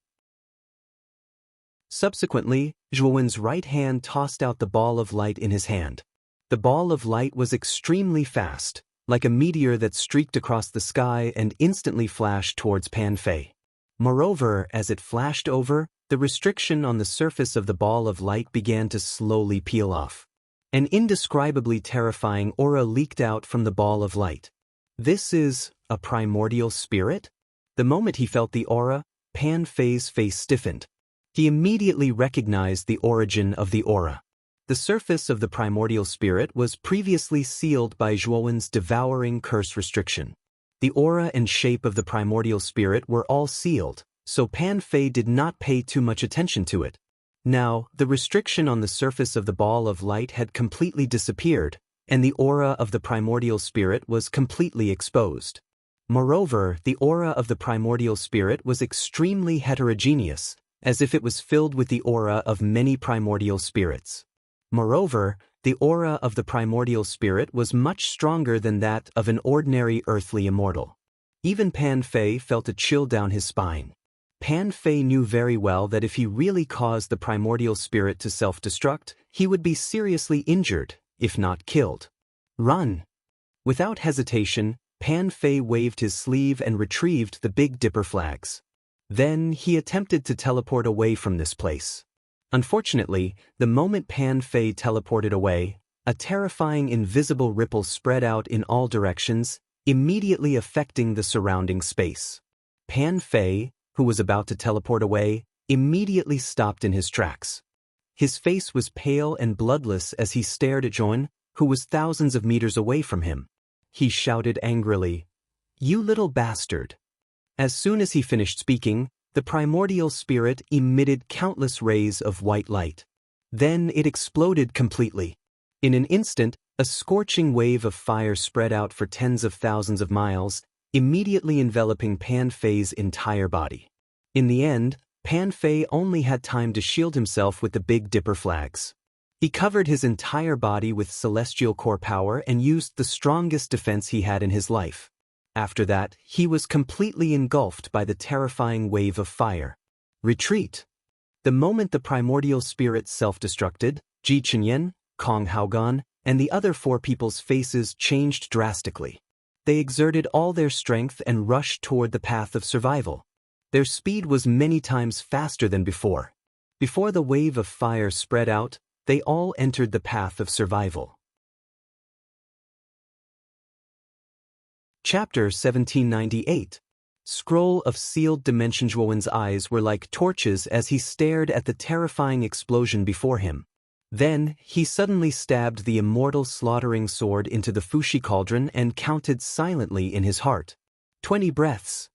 Speaker 1: Subsequently, Zhuowen's right hand tossed out the ball of light in his hand. The ball of light was extremely fast, like a meteor that streaked across the sky and instantly flashed towards Pan Fei. Moreover, as it flashed over, the restriction on the surface of the ball of light began to slowly peel off. An indescribably terrifying aura leaked out from the ball of light. This is a primordial spirit? The moment he felt the aura, Pan Fei's face stiffened. He immediately recognized the origin of the aura. The surface of the primordial spirit was previously sealed by Zhuowen's devouring curse restriction. The aura and shape of the primordial spirit were all sealed, so Pan Fei did not pay too much attention to it. Now, the restriction on the surface of the ball of light had completely disappeared, and the aura of the primordial spirit was completely exposed. Moreover, the aura of the primordial spirit was extremely heterogeneous, as if it was filled with the aura of many primordial spirits. Moreover, the aura of the primordial spirit was much stronger than that of an ordinary earthly immortal. Even Pan Fei felt a chill down his spine. Pan Fei knew very well that if he really caused the primordial spirit to self-destruct, he would be seriously injured, if not killed. Run! Without hesitation, Pan Fei waved his sleeve and retrieved the Big Dipper flags. Then he attempted to teleport away from this place. Unfortunately, the moment Pan Fei teleported away, a terrifying invisible ripple spread out in all directions, immediately affecting the surrounding space. Pan Fei, who was about to teleport away, immediately stopped in his tracks. His face was pale and bloodless as he stared at Zhuowen, who was thousands of meters away from him. He shouted angrily, "You little bastard!" As soon as he finished speaking, the primordial spirit emitted countless rays of white light. Then it exploded completely. In an instant, a scorching wave of fire spread out for tens of thousands of miles, immediately enveloping Pan Fei's entire body. In the end, Pan Fei only had time to shield himself with the Big Dipper flags. He covered his entire body with celestial core power and used the strongest defense he had in his life. After that, he was completely engulfed by the terrifying wave of fire. Retreat! The moment the primordial spirit self-destructed, Ji Chenyan, Kong Haogan, and the other 4 people's faces changed drastically. They exerted all their strength and rushed toward the path of survival. Their speed was many times faster than before. Before the wave of fire spread out, they all entered the path of survival. Chapter 1798. Scroll of sealed dimension. Zhuowen's eyes were like torches as he stared at the terrifying explosion before him. Then, he suddenly stabbed the immortal slaughtering sword into the Fushi cauldron and counted silently in his heart. 20 breaths.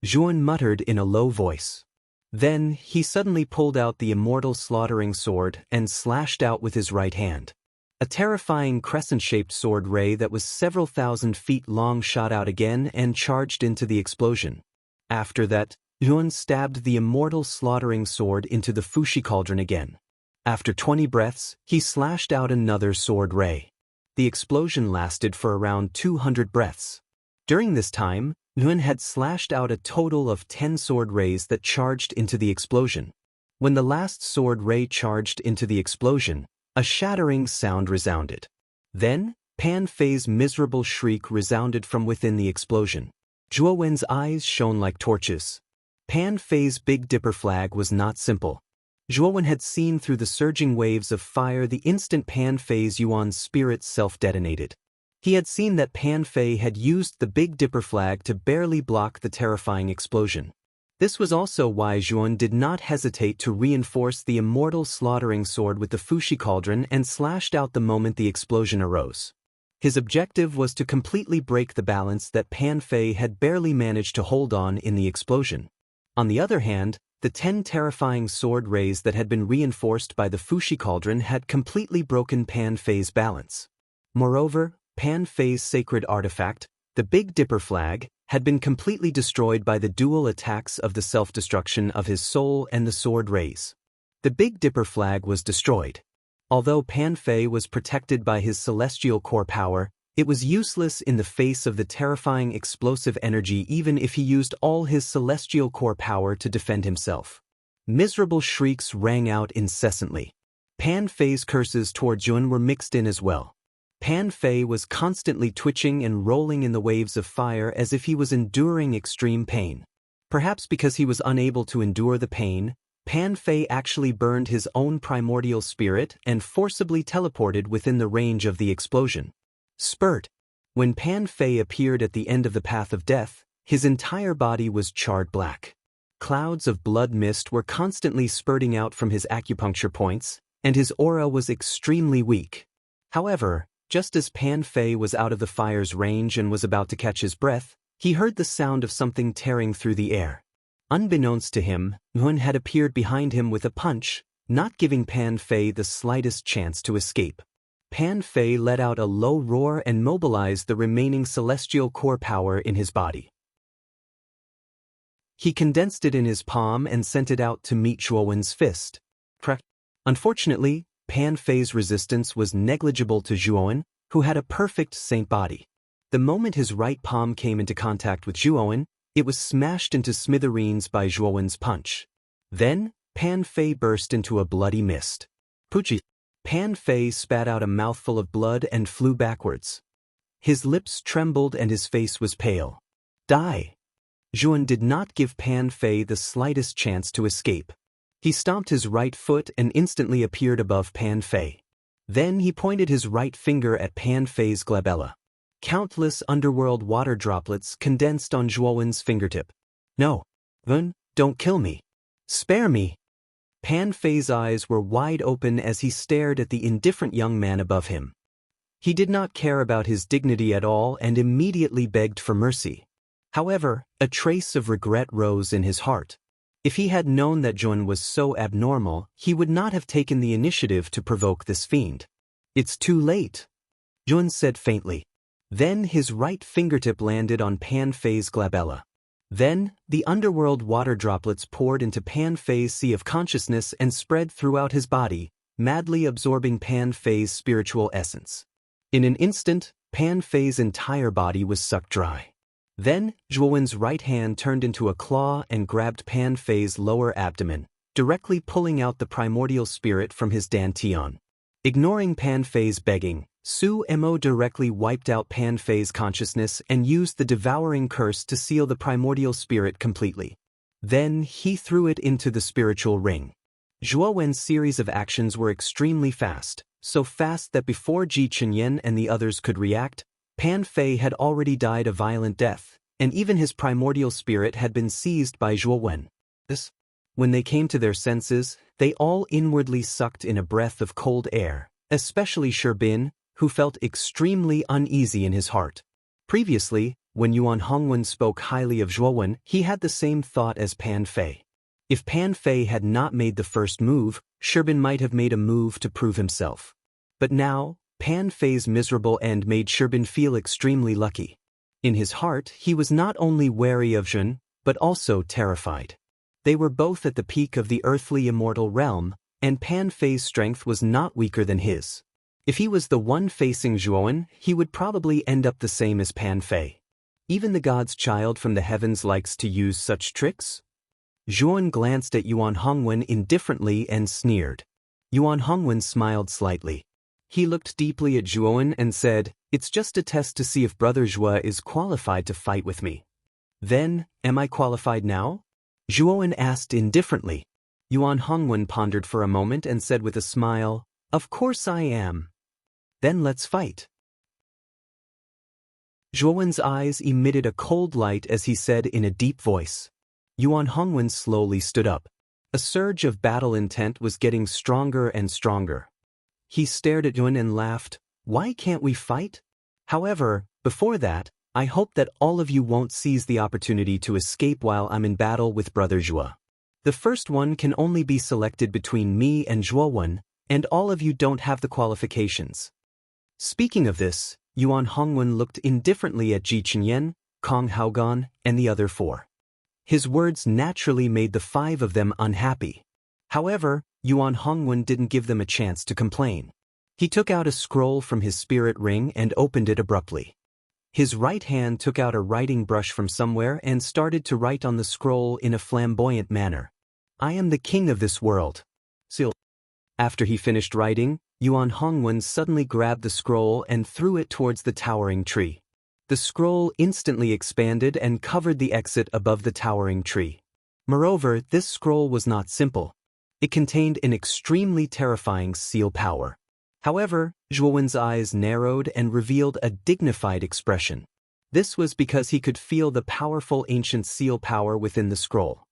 Speaker 1: Zhuowen muttered in a low voice. Then, he suddenly pulled out the immortal slaughtering sword and slashed out with his right hand. A terrifying crescent-shaped sword ray that was several thousand feet long shot out again and charged into the explosion. After that, Zhuowen stabbed the immortal slaughtering sword into the Fushi cauldron again. After 20 breaths, he slashed out another sword ray. The explosion lasted for around 200 breaths. During this time, Zhuowen had slashed out a total of 10 sword rays that charged into the explosion. When the last sword ray charged into the explosion, a shattering sound resounded. Then, Pan Fei's miserable shriek resounded from within the explosion. Zhuowen's eyes shone like torches. Pan Fei's Big Dipper flag was not simple. Zhuowen had seen through the surging waves of fire the instant Pan Fei's Yuan's spirit self-detonated. He had seen that Pan Fei had used the Big Dipper flag to barely block the terrifying explosion. This was also why Zhuowen did not hesitate to reinforce the immortal slaughtering sword with the Fushi cauldron and slashed out the moment the explosion arose. His objective was to completely break the balance that Pan Fei had barely managed to hold on in the explosion. On the other hand, the 10 terrifying sword rays that had been reinforced by the Fushi cauldron had completely broken Pan Fei's balance. Moreover, Pan Fei's sacred artifact, the Big Dipper flag, had been completely destroyed by the dual attacks of the self-destruction of his soul and the sword rays. The Big Dipper flag was destroyed. Although Pan Fei was protected by his celestial core power, it was useless in the face of the terrifying explosive energy even if he used all his celestial core power to defend himself. Miserable shrieks rang out incessantly. Pan Fei's curses toward Zhuowen were mixed in as well. Pan Fei was constantly twitching and rolling in the waves of fire as if he was enduring extreme pain. Perhaps because he was unable to endure the pain, Pan Fei actually burned his own primordial spirit and forcibly teleported within the range of the explosion. Spurt. When Pan Fei appeared at the end of the path of death, his entire body was charred black. Clouds of blood mist were constantly spurting out from his acupuncture points, and his aura was extremely weak. However, just as Pan Fei was out of the fire's range and was about to catch his breath, he heard the sound of something tearing through the air. Unbeknownst to him, Zhuowen had appeared behind him with a punch, not giving Pan Fei the slightest chance to escape. Pan Fei let out a low roar and mobilized the remaining celestial core power in his body. He condensed it in his palm and sent it out to meet Zhuowen's fist. Unfortunately, Pan Fei's resistance was negligible to Zhuowen, who had a perfect saint body. The moment his right palm came into contact with Zhuowen, it was smashed into smithereens by Zhuowen's punch. Then, Pan Fei burst into a bloody mist. Puchi! Pan Fei spat out a mouthful of blood and flew backwards. His lips trembled and his face was pale. Die! Zhuowen did not give Pan Fei the slightest chance to escape. He stomped his right foot and instantly appeared above Pan Fei. Then he pointed his right finger at Pan Fei's glabella. Countless underworld water droplets condensed on Zhuowen's fingertip. No! Zhuowen, don't kill me! Spare me! Pan Fei's eyes were wide open as he stared at the indifferent young man above him. He did not care about his dignity at all and immediately begged for mercy. However, a trace of regret rose in his heart. If he had known that Zhuowen was so abnormal, he would not have taken the initiative to provoke this fiend. It's too late, Zhuowen said faintly. Then his right fingertip landed on Pan Fei's glabella. Then, the underworld water droplets poured into Pan Fei's sea of consciousness and spread throughout his body, madly absorbing Pan Fei's spiritual essence. In an instant, Pan Fei's entire body was sucked dry. Then, Zhuowen's right hand turned into a claw and grabbed Pan Fei's lower abdomen, directly pulling out the primordial spirit from his dantian. Ignoring Pan Fei's begging, Su Mo directly wiped out Pan Fei's consciousness and used the devouring curse to seal the primordial spirit completely. Then he threw it into the spiritual ring. Zhuowen's series of actions were extremely fast, so fast that before Ji Chenyan and the others could react, Pan Fei had already died a violent death, and even his primordial spirit had been seized by Zhuo Wen. When they came to their senses, they all inwardly sucked in a breath of cold air, especially Sherbin, who felt extremely uneasy in his heart. Previously, when Yuan Hongwen spoke highly of Zhuo Wen, he had the same thought as Pan Fei. If Pan Fei had not made the first move, Sherbin might have made a move to prove himself. But now, Pan Fei's miserable end made Sherbin feel extremely lucky. In his heart, he was not only wary of Zhun, but also terrified. They were both at the peak of the earthly immortal realm, and Pan Fei's strength was not weaker than his. If he was the one facing Zhuowen, he would probably end up the same as Pan Fei. Even the god's child from the heavens likes to use such tricks? Zhuowen glanced at Yuan Hongwen indifferently and sneered. Yuan Hongwen smiled slightly. He looked deeply at Zhuowen and said, "It's just a test to see if Brother Zhue is qualified to fight with me." "Then, am I qualified now?" Zhuowen asked indifferently. Yuan Hongwen pondered for a moment and said with a smile, "Of course I am." "Then let's fight." Zhuowen's eyes emitted a cold light as he said in a deep voice. Yuan Hongwen slowly stood up. A surge of battle intent was getting stronger and stronger. He stared at Yun and laughed, "Why can't we fight? However, before that, I hope that all of you won't seize the opportunity to escape while I'm in battle with Brother Zhue. The first one can only be selected between me and Zhuo Wen, and all of you don't have the qualifications." Speaking of this, Yuan Hongwen looked indifferently at Ji Chenyan, Kong Haogan, and the other four. His words naturally made the five of them unhappy. However, Yuan Hongwen didn't give them a chance to complain. He took out a scroll from his spirit ring and opened it abruptly. His right hand took out a writing brush from somewhere and started to write on the scroll in a flamboyant manner. "I am the king of this world." Seal. After he finished writing, Yuan Hongwen suddenly grabbed the scroll and threw it towards the towering tree. The scroll instantly expanded and covered the exit above the towering tree. Moreover, this scroll was not simple. It contained an extremely terrifying seal power. However, Zhuowen's eyes narrowed and revealed a dignified expression. This was because he could feel the powerful ancient seal power within the scroll.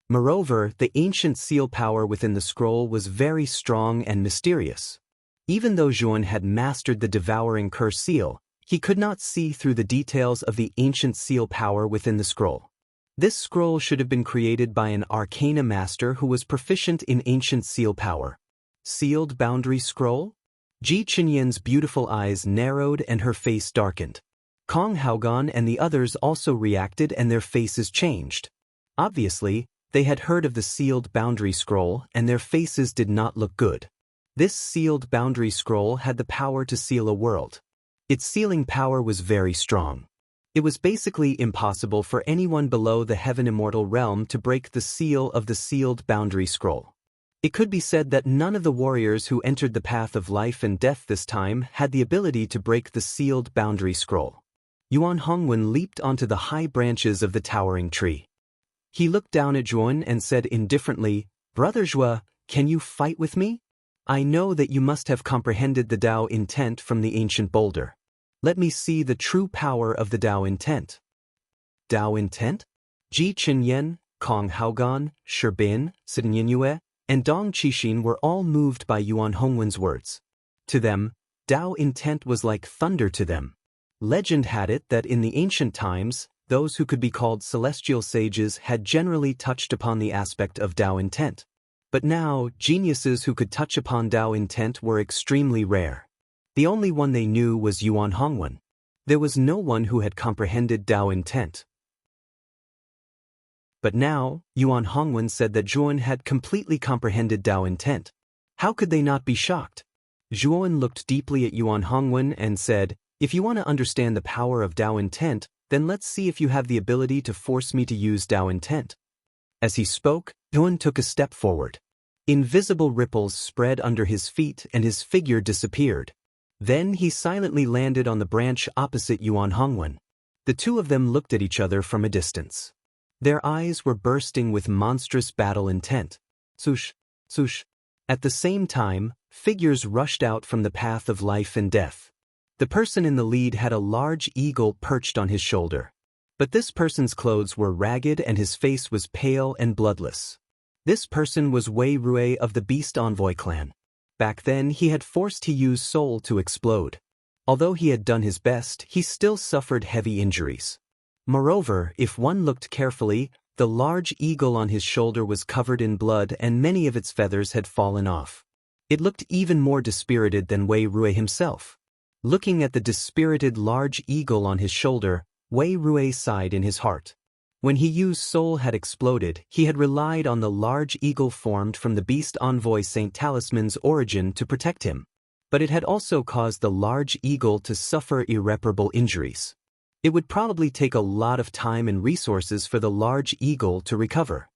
Speaker 1: Moreover, the ancient seal power within the scroll was very strong and mysterious. Even though Zhuowen had mastered the devouring curse seal, he could not see through the details of the ancient seal power within the scroll. This scroll should have been created by an arcana master who was proficient in ancient seal power. Sealed boundary scroll? Ji Chenyan's beautiful eyes narrowed and her face darkened. Kong Haogan and the others also reacted and their faces changed. Obviously, they had heard of the sealed boundary scroll and their faces did not look good. This sealed boundary scroll had the power to seal a world. Its sealing power was very strong. It was basically impossible for anyone below the heaven immortal realm to break the seal of the sealed boundary scroll. It could be said that none of the warriors who entered the path of life and death this time had the ability to break the sealed boundary scroll. Yuan Hongwen leaped onto the high branches of the towering tree. He looked down at Zhuowen and said indifferently, "Brother Zhue, can you fight with me? I know that you must have comprehended the Tao intent from the ancient boulder. Let me see the true power of the Tao intent." Tao intent? Ji Chenyan, Kong Haogan, Sherbin, Sidan Yue, and Dong Qixin were all moved by Yuan Hongwen's words. To them, Tao intent was like thunder to them. Legend had it that in the ancient times, those who could be called celestial sages had generally touched upon the aspect of Tao intent. But now, geniuses who could touch upon Tao intent were extremely rare. The only one they knew was Yuan Hongwen. There was no one who had comprehended Tao intent. But now, Yuan Hongwen said that Zhuowen had completely comprehended Tao intent. How could they not be shocked? Zhuowen looked deeply at Yuan Hongwen and said, "If you want to understand the power of Tao intent, then let's see if you have the ability to force me to use Tao intent." As he spoke, Zhuowen took a step forward. Invisible ripples spread under his feet and his figure disappeared. Then he silently landed on the branch opposite Yuan Hongwen. The two of them looked at each other from a distance. Their eyes were bursting with monstrous battle intent. Swoosh, swoosh. At the same time, figures rushed out from the path of life and death. The person in the lead had a large eagle perched on his shoulder. But this person's clothes were ragged and his face was pale and bloodless. This person was Wei Rui of the Beast Envoy clan. Back then he had forced Hiyu's soul to explode. Although he had done his best, he still suffered heavy injuries. Moreover, if one looked carefully, the large eagle on his shoulder was covered in blood and many of its feathers had fallen off. It looked even more dispirited than Wei Rui himself. Looking at the dispirited large eagle on his shoulder, Wei Rui sighed in his heart. When Hiyu's soul had exploded, he had relied on the large eagle formed from the Beast Envoy Saint Talisman's origin to protect him. But it had also caused the large eagle to suffer irreparable injuries. It would probably take a lot of time and resources for the large eagle to recover.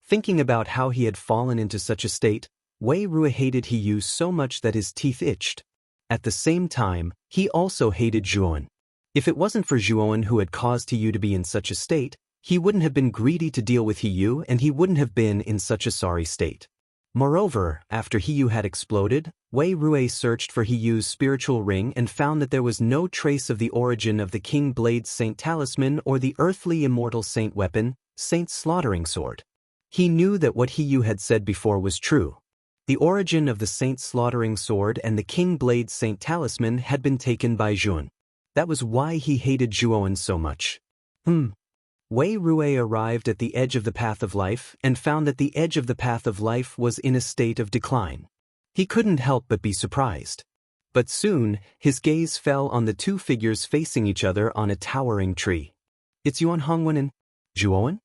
Speaker 1: Thinking about how he had fallen into such a state, Wei Rui hated Hiyu so much that his teeth itched. At the same time, he also hated Zhuowen. If it wasn't for Zhuowen who had caused Hiyu to be in such a state, he wouldn't have been greedy to deal with Hiyu and he wouldn't have been in such a sorry state. Moreover, after Hiyu had exploded, Wei Rui searched for Hiyu's spiritual ring and found that there was no trace of the origin of the King Blade's Saint Talisman or the earthly immortal saint weapon, Saint's Slaughtering Sword. He knew that what Hiyu had said before was true. The origin of the Saint's Slaughtering Sword and the King Blade's Saint Talisman had been taken by Zhuowen. That was why he hated Zhuowen so much. Wei Rui arrived at the edge of the path of life and found that the edge of the path of life was in a state of decline. He couldn't help but be surprised. But soon, his gaze fell on the two figures facing each other on a towering tree. It's Yuan Hongwen and Zhuowen?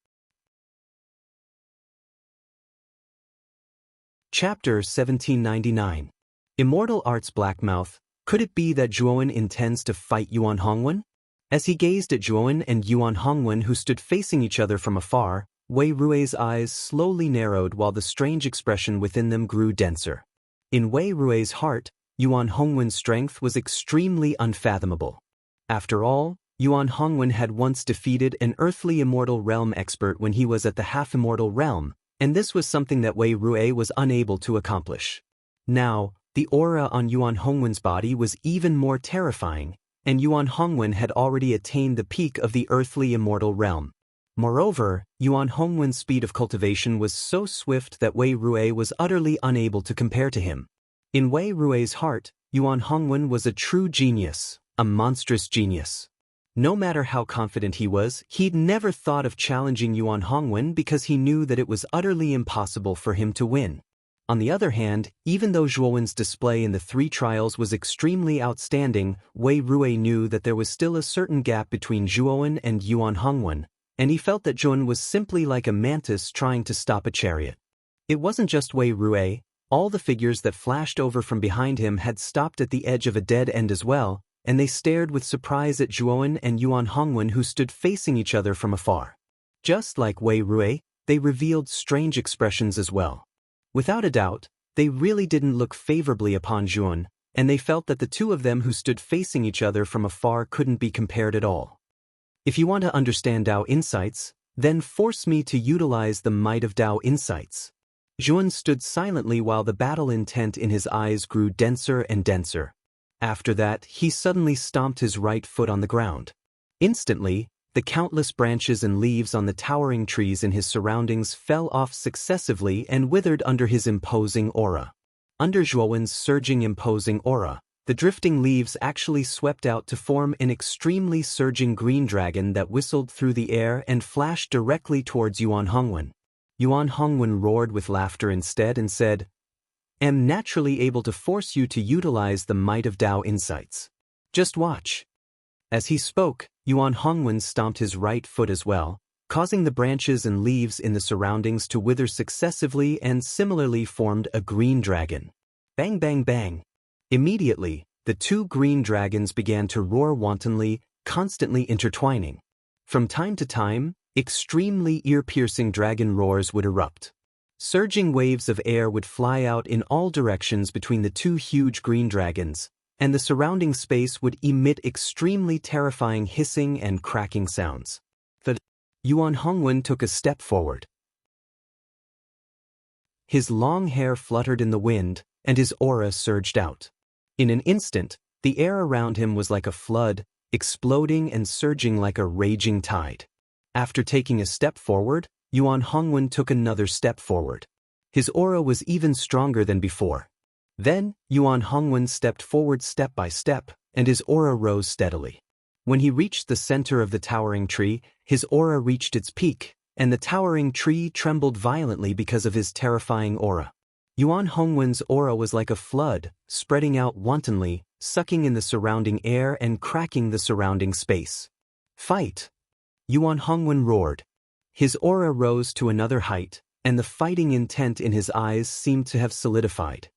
Speaker 1: Chapter 1799. Immortal Art's Blackmouth. Could it be that Zhuowen intends to fight Yuan Hongwen? As he gazed at Zhuowen and Yuan Hongwen who stood facing each other from afar, Wei Rui's eyes slowly narrowed while the strange expression within them grew denser. In Wei Rui's heart, Yuan Hongwen's strength was extremely unfathomable. After all, Yuan Hongwen had once defeated an earthly immortal realm expert when he was at the half-immortal realm, and this was something that Wei Rui was unable to accomplish. Now, the aura on Yuan Hongwen's body was even more terrifying, and Yuan Hongwen had already attained the peak of the earthly immortal realm. Moreover, Yuan Hongwen's speed of cultivation was so swift that Wei Rui was utterly unable to compare to him. In Wei Rui's heart, Yuan Hongwen was a true genius, a monstrous genius. No matter how confident he was, he'd never thought of challenging Yuan Hongwen because he knew that it was utterly impossible for him to win. On the other hand, even though Zhuowen's display in the 3 trials was extremely outstanding, Wei Rui knew that there was still a certain gap between Zhuowen and Yuan Hongwen, and he felt that Zhuowen was simply like a mantis trying to stop a chariot. It wasn't just Wei Rui, all the figures that flashed over from behind him had stopped at the edge of a dead end as well, and they stared with surprise at Zhuowen and Yuan Hongwen who stood facing each other from afar. Just like Wei Rui, they revealed strange expressions as well. Without a doubt, they really didn't look favorably upon Zhuowen, and they felt that the two of them who stood facing each other from afar couldn't be compared at all. If you want to understand Dao insights, then force me to utilize the might of Dao insights. Zhuowen stood silently while the battle intent in his eyes grew denser and denser. After that, he suddenly stomped his right foot on the ground. Instantly, the countless branches and leaves on the towering trees in his surroundings fell off successively and withered under his imposing aura. Under Zhuowen's surging imposing aura, the drifting leaves actually swept out to form an extremely surging green dragon that whistled through the air and flashed directly towards Yuan Hongwen. Yuan Hongwen roared with laughter instead and said, "Am naturally able to force you to utilize the might of Dao insights. Just watch." As he spoke, Yuan Hongwen stomped his right foot as well, causing the branches and leaves in the surroundings to wither successively and similarly formed a green dragon. Bang bang bang. Immediately, the 2 green dragons began to roar wantonly, constantly intertwining. From time to time, extremely ear-piercing dragon roars would erupt. Surging waves of air would fly out in all directions between the 2 huge green dragons, and the surrounding space would emit extremely terrifying hissing and cracking sounds. Yuan Hongwen took a step forward. His long hair fluttered in the wind, and his aura surged out. In an instant, The air around him was like a flood, exploding and surging like a raging tide. After taking a step forward, Yuan Hongwen took another step forward. His aura was even stronger than before. Then, Yuan Hongwen stepped forward step by step, and his aura rose steadily. When he reached the center of the towering tree, his aura reached its peak, and the towering tree trembled violently because of his terrifying aura. Yuan Hongwen's aura was like a flood, spreading out wantonly, sucking in the surrounding air and cracking the surrounding space. Fight! Yuan Hongwen roared. His aura rose to another height, and the fighting intent in his eyes seemed to have solidified.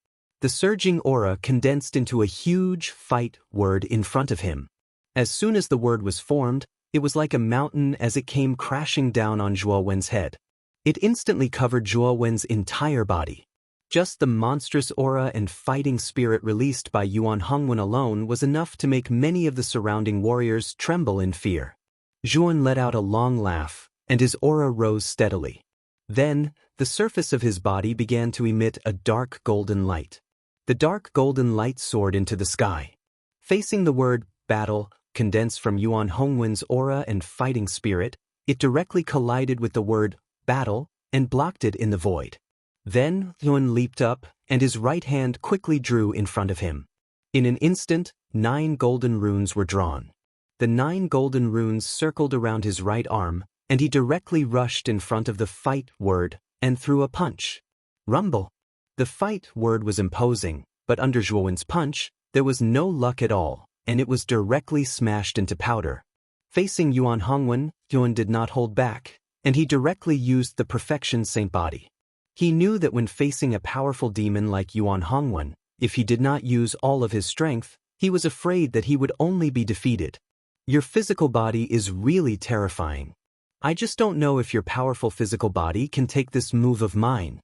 Speaker 1: The surging aura condensed into a huge fight word in front of him. As soon as the word was formed, it was like a mountain as it came crashing down on Zhuo Wen's head. It instantly covered Zhuo Wen's entire body. Just the monstrous aura and fighting spirit released by Yuan Hongwen alone was enough to make many of the surrounding warriors tremble in fear. Zhuan let out a long laugh, and his aura rose steadily. Then, the surface of his body began to emit a dark golden light. The dark golden light soared into the sky. Facing the word battle, condensed from Yuan Hongwen's aura and fighting spirit, it directly collided with the word battle and blocked it in the void. Then, Yuan leaped up, and his right hand quickly drew in front of him. In an instant, 9 golden runes were drawn. The 9 golden runes circled around his right arm, and he directly rushed in front of the fight word and threw a punch. Rumble! The fight word was imposing, but under Zhuo Wen's punch, there was no luck at all, and it was directly smashed into powder. Facing Yuan Hongwen, Yuan did not hold back, and he directly used the Perfection Saint Body. He knew that when facing a powerful demon like Yuan Hongwen, if he did not use all of his strength, he was afraid that he would only be defeated. Your physical body is really terrifying. I just don't know if your powerful physical body can take this move of mine.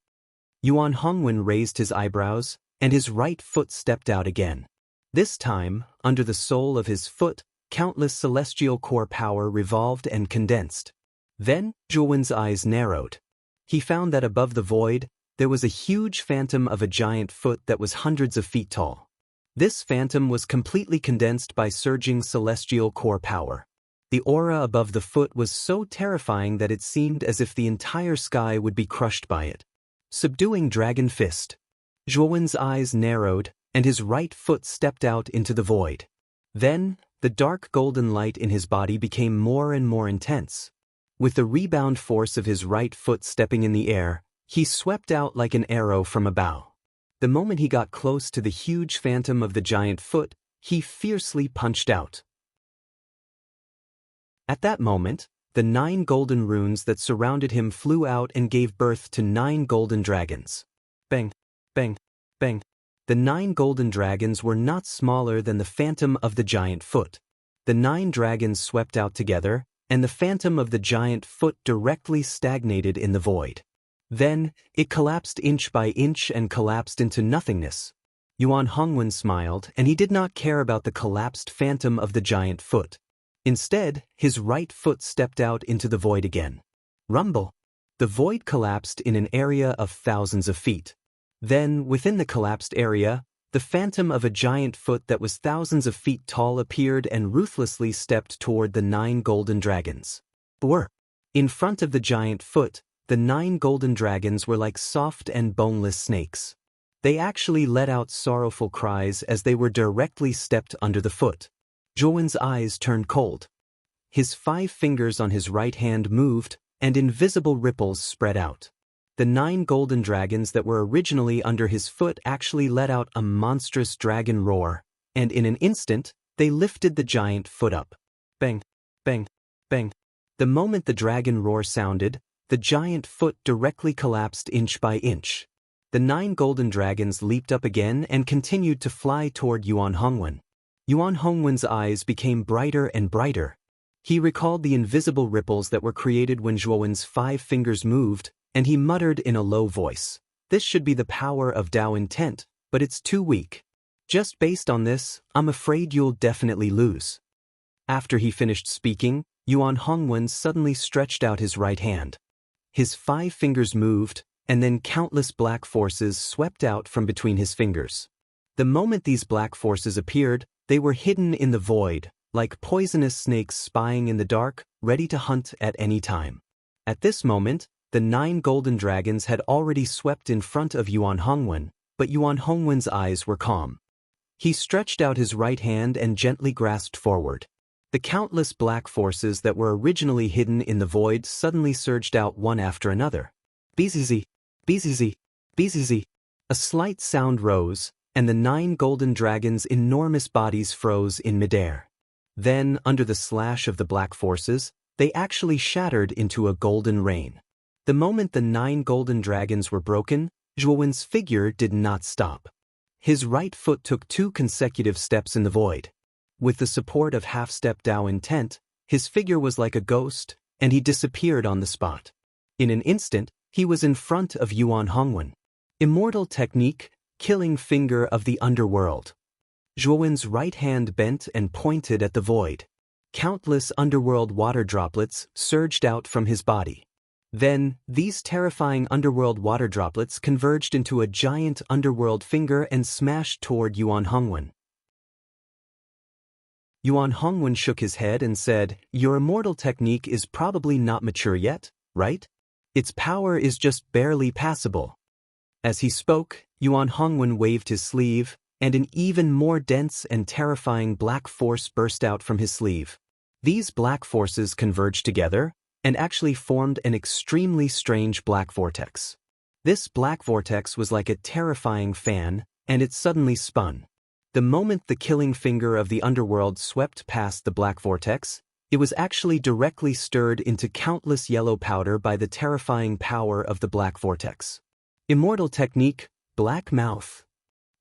Speaker 1: Yuan Hongwen raised his eyebrows, and his right foot stepped out again. This time, under the sole of his foot, countless celestial core power revolved and condensed. Then, Zhuo Wen's eyes narrowed. He found that above the void, there was a huge phantom of a giant foot that was hundreds of feet tall. This phantom was completely condensed by surging celestial core power. The aura above the foot was so terrifying that it seemed as if the entire sky would be crushed by it. Subduing Dragon Fist. Zhuo Wen's eyes narrowed, and his right foot stepped out into the void. Then, the dark golden light in his body became more and more intense. With the rebound force of his right foot stepping in the air, he swept out like an arrow from a bow. The moment he got close to the huge phantom of the giant foot, he fiercely punched out. At that moment, the 9 golden runes that surrounded him flew out and gave birth to 9 golden dragons. Bang, bang, bang. The 9 golden dragons were not smaller than the phantom of the giant foot. The 9 dragons swept out together, and the phantom of the giant foot directly stagnated in the void. Then, it collapsed inch by inch and collapsed into nothingness. Yuan Hongwen smiled, and he did not care about the collapsed phantom of the giant foot. Instead, his right foot stepped out into the void again. Rumble! The void collapsed in an area of thousands of feet. Then, within the collapsed area, the phantom of a giant foot that was thousands of feet tall appeared and ruthlessly stepped toward the 9 golden dragons. Whir! In front of the giant foot, the 9 golden dragons were like soft and boneless snakes. They actually let out sorrowful cries as they were directly stepped under the foot. Zhuo Wen's eyes turned cold. His 5 fingers on his right hand moved, and invisible ripples spread out. The 9 golden dragons that were originally under his foot actually let out a monstrous dragon roar, and in an instant, they lifted the giant foot up. Bang, bang, bang. The moment the dragon roar sounded, the giant foot directly collapsed inch by inch. The 9 golden dragons leaped up again and continued to fly toward Yuan Hongwen. Yuan Hongwen's eyes became brighter and brighter. He recalled the invisible ripples that were created when Zhuo Wen's 5 fingers moved, and he muttered in a low voice, "This should be the power of Tao intent, but it's too weak. Just based on this, I'm afraid you'll definitely lose." After he finished speaking, Yuan Hongwen suddenly stretched out his right hand. His 5 fingers moved, and then countless black forces swept out from between his fingers. The moment these black forces appeared, They were hidden in the void, like poisonous snakes spying in the dark, ready to hunt at any time. At this moment, the 9 golden dragons had already swept in front of Yuan Hongwen, but Yuan Hongwen's eyes were calm. He stretched out his right hand and gently grasped forward. The countless black forces that were originally hidden in the void suddenly surged out one after another. Bzzz, bzzz, bzzz. A slight sound rose, and the 9 golden dragons' enormous bodies froze in midair. Then, under the slash of the black forces, they actually shattered into a golden rain. The moment the 9 golden dragons were broken, Zhuowen's figure did not stop. His right foot took 2 consecutive steps in the void. With the support of half-step Dao intent, his figure was like a ghost, and he disappeared on the spot. In an instant, he was in front of Yuan Hongwen. Immortal technique, killing finger of the underworld. Zhuowen's right hand bent and pointed at the void. Countless underworld water droplets surged out from his body. Then, these terrifying underworld water droplets converged into a giant underworld finger and smashed toward Yuan Hongwen. Yuan Hongwen shook his head and said, "Your immortal technique is probably not mature yet, right? Its power is just barely passable." As he spoke, Yuan Hongwen waved his sleeve, and an even more dense and terrifying black force burst out from his sleeve. These black forces converged together, and actually formed an extremely strange black vortex. This black vortex was like a terrifying fan, and it suddenly spun. The moment the killing finger of the underworld swept past the black vortex, it was actually directly stirred into countless yellow powder by the terrifying power of the black vortex. Immortal technique, Black Mouth.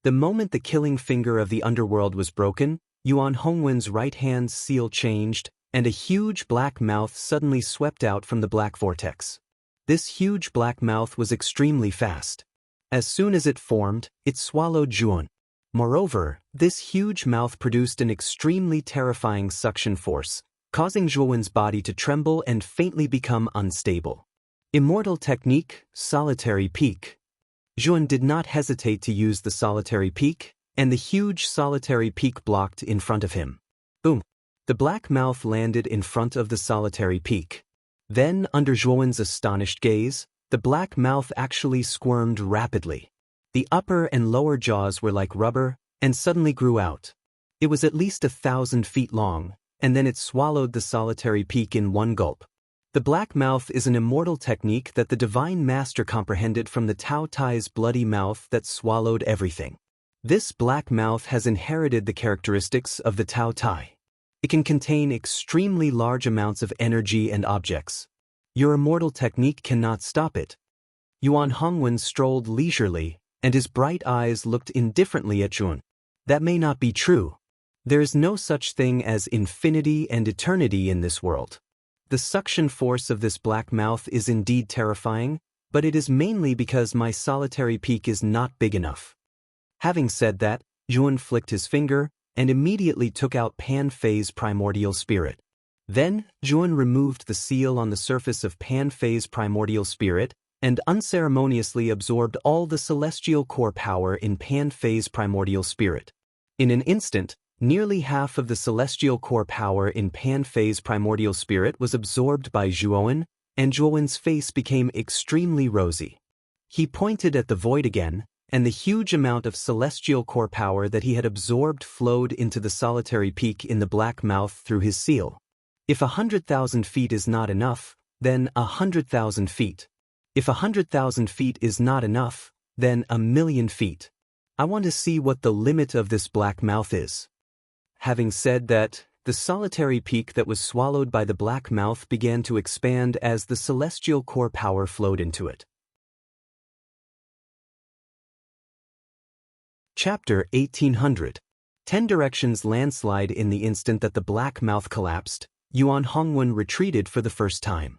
Speaker 1: The moment the killing finger of the underworld was broken, Yuan Hongwen's right hand's seal changed, and a huge black mouth suddenly swept out from the black vortex. This huge black mouth was extremely fast. As soon as it formed, it swallowed Zhuon. Moreover, this huge mouth produced an extremely terrifying suction force, causing Zhuowen's body to tremble and faintly become unstable. Immortal technique, Solitary Peak. Zhuon did not hesitate to use the solitary peak, and the huge solitary peak blocked in front of him. Boom! The black mouth landed in front of the solitary peak. Then, under Zhuowen's astonished gaze, the black mouth actually squirmed rapidly. The upper and lower jaws were like rubber, and suddenly grew out. It was at least 1,000 feet long, and then it swallowed the solitary peak in one gulp. The black mouth is an immortal technique that the Divine Master comprehended from the Tao Tai's bloody mouth that swallowed everything. This black mouth has inherited the characteristics of the Tao Tai. It can contain extremely large amounts of energy and objects. Your immortal technique cannot stop it. Yuan Hongwen strolled leisurely, and his bright eyes looked indifferently at Zhuon. That may not be true. There is no such thing as infinity and eternity in this world. The suction force of this black mouth is indeed terrifying, but it is mainly because my solitary peak is not big enough. Having said that, Zhuon flicked his finger, and immediately took out Pan-Fei's primordial spirit. Then, Zhuon removed the seal on the surface of Pan-Fei's primordial spirit, and unceremoniously absorbed all the celestial core power in Pan-Fei's primordial spirit. In an instant, nearly half of the celestial core power in Pan-Fei's primordial spirit was absorbed by Zhuowen, and Zhuowen's face became extremely rosy. He pointed at the void again, and the huge amount of celestial core power that he had absorbed flowed into the solitary peak in the black mouth through his seal. If 100,000 feet is not enough, then 100,000 feet. If 100,000 feet is not enough, then 1,000,000 feet. I want to see what the limit of this black mouth is. Having said that, the solitary peak that was swallowed by the black mouth began to expand as the celestial core power flowed into it. Chapter 1800. 10 Directions Landslide. In the instant that the black mouth collapsed, Yuan Hongwen retreated for the first time.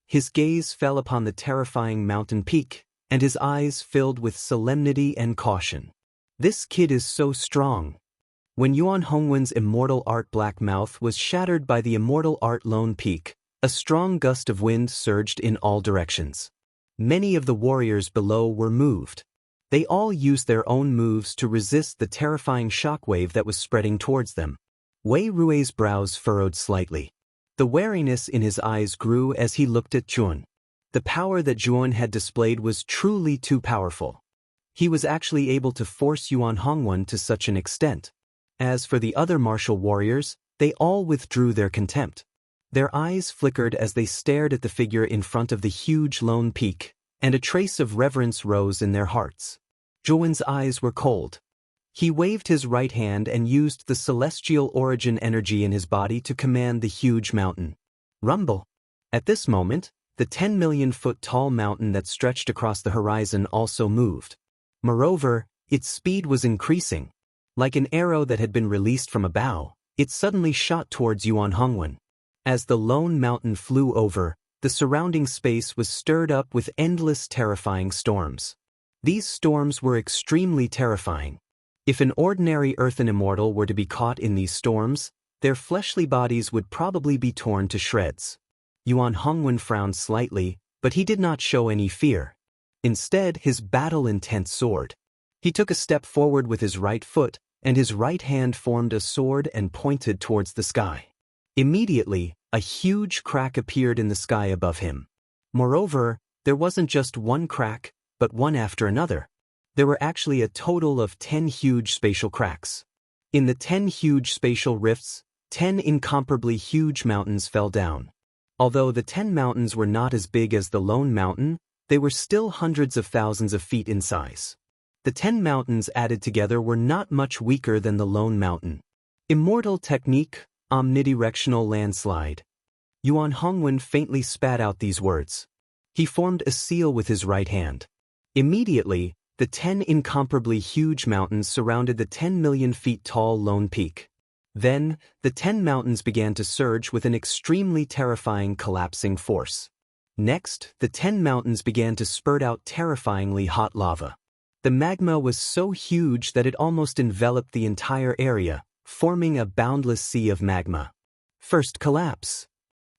Speaker 1: His gaze fell upon the terrifying mountain peak, and his eyes filled with solemnity and caution. This kid is so strong. When Yuan Hongwen's immortal art black mouth was shattered by the immortal art lone peak, a strong gust of wind surged in all directions. Many of the warriors below were moved. They all used their own moves to resist the terrifying shockwave that was spreading towards them. Wei Rui's brows furrowed slightly. The wariness in his eyes grew as he looked at Juan. The power that Juan had displayed was truly too powerful. He was actually able to force Yuan Hongwen to such an extent. As for the other martial warriors, they all withdrew their contempt. Their eyes flickered as they stared at the figure in front of the huge lone peak, and a trace of reverence rose in their hearts. Juan's eyes were cold. He waved his right hand and used the celestial origin energy in his body to command the huge mountain. Rumble! At this moment, the 10-million-foot-tall mountain that stretched across the horizon also moved. Moreover, its speed was increasing. Like an arrow that had been released from a bow, it suddenly shot towards Yuan Hongwen. As the lone mountain flew over, the surrounding space was stirred up with endless terrifying storms. These storms were extremely terrifying. If an ordinary earthen immortal were to be caught in these storms, their fleshly bodies would probably be torn to shreds. Yuan Hongwen frowned slightly, but he did not show any fear. Instead, his battle intent soared. He took a step forward with his right foot, and his right hand formed a sword and pointed towards the sky. Immediately, a huge crack appeared in the sky above him. Moreover, there wasn't just one crack, but one after another. There were actually a total of 10 huge spatial cracks. In the 10 huge spatial rifts, 10 incomparably huge mountains fell down. Although the 10 mountains were not as big as the lone mountain, they were still hundreds of thousands of feet in size. The 10 mountains added together were not much weaker than the lone mountain. Immortal technique, omnidirectional landslide. Yuan Hongwen faintly spat out these words. He formed a seal with his right hand. Immediately, the 10 incomparably huge mountains surrounded the 10 million feet tall lone peak. Then, the 10 mountains began to surge with an extremely terrifying collapsing force. Next, the 10 mountains began to spurt out terrifyingly hot lava. The magma was so huge that it almost enveloped the entire area, forming a boundless sea of magma. First collapse.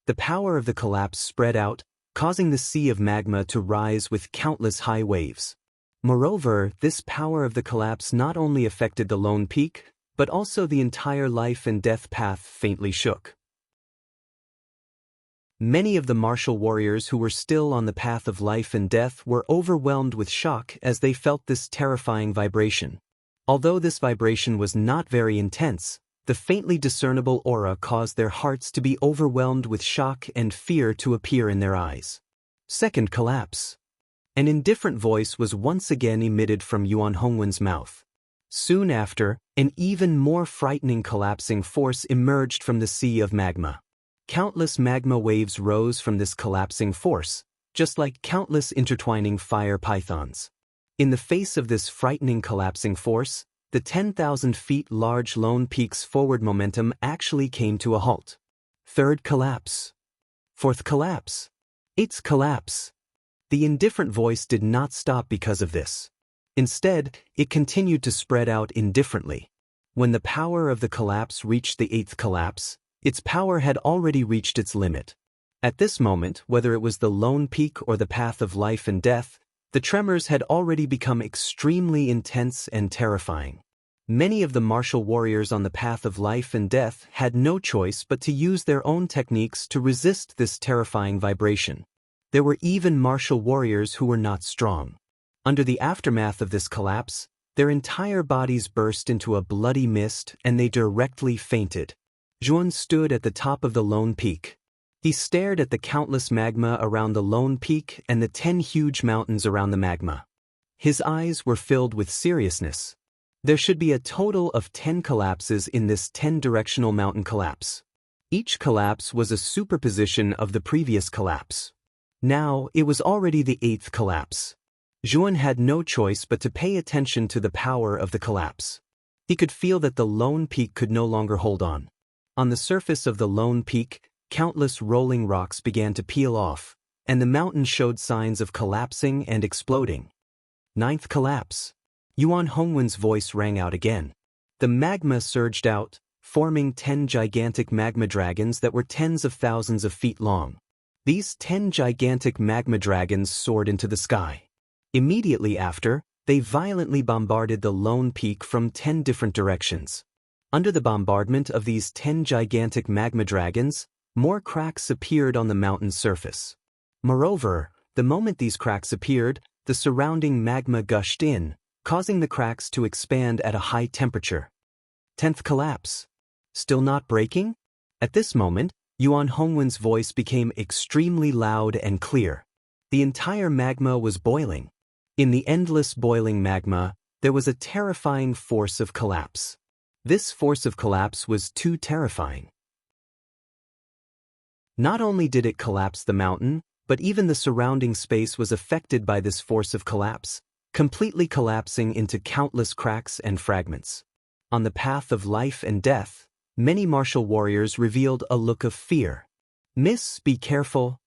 Speaker 1: The power of the collapse spread out, causing the sea of magma to rise with countless high waves. Moreover, this power of the collapse not only affected the lone peak, but also the entire life and death path faintly shook. Many of the martial warriors who were still on the path of life and death were overwhelmed with shock as they felt this terrifying vibration. Although this vibration was not very intense, the faintly discernible aura caused their hearts to be overwhelmed with shock and fear to appear in their eyes. Second collapse. An indifferent voice was once again emitted from Yuan Hongwen's mouth. Soon after, an even more frightening collapsing force emerged from the sea of magma. Countless magma waves rose from this collapsing force, just like countless intertwining fire pythons. In the face of this frightening collapsing force, the 10,000 feet large lone peak's forward momentum actually came to a halt. Third collapse. Fourth collapse. Eighth collapse. The indifferent voice did not stop because of this. Instead, it continued to spread out indifferently. When the power of the collapse reached the eighth collapse, its power had already reached its limit. At this moment, whether it was the lone peak or the path of life and death, the tremors had already become extremely intense and terrifying. Many of the martial warriors on the path of life and death had no choice but to use their own techniques to resist this terrifying vibration. There were even martial warriors who were not strong. Under the aftermath of this collapse, their entire bodies burst into a bloody mist and they directly fainted. Juan stood at the top of the lone peak. He stared at the countless magma around the lone peak and the 10 huge mountains around the magma. His eyes were filled with seriousness. There should be a total of 10 collapses in this 10-directional mountain collapse. Each collapse was a superposition of the previous collapse. Now, it was already the 8th collapse. Juan had no choice but to pay attention to the power of the collapse. He could feel that the lone peak could no longer hold on. On the surface of the lone peak, countless rolling rocks began to peel off, and the mountain showed signs of collapsing and exploding. Ninth collapse. Yuan Hongwen's voice rang out again. The magma surged out, forming 10 gigantic magma dragons that were tens of thousands of feet long. These 10 gigantic magma dragons soared into the sky. Immediately after, They violently bombarded the lone peak from 10 different directions. Under the bombardment of these 10 gigantic magma dragons, more cracks appeared on the mountain's surface. Moreover, the moment these cracks appeared, the surrounding magma gushed in, causing the cracks to expand at a high temperature. 10th collapse. Still not breaking? At this moment, Yuan Hongwen's voice became extremely loud and clear. The entire magma was boiling. In the endless boiling magma, there was a terrifying force of collapse. This force of collapse was too terrifying. Not only did it collapse the mountain, but even the surrounding space was affected by this force of collapse, completely collapsing into countless cracks and fragments. On the path of life and death, many martial warriors revealed a look of fear. "Miss, be careful."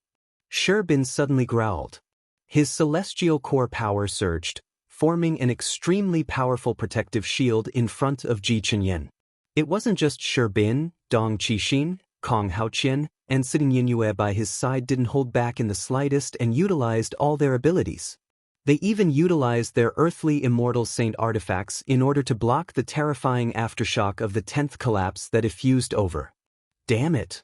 Speaker 1: Sherbin suddenly growled. His celestial core power surged, forming an extremely powerful protective shield in front of Ji Chenyan. It wasn't just Sherbin, Dong Qixin, Kong Haoqian, and Sitting Yinyue by his side didn't hold back in the slightest and utilized all their abilities. They even utilized their earthly immortal saint artifacts in order to block the terrifying aftershock of the 10th collapse that effused over. Damn it!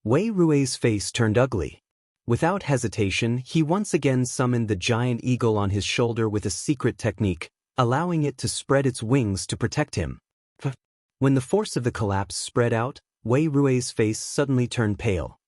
Speaker 1: Wei Rui's face turned ugly. Without hesitation, he once again summoned the giant eagle on his shoulder with a secret technique, allowing it to spread its wings to protect him. When the force of the collapse spread out, Wei Rui's face suddenly turned pale.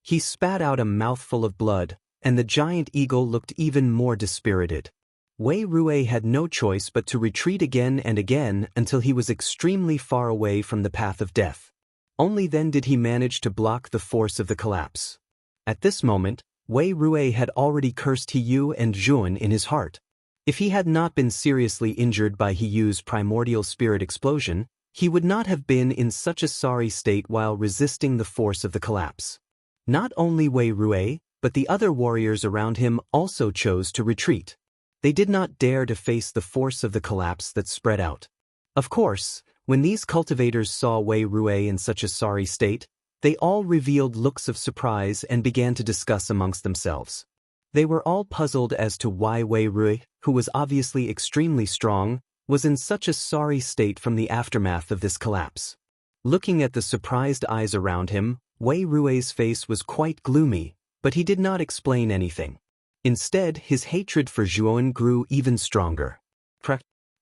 Speaker 1: He spat out a mouthful of blood, and the giant eagle looked even more dispirited. Wei Rui had no choice but to retreat again and again until he was extremely far away from the path of death. Only then did he manage to block the force of the collapse. At this moment, Wei Rui had already cursed He and Zhuan in his heart. If he had not been seriously injured by He's primordial spirit explosion, he would not have been in such a sorry state while resisting the force of the collapse. Not only Wei Rui, but the other warriors around him also chose to retreat. They did not dare to face the force of the collapse that spread out. Of course, when these cultivators saw Wei Rui in such a sorry state, they all revealed looks of surprise and began to discuss amongst themselves. They were all puzzled as to why Wei Rui, who was obviously extremely strong, was in such a sorry state from the aftermath of this collapse. Looking at the surprised eyes around him, Wei Rui's face was quite gloomy, but he did not explain anything. Instead, his hatred for Zhuan grew even stronger.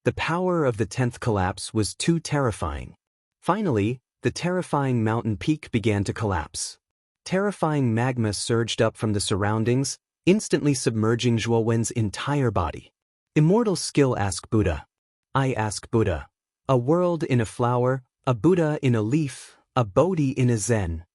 Speaker 1: The power of the 10th collapse was too terrifying. Finally, the terrifying mountain peak began to collapse. Terrifying magma surged up from the surroundings, instantly submerging Zhuowen's entire body. Immortal skill. Ask Buddha. I ask Buddha. A world in a flower, a Buddha in a leaf, a Bodhi in a Zen.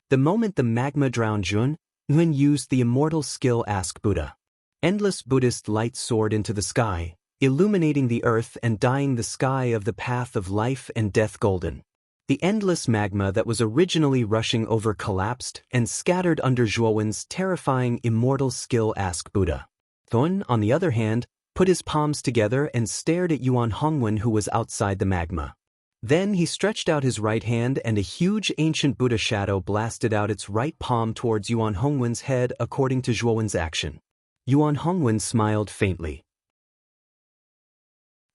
Speaker 1: The moment the magma drowned Zhuan used the immortal skill. Ask Buddha. Endless Buddhist light soared into the sky, illuminating the earth and dyeing the sky of the path of life and death golden. The endless magma that was originally rushing over collapsed and scattered under Zhuowen's terrifying immortal skill. Ask Buddha. Thun, on the other hand, put his palms together and stared at Yuan Hongwen, who was outside the magma. Then he stretched out his right hand and a huge ancient Buddha shadow blasted out its right palm towards Yuan Hongwen's head according to Zhuowen's action. Yuan Hongwen smiled faintly.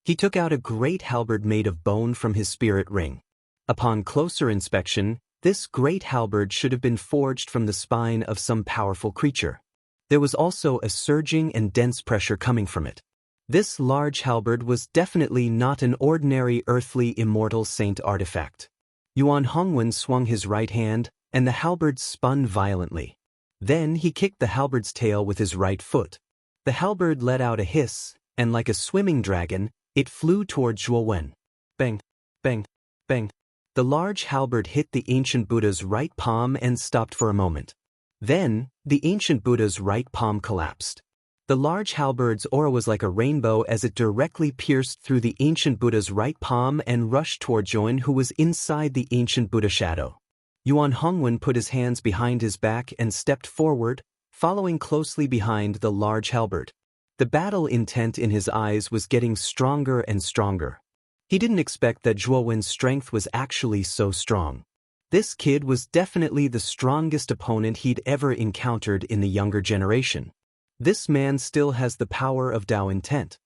Speaker 1: He took out a great halberd made of bone from his spirit ring. Upon closer inspection, this great halberd should have been forged from the spine of some powerful creature. There was also a surging and dense pressure coming from it. This large halberd was definitely not an ordinary earthly immortal saint artifact. Yuan Hongwen swung his right hand, and the halberd spun violently. Then he kicked the halberd's tail with his right foot. The halberd let out a hiss, and like a swimming dragon, it flew toward Zhuowen. Bang, bang, bang. The large halberd hit the ancient Buddha's right palm and stopped for a moment. Then, the ancient Buddha's right palm collapsed. The large halberd's aura was like a rainbow as it directly pierced through the ancient Buddha's right palm and rushed toward Zhuowen, who was inside the ancient Buddha shadow. Yuan Hongwen put his hands behind his back and stepped forward, following closely behind the large halberd. The battle intent in his eyes was getting stronger and stronger. He didn't expect that Zhuowen's strength was actually so strong. This kid was definitely the strongest opponent he'd ever encountered in the younger generation. This man still has the power of Tao intent.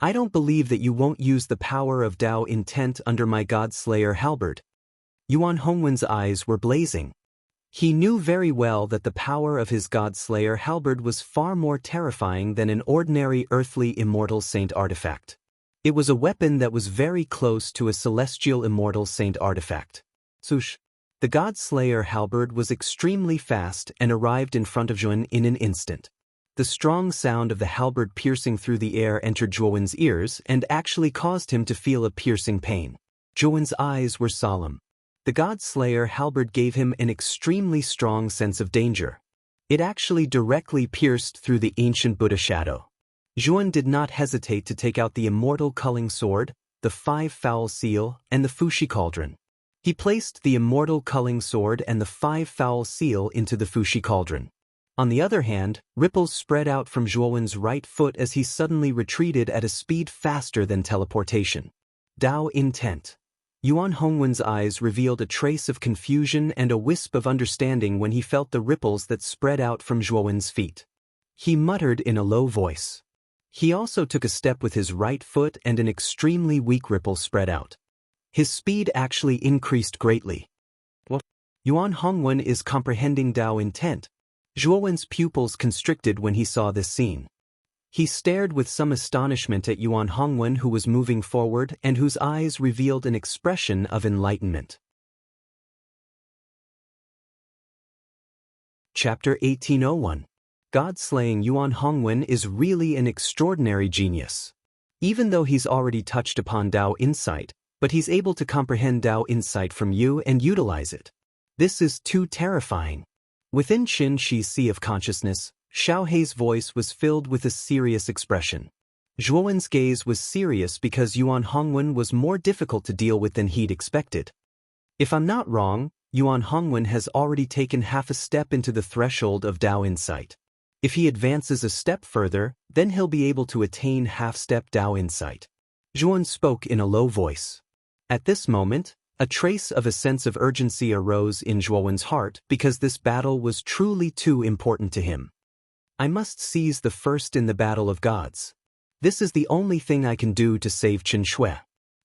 Speaker 1: I don't believe that you won't use the power of Tao intent under my God-Slayer halberd. Yuan Hongwen's eyes were blazing. He knew very well that the power of his God-Slayer halberd was far more terrifying than an ordinary earthly immortal saint artifact. It was a weapon that was very close to a celestial immortal saint artifact. Sush. The God-Slayer halberd was extremely fast and arrived in front of Zhuan in an instant. The strong sound of the halberd piercing through the air entered Zhuan's ears and actually caused him to feel a piercing pain. Zhuan's eyes were solemn. The God-Slayer halberd gave him an extremely strong sense of danger. It actually directly pierced through the ancient Buddha shadow. Zhuan did not hesitate to take out the immortal culling sword, the 5-foul seal, and the Fushi cauldron. He placed the immortal culling sword and the 5-foul seal into the Fushi cauldron. On the other hand, ripples spread out from Zhuan's right foot as he suddenly retreated at a speed faster than teleportation. Tao intent. Yuan Hongwen's eyes revealed a trace of confusion and a wisp of understanding when he felt the ripples that spread out from Zhuan's feet. He muttered in a low voice. He also took a step with his right foot and an extremely weak ripple spread out. His speed actually increased greatly. What? Yuan Hongwen is comprehending Tao intent. Zhuan's pupils constricted when he saw this scene. He stared with some astonishment at Yuan Hongwen, who was moving forward and whose eyes revealed an expression of enlightenment. Chapter 1801. God-slaying Yuan Hongwen is really an extraordinary genius. Even though he's already touched upon Tao insight, but he's able to comprehend Tao insight from you and utilize it. This is too terrifying. Within Qin Shi's sea of consciousness, Xiaohei's voice was filled with a serious expression. Zhuan's gaze was serious because Yuan Hongwen was more difficult to deal with than he'd expected. If I'm not wrong, Yuan Hongwen has already taken half a step into the threshold of Tao insight. If he advances a step further, then he'll be able to attain half-step Tao insight. Zhuan spoke in a low voice. At this moment, a trace of a sense of urgency arose in Zhuan's heart because this battle was truly too important to him. I must seize the first in the battle of gods. This is the only thing I can do to save Chen Shui.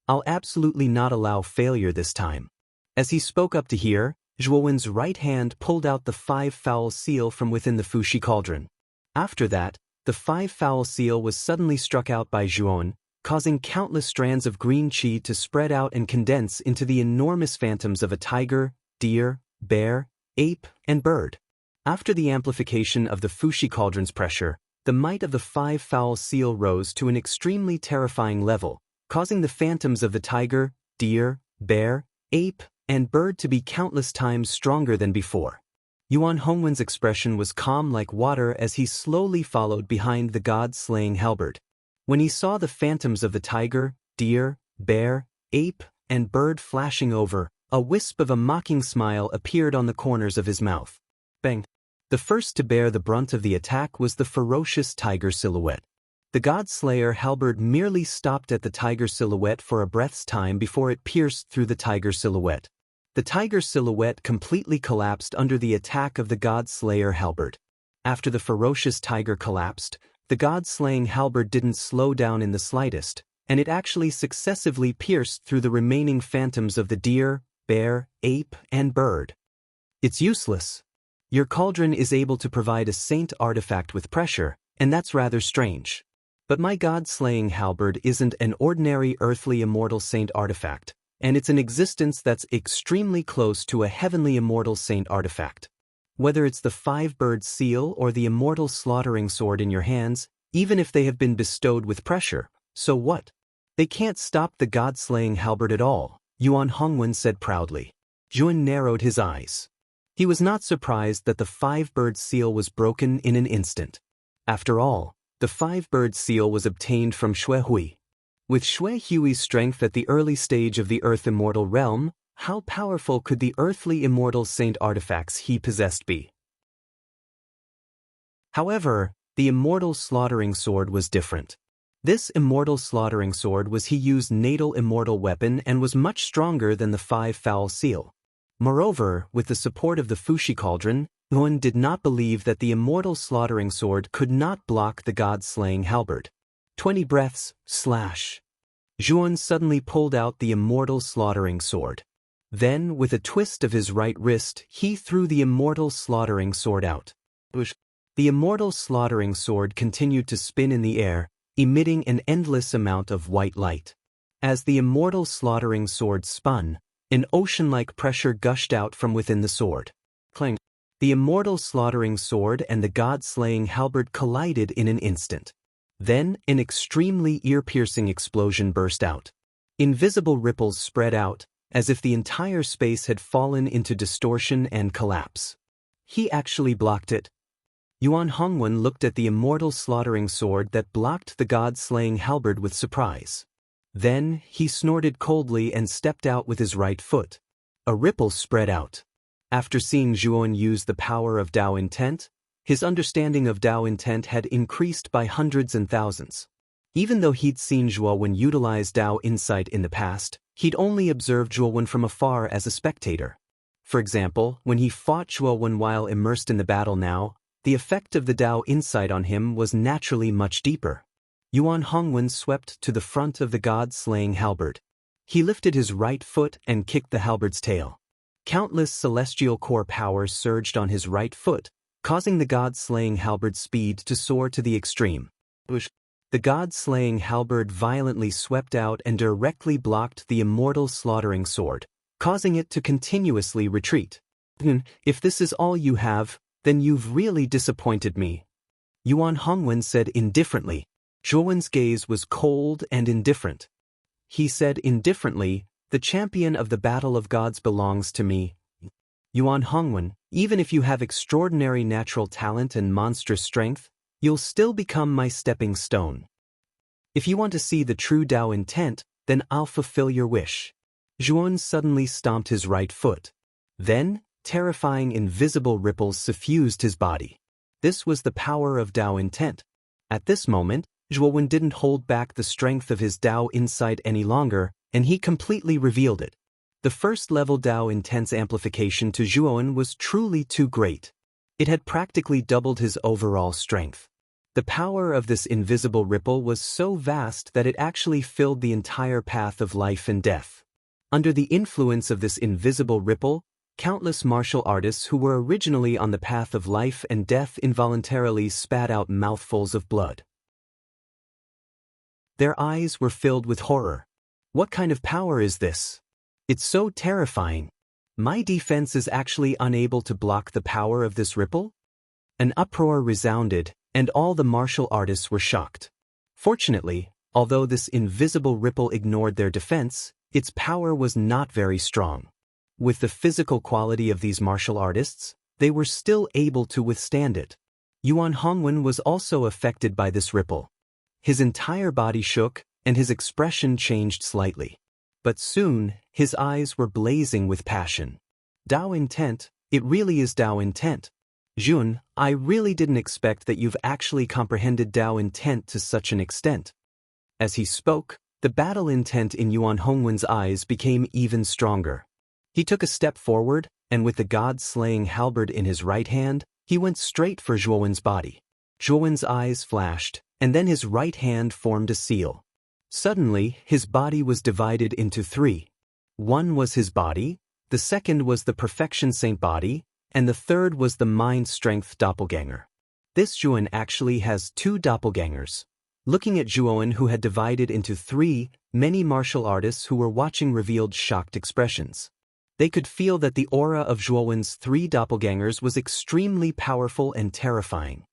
Speaker 1: I'll absolutely not allow failure this time. As he spoke up to here, Zhuan's right hand pulled out the 5-foul seal from within the Fushi cauldron. After that, the 5-foul seal was suddenly struck out by Zhuan, causing countless strands of green qi to spread out and condense into the enormous phantoms of a tiger, deer, bear, ape, and bird. After the amplification of the Fushi cauldron's pressure, the might of the 5-foul seal rose to an extremely terrifying level, causing the phantoms of the tiger, deer, bear, ape, and bird to be countless times stronger than before. Yuan Hongwen's expression was calm like water as he slowly followed behind the god-slaying halberd. When he saw the phantoms of the tiger, deer, bear, ape, and bird flashing over, a wisp of a mocking smile appeared on the corners of his mouth. Bang! The first to bear the brunt of the attack was the ferocious tiger silhouette. The god-slayer halberd merely stopped at the tiger silhouette for a breath's time before it pierced through the tiger silhouette. The tiger silhouette completely collapsed under the attack of the god-slayer halberd. After the ferocious tiger collapsed, the god-slaying halberd didn't slow down in the slightest, and it actually successively pierced through the remaining phantoms of the deer, bear, ape, and bird. It's useless. Your cauldron is able to provide a saint artifact with pressure, and that's rather strange. But my god-slaying halberd isn't an ordinary earthly immortal saint artifact, and it's an existence that's extremely close to a heavenly immortal saint artifact. Whether it's the 5-bird seal or the immortal slaughtering sword in your hands, even if they have been bestowed with pressure, so what? They can't stop the god-slaying halberd at all, Yuan Hongwen said proudly. Zhuan narrowed his eyes. He was not surprised that the 5-bird seal was broken in an instant. After all, the 5-bird seal was obtained from Shui Hui. With Shui Hui's strength at the early stage of the Earth Immortal realm, how powerful could the earthly immortal saint artifacts he possessed be? However, the immortal slaughtering sword was different. This immortal slaughtering sword was he used natal immortal weapon and was much stronger than the 5-foul seal. Moreover, with the support of the Fushi cauldron, Yuan did not believe that the immortal slaughtering sword could not block the god-slaying halberd. 20 breaths, slash. Zhuan suddenly pulled out the immortal slaughtering sword. Then, with a twist of his right wrist, he threw the immortal slaughtering sword out. The immortal slaughtering sword continued to spin in the air, emitting an endless amount of white light. As the immortal slaughtering sword spun, an ocean-like pressure gushed out from within the sword. Clang! The immortal slaughtering sword and the god-slaying halberd collided in an instant. Then, an extremely ear-piercing explosion burst out. Invisible ripples spread out, as if the entire space had fallen into distortion and collapse. He actually blocked it. Yuan Hongwen looked at the immortal slaughtering sword that blocked the god-slaying halberd with surprise. Then, he snorted coldly and stepped out with his right foot. A ripple spread out. After seeing Zhuan use the power of Tao intent, his understanding of Tao intent had increased by hundreds and thousands. Even though he'd seen Zhuan utilize Tao insight in the past, he'd only observed Zhuan from afar as a spectator. For example, when he fought Zhuan while immersed in the battle now, the effect of the Tao insight on him was naturally much deeper. Yuan Hongwen swept to the front of the god-slaying halberd. He lifted his right foot and kicked the halberd's tail. Countless celestial core powers surged on his right foot, causing the god-slaying halberd's speed to soar to the extreme. The god-slaying halberd violently swept out and directly blocked the immortal slaughtering sword, causing it to continuously retreat. If this is all you have, then you've really disappointed me, Yuan Hongwen said indifferently. Zhuan's gaze was cold and indifferent. He said indifferently, "The champion of the battle of gods belongs to me. Yuan Hongwen, even if you have extraordinary natural talent and monstrous strength, you'll still become my stepping stone. If you want to see the true Tao intent, then I'll fulfill your wish." Zhuan suddenly stomped his right foot. Then, terrifying invisible ripples suffused his body. This was the power of Tao intent. At this moment, Zhuan didn't hold back the strength of his Tao insight any longer, and he completely revealed it. The first-level Tao intense amplification to Zhuan was truly too great. It had practically doubled his overall strength. The power of this invisible ripple was so vast that it actually filled the entire path of life and death. Under the influence of this invisible ripple, countless martial artists who were originally on the path of life and death involuntarily spat out mouthfuls of blood. Their eyes were filled with horror. What kind of power is this? It's so terrifying. My defense is actually unable to block the power of this ripple? An uproar resounded, and all the martial artists were shocked. Fortunately, although this invisible ripple ignored their defense, its power was not very strong. With the physical quality of these martial artists, they were still able to withstand it. Yuan Hongwen was also affected by this ripple. His entire body shook, and his expression changed slightly. But soon, his eyes were blazing with passion. Tao intent, it really is Tao intent. Zhuan, I really didn't expect that you've actually comprehended Tao intent to such an extent. As he spoke, the battle intent in Yuan Hongwen's eyes became even stronger. He took a step forward, and with the god-slaying halberd in his right hand, he went straight for Zhuan's body. Zhuan's eyes flashed, and then his right hand formed a seal. Suddenly, his body was divided into three. One was his body, the second was the perfection saint body, and the third was the mind strength doppelganger. This Zhuan actually has two doppelgangers. Looking at Zhuan, who had divided into three, many martial artists who were watching revealed shocked expressions. They could feel that the aura of Zhuan's three doppelgangers was extremely powerful and terrifying.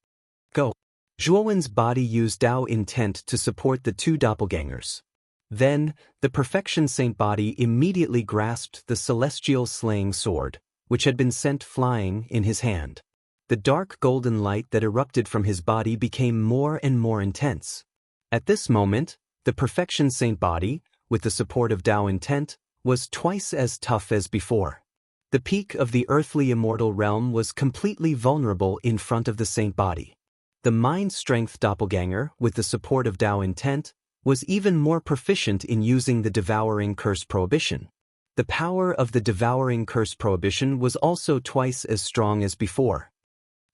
Speaker 1: Go! Zhuan's body used Tao intent to support the two doppelgangers. Then, the perfection saint body immediately grasped the celestial slaying sword, which had been sent flying in his hand. The dark golden light that erupted from his body became more and more intense. At this moment, the perfection saint body, with the support of Tao intent, was twice as tough as before. The peak of the earthly immortal realm was completely vulnerable in front of the saint body. The mind strength doppelganger, with the support of Tao intent, was even more proficient in using the devouring curse prohibition. The power of the devouring curse prohibition was also twice as strong as before.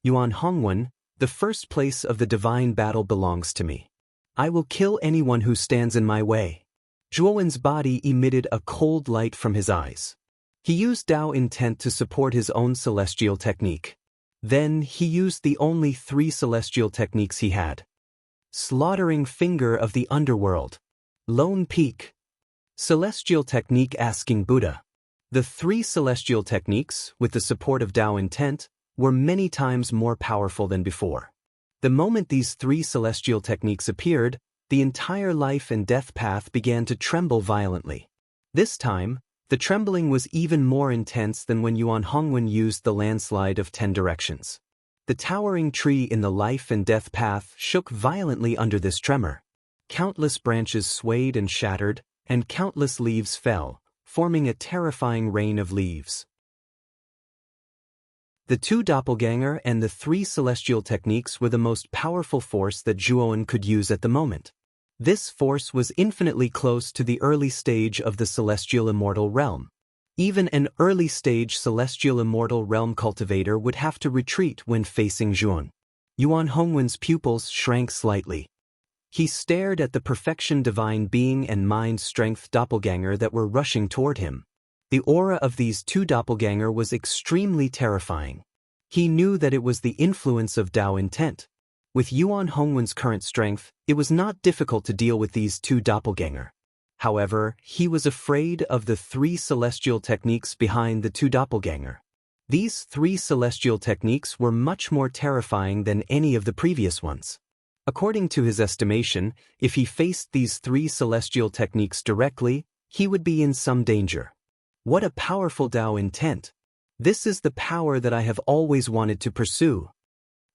Speaker 1: Yuan Hongwen, the first place of the divine battle belongs to me. I will kill anyone who stands in my way. Zhuowen's body emitted a cold light from his eyes. He used Dao intent to support his own celestial technique. Then he used the only 3 celestial techniques he had. Slaughtering Finger of the Underworld. Lone Peak. Celestial Technique Asking Buddha. The 3 celestial techniques, with the support of Dao intent, were many times more powerful than before. The moment these 3 celestial techniques appeared, the entire life and death path began to tremble violently. This time, the trembling was even more intense than when Yuan Hongwen used the landslide of 10 directions. The towering tree in the life and death path shook violently under this tremor. Countless branches swayed and shattered, and countless leaves fell, forming a terrifying rain of leaves. The 2 doppelganger and the 3 celestial techniques were the most powerful force that Zhuowen could use at the moment. This force was infinitely close to the early stage of the celestial immortal realm. Even an early-stage celestial immortal realm cultivator would have to retreat when facing Zhuowen. Yuan Hongwen's pupils shrank slightly. He stared at the perfection divine being and mind strength doppelganger that were rushing toward him. The aura of these 2 doppelganger was extremely terrifying. He knew that it was the influence of Dao intent. With Yuan Hongwen's current strength, it was not difficult to deal with these 2 doppelganger. However, he was afraid of the 3 celestial techniques behind the 2 doppelganger. These 3 celestial techniques were much more terrifying than any of the previous ones. According to his estimation, if he faced these 3 celestial techniques directly, he would be in some danger. What a powerful Dao intent! This is the power that I have always wanted to pursue.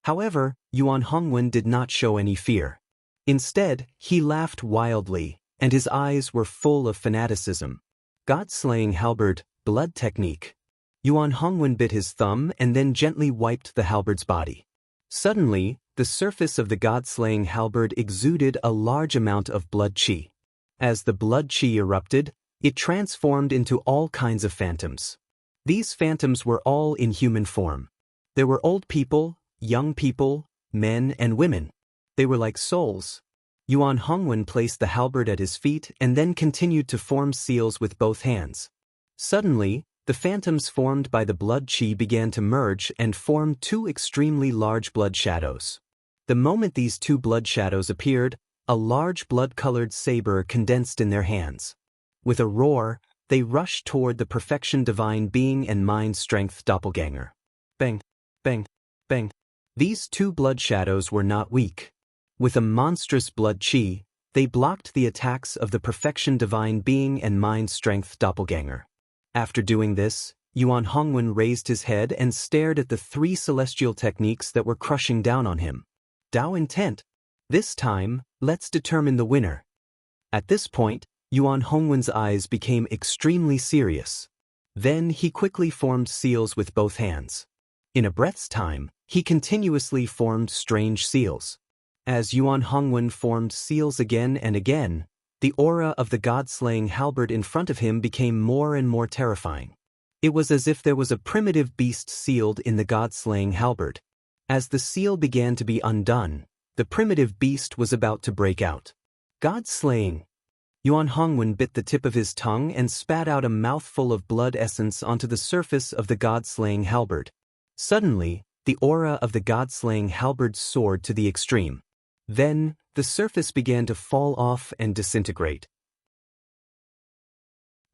Speaker 1: However, Yuan Hongwen did not show any fear. Instead, he laughed wildly, and his eyes were full of fanaticism. God-slaying halberd, blood technique. Yuan Hongwen bit his thumb and then gently wiped the halberd's body. Suddenly, the surface of the god-slaying halberd exuded a large amount of blood qi. As the blood qi erupted, it transformed into all kinds of phantoms. These phantoms were all in human form. There were old people, young people, men and women. They were like souls. Yuan Hongwen placed the halberd at his feet and then continued to form seals with both hands. Suddenly, the phantoms formed by the blood qi began to merge and form 2 extremely large blood shadows. The moment these 2 blood shadows appeared, a large blood-colored saber condensed in their hands. With a roar, they rushed toward the perfection divine being and mind strength doppelganger. Bang, bang, bang. These 2 blood shadows were not weak. With a monstrous blood qi, they blocked the attacks of the perfection divine being and mind strength doppelganger. After doing this, Yuan Hongwen raised his head and stared at the 3 celestial techniques that were crushing down on him. Dao intent. This time, let's determine the winner. At this point, Yuan Hongwen's eyes became extremely serious. Then he quickly formed seals with both hands. In a breath's time, he continuously formed strange seals. As Yuan Hongwen formed seals again and again, the aura of the god-slaying halberd in front of him became more and more terrifying. It was as if there was a primitive beast sealed in the god-slaying halberd. As the seal began to be undone, the primitive beast was about to break out. God-slaying. Yuan Hongwen bit the tip of his tongue and spat out a mouthful of blood essence onto the surface of the god-slaying halberd. Suddenly, the aura of the god-slaying halberd soared to the extreme. Then, the surface began to fall off and disintegrate.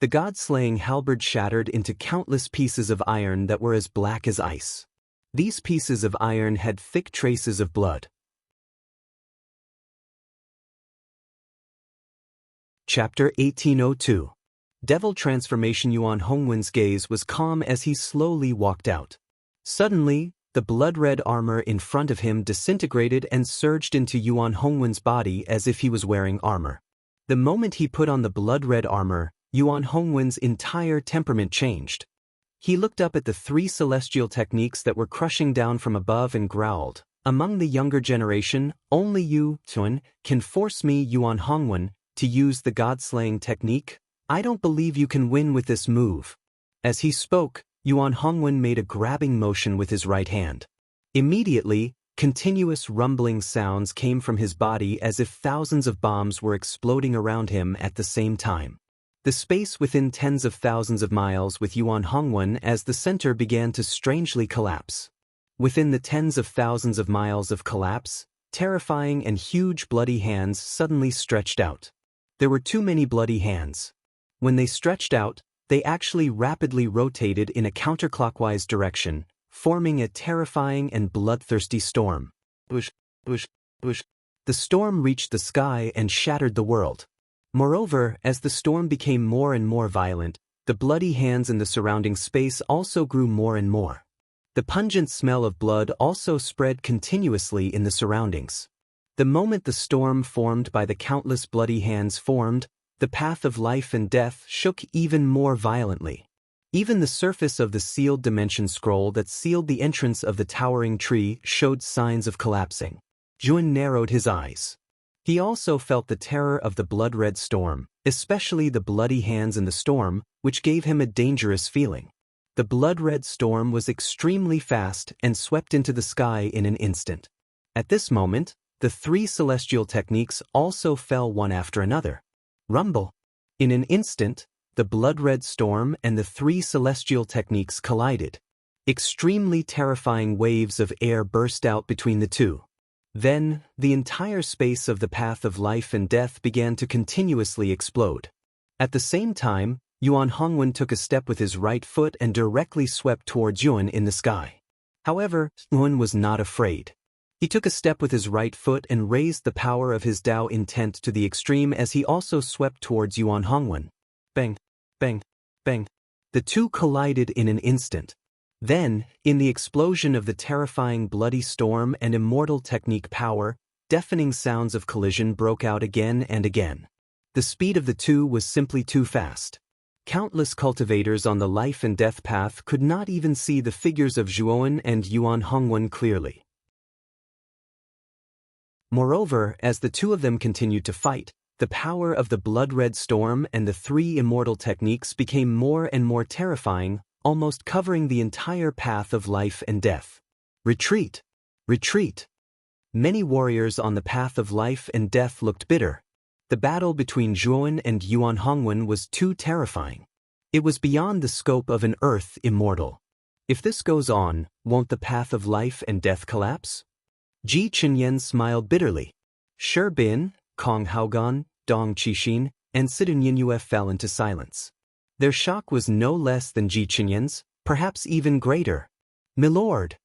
Speaker 1: The god-slaying halberd shattered into countless pieces of iron that were as black as ice. These pieces of iron had thick traces of blood. Chapter 1802. Devil Transformation. Yuan Hongwen's gaze was calm as he slowly walked out. Suddenly, the blood-red armor in front of him disintegrated and surged into Yuan Hongwen's body as if he was wearing armor. The moment he put on the blood-red armor, Yuan Hongwen's entire temperament changed. He looked up at the 3 celestial techniques that were crushing down from above and growled, "Among the younger generation, only you, Tuan, can force me, Yuan Hongwen, to use the god-slaying technique? I don't believe you can win with this move." As he spoke, Yuan Hongwen made a grabbing motion with his right hand. Immediately, Continuous rumbling sounds came from his body as if thousands of bombs were exploding around him at the same time. The space within tens of thousands of miles with Yuan Hongwen as the center began to strangely collapse. Within the tens of thousands of miles of collapse, terrifying and huge bloody hands suddenly stretched out. There were too many bloody hands. When they stretched out, they actually rapidly rotated in a counterclockwise direction, forming a terrifying and bloodthirsty storm. Whoosh, whoosh, whoosh. The storm reached the sky and shattered the world. Moreover, as the storm became more and more violent, the bloody hands in the surrounding space also grew more and more. The pungent smell of blood also spread continuously in the surroundings. The moment the storm formed by the countless bloody hands formed, the path of life and death shook even more violently. Even the surface of the sealed dimension scroll that sealed the entrance of the towering tree showed signs of collapsing. Jun narrowed his eyes. He also felt the terror of the blood-red storm, especially the bloody hands in the storm, which gave him a dangerous feeling. The blood-red storm was extremely fast and swept into the sky in an instant. At this moment, the three celestial techniques also fell one after another. Rumble. In an instant, the blood-red storm and the three celestial techniques collided. Extremely terrifying waves of air burst out between the two. Then, the entire space of the path of life and death began to continuously explode. At the same time, Yuan Hongwen took a step with his right foot and directly swept towards Yun in the sky. However, Yun was not afraid. He took a step with his right foot and raised the power of his Tao intent to the extreme as he also swept towards Yuan Hongwen. Bang, bang, bang. The two collided in an instant. Then, in the explosion of the terrifying bloody storm and immortal technique power, deafening sounds of collision broke out again and again. The speed of the two was simply too fast. Countless cultivators on the life and death path could not even see the figures of Zhuowen and Yuan Hongwen clearly. Moreover, as the two of them continued to fight, the power of the blood-red storm and the three immortal techniques became more and more terrifying, almost covering the entire path of life and death. Retreat! Retreat! Many warriors on the path of life and death looked bitter. The battle between Zhuowen and Yuan Hongwen was too terrifying. It was beyond the scope of an earth immortal. If this goes on, won't the path of life and death collapse? Ji Chenyan smiled bitterly. Shi Bin, Kong Haogan, Dong Qixin, and Sidun Yinyue fell into silence. Their shock was no less than Ji Chenyan's, perhaps even greater. Milord!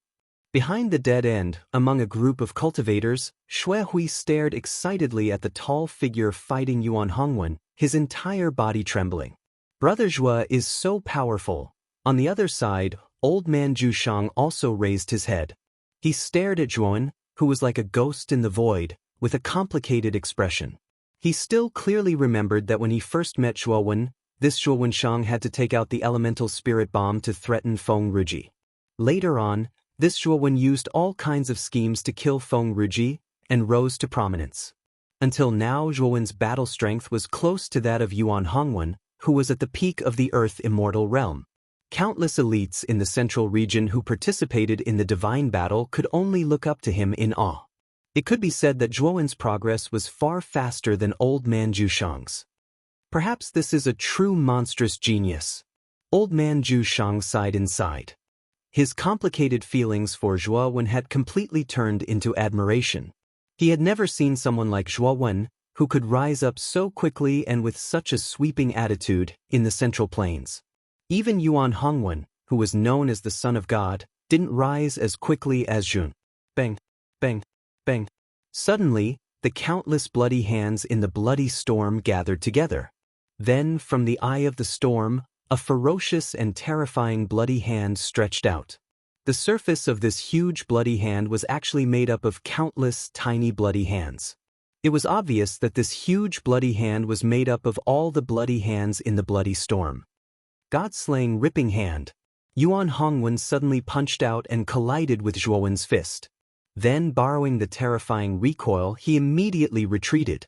Speaker 1: Behind the dead end, among a group of cultivators, Xue Hui stared excitedly at the tall figure fighting Yuan Hongwen, his entire body trembling. Brother Zhue is so powerful. On the other side, old man Zhu Shang also raised his head. He stared at Zhuowen, who was like a ghost in the void, with a complicated expression. He still clearly remembered that when he first met Zhuowen, this Zhuowen Shang had to take out the elemental spirit bomb to threaten Feng Ruji. Later on, this Zhuowen used all kinds of schemes to kill Feng Ruji and rose to prominence. Until now, Zhuowen's battle strength was close to that of Yuan Hongwen, who was at the peak of the Earth Immortal realm. Countless elites in the central region who participated in the divine battle could only look up to him in awe. It could be said that Zhuowen's progress was far faster than old man Zhu Shang's. Perhaps this is a true monstrous genius. Old man Zhu Shang sighed inside. His complicated feelings for Zhuowen had completely turned into admiration. He had never seen someone like Zhuowen, who could rise up so quickly and with such a sweeping attitude in the Central Plains. Even Yuan Hongwen, who was known as the Son of God, didn't rise as quickly as Jun. Bang, bang, bang. Suddenly, the countless bloody hands in the bloody storm gathered together. Then, from the eye of the storm, a ferocious and terrifying bloody hand stretched out. The surface of this huge bloody hand was actually made up of countless tiny bloody hands. It was obvious that this huge bloody hand was made up of all the bloody hands in the bloody storm. God-slaying ripping hand. Yuan Hongwen suddenly punched out and collided with Zhuowen's fist. Then, borrowing the terrifying recoil, he immediately retreated.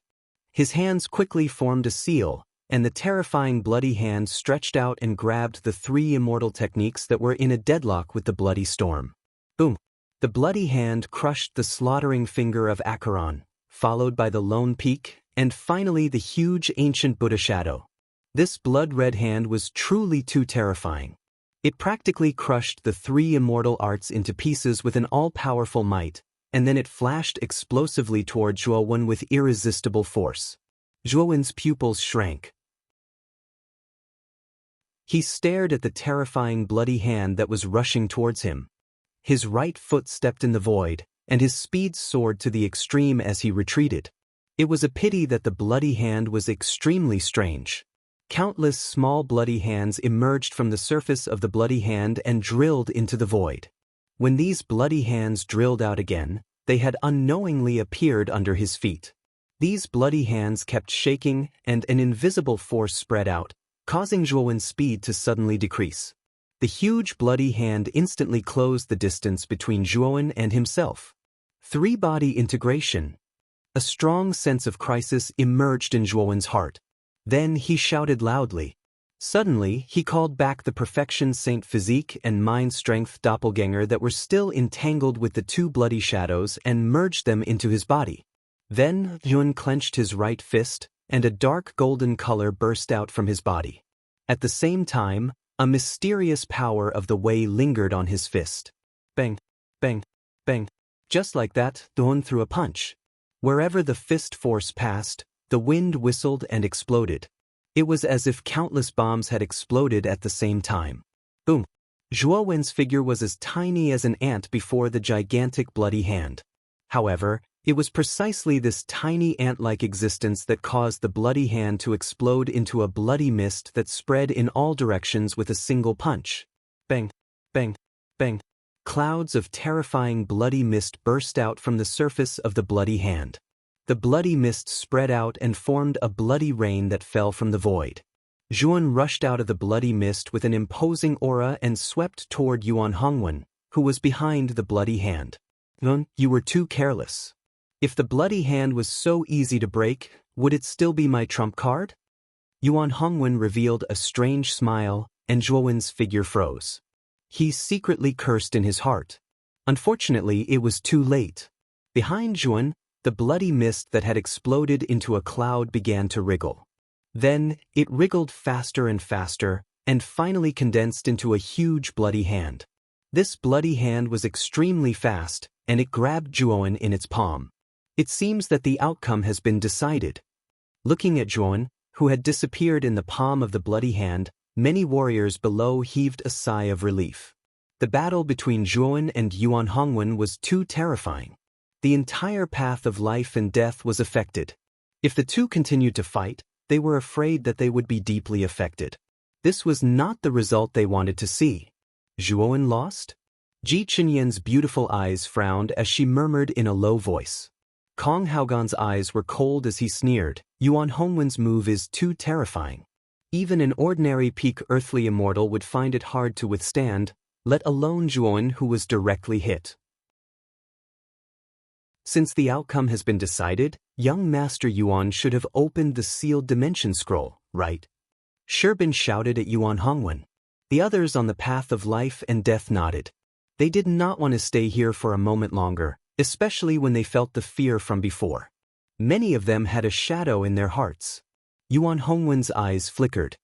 Speaker 1: His hands quickly formed a seal, and the terrifying bloody hand stretched out and grabbed the three immortal techniques that were in a deadlock with the bloody storm. Boom! The bloody hand crushed the slaughtering finger of Acheron, followed by the lone peak, and finally the huge ancient Buddha shadow. This blood-red hand was truly too terrifying. It practically crushed the three immortal arts into pieces with an all-powerful might, and then it flashed explosively toward Zhuowen with irresistible force. Zhuowen's pupils shrank. He stared at the terrifying bloody hand that was rushing towards him. His right foot stepped in the void, and his speed soared to the extreme as he retreated. It was a pity that the bloody hand was extremely strange. Countless small bloody hands emerged from the surface of the bloody hand and drilled into the void. When these bloody hands drilled out again, they had unknowingly appeared under his feet. These bloody hands kept shaking, and an invisible force spread out, causing Zhuowen's speed to suddenly decrease. The huge bloody hand instantly closed the distance between Zhuowen and himself. Three-body integration. A strong sense of crisis emerged in Zhuowen's heart. Then he shouted loudly. Suddenly, he called back the perfection saint physique and mind strength doppelganger that were still entangled with the two bloody shadows and merged them into his body. Then, Zhuowen clenched his right fist, and a dark golden color burst out from his body. At the same time, a mysterious power of the Wei lingered on his fist. Bang, bang, bang. Just like that, Zhuowen threw a punch. Wherever the fist force passed, the wind whistled and exploded. It was as if countless bombs had exploded at the same time. Boom! Zhuowen's figure was as tiny as an ant before the gigantic bloody hand. However, it was precisely this tiny ant-like existence that caused the bloody hand to explode into a bloody mist that spread in all directions with a single punch. Bang! Bang! Bang! Clouds of terrifying bloody mist burst out from the surface of the bloody hand. The bloody mist spread out and formed a bloody rain that fell from the void. Zhuowen rushed out of the bloody mist with an imposing aura and swept toward Yuan Hongwen, who was behind the bloody hand. Zhuowen, you were too careless. If the bloody hand was so easy to break, would it still be my trump card? Yuan Hongwen revealed a strange smile, and Zhuowen's figure froze. He secretly cursed in his heart. Unfortunately, it was too late. Behind Zhuowen, the bloody mist that had exploded into a cloud began to wriggle. Then, it wriggled faster and faster, and finally condensed into a huge bloody hand. This bloody hand was extremely fast, and it grabbed Zhuowen in its palm. It seems that the outcome has been decided. Looking at Zhuowen, who had disappeared in the palm of the bloody hand, many warriors below heaved a sigh of relief. The battle between Zhuowen and Yuan Hongwen was too terrifying. The entire path of life and death was affected. If the two continued to fight, they were afraid that they would be deeply affected. This was not the result they wanted to see. Zhuowen lost? Ji Chenyan's beautiful eyes frowned as she murmured in a low voice. Kong Haogan's eyes were cold as he sneered. Yuan Hongwen's move is too terrifying. Even an ordinary peak earthly immortal would find it hard to withstand, let alone Zhuowen, who was directly hit. Since the outcome has been decided, young Master Yuan should have opened the sealed dimension scroll, right? Sherbin shouted at Yuan Hongwen. The others on the path of life and death nodded. They did not want to stay here for a moment longer, especially when they felt the fear from before. Many of them had a shadow in their hearts. Yuan Hongwen's eyes flickered.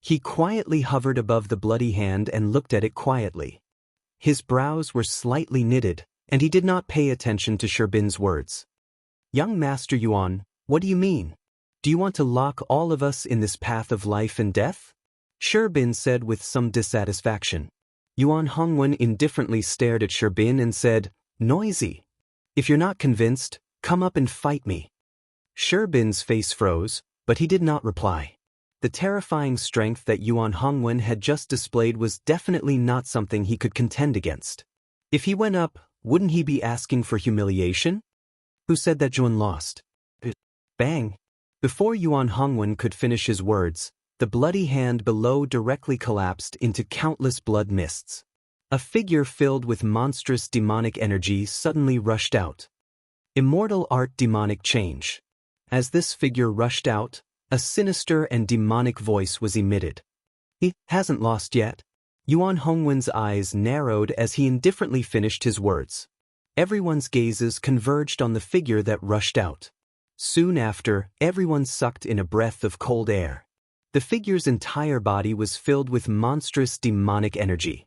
Speaker 1: He quietly hovered above the bloody hand and looked at it quietly. His brows were slightly knitted, and he did not pay attention to Sherbin's words. Young Master Yuan, what do you mean? Do you want to lock all of us in this path of life and death? Sherbin said with some dissatisfaction. Yuan Hongwen indifferently stared at Sherbin and said, "Noisy. If you're not convinced, come up and fight me." Sherbin's face froze, but he did not reply. The terrifying strength that Yuan Hongwen had just displayed was definitely not something he could contend against. If he went up, wouldn't he be asking for humiliation? Who said that Zhuowen lost? Bang! Before Yuan Hongwen could finish his words, the bloody hand below directly collapsed into countless blood mists. A figure filled with monstrous demonic energy suddenly rushed out. Immortal art demonic change. As this figure rushed out, a sinister and demonic voice was emitted. He hasn't lost yet. Yuan Hongwen's eyes narrowed as he indifferently finished his words. Everyone's gazes converged on the figure that rushed out. Soon after, everyone sucked in a breath of cold air. The figure's entire body was filled with monstrous demonic energy.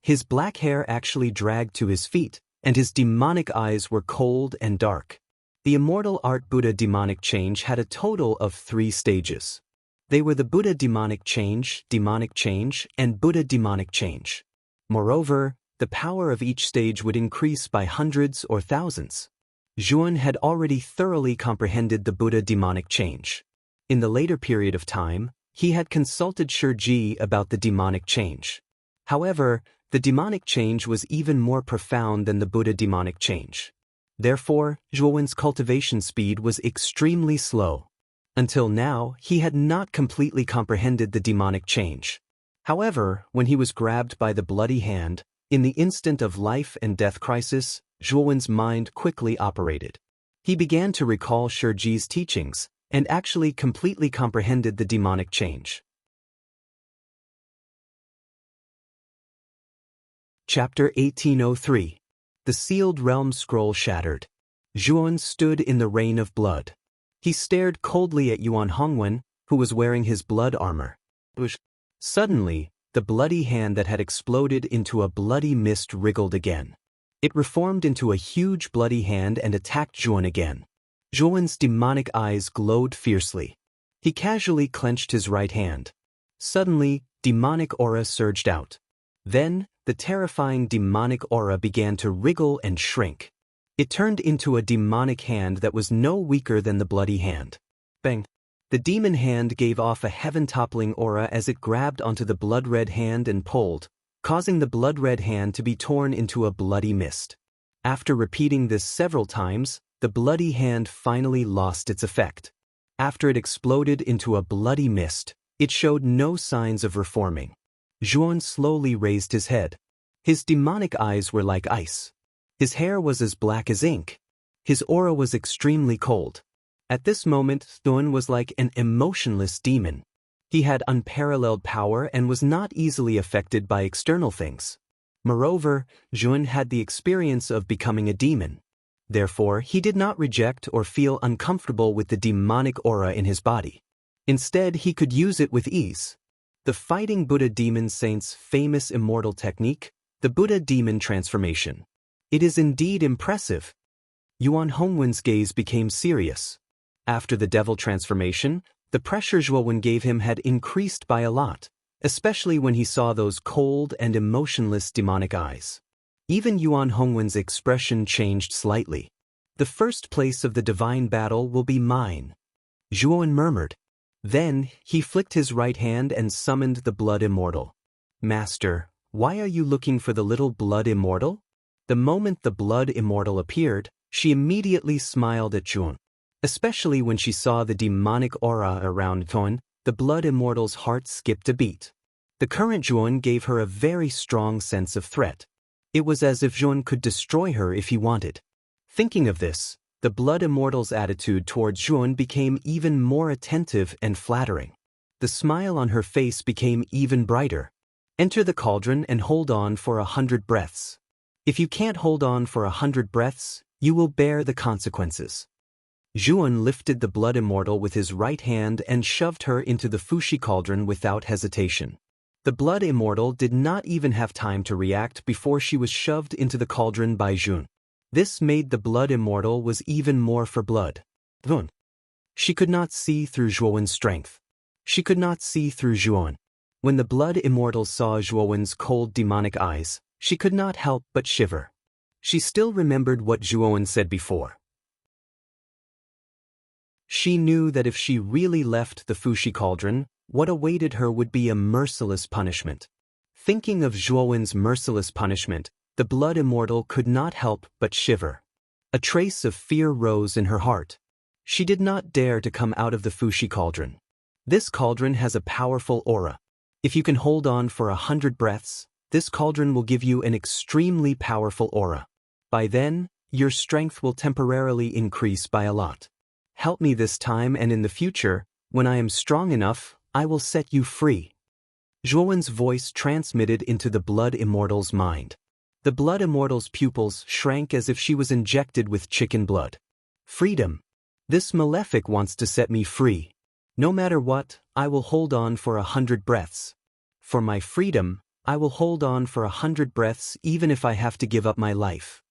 Speaker 1: His black hair actually dragged to his feet, and his demonic eyes were cold and dark. The immortal art Buddha demonic change had a total of 3 stages. They were the Buddha demonic change, and Buddha demonic change. Moreover, the power of each stage would increase by hundreds or thousands. Zhuan had already thoroughly comprehended the Buddha demonic change. In the later period of time, he had consulted Shiji about the demonic change. However, the demonic change was even more profound than the Buddha demonic change. Therefore, Zhuan's cultivation speed was extremely slow. Until now, he had not completely comprehended the demonic change. However, when he was grabbed by the bloody hand, in the instant of life and death crisis, Zhuan's mind quickly operated. He began to recall Shiji's teachings, and actually completely comprehended the demonic change. Chapter 1803. The Sealed Realm Scroll Shattered. Zhuan stood in the rain of blood. He stared coldly at Yuan Hongwen, who was wearing his blood armor. Suddenly, the bloody hand that had exploded into a bloody mist wriggled again. It reformed into a huge bloody hand and attacked Zhuan again. Zhuan's demonic eyes glowed fiercely. He casually clenched his right hand. Suddenly, demonic aura surged out. Then, the terrifying demonic aura began to wriggle and shrink. It turned into a demonic hand that was no weaker than the bloody hand. Bang! The demon hand gave off a heaven-toppling aura as it grabbed onto the blood-red hand and pulled, causing the blood-red hand to be torn into a bloody mist. After repeating this several times, the bloody hand finally lost its effect. After it exploded into a bloody mist, it showed no signs of reforming. Zhuan slowly raised his head. His demonic eyes were like ice. His hair was as black as ink. His aura was extremely cold. At this moment, Zhuan was like an emotionless demon. He had unparalleled power and was not easily affected by external things. Moreover, Zhuan had the experience of becoming a demon. Therefore, he did not reject or feel uncomfortable with the demonic aura in his body. Instead, he could use it with ease. The Fighting Buddha Demon Saint's famous immortal technique, the Buddha Demon Transformation. It is indeed impressive. Yuan Hongwen's gaze became serious. After the devil transformation, the pressure Zhuan gave him had increased by a lot, especially when he saw those cold and emotionless demonic eyes. Even Yuan Hongwen's expression changed slightly. The first place of the divine battle will be mine, Zhuan murmured. Then, he flicked his right hand and summoned the Blood Immortal. Master, why are you looking for the little Blood Immortal? The moment the Blood Immortal appeared, she immediately smiled at Zhuan. Especially when she saw the demonic aura around Zhuan, the Blood Immortal's heart skipped a beat. The current Zhuan gave her a very strong sense of threat. It was as if Zhuan could destroy her if he wanted. Thinking of this, the Blood Immortal's attitude towards Zhuan became even more attentive and flattering. The smile on her face became even brighter. Enter the cauldron and hold on for 100 breaths. If you can't hold on for 100 breaths, you will bear the consequences. Zhuan lifted the Blood Immortal with his right hand and shoved her into the Fushi cauldron without hesitation. The Blood Immortal did not even have time to react before she was shoved into the cauldron by Zhuan. This made the Blood Immortal was even more for blood. Zhuan. She could not see through Zhuan's strength. She could not see through Zhuan. When the Blood Immortal saw Zhuan's cold demonic eyes, she could not help but shiver. She still remembered what Zhuan said before. She knew that if she really left the Fushi cauldron, what awaited her would be a merciless punishment. Thinking of Zhuan's merciless punishment, the Blood Immortal could not help but shiver. A trace of fear rose in her heart. She did not dare to come out of the Fushi cauldron. This cauldron has a powerful aura. If you can hold on for 100 breaths, this cauldron will give you an extremely powerful aura. By then, your strength will temporarily increase by a lot. Help me this time, and in the future, when I am strong enough, I will set you free. Zhuan's voice transmitted into the Blood Immortal's mind. The blood immortal's pupils shrank as if she was injected with chicken blood. Freedom. This malefic wants to set me free. No matter what, I will hold on for 100 breaths. For my freedom, I will hold on for 100 breaths even if I have to give up my life.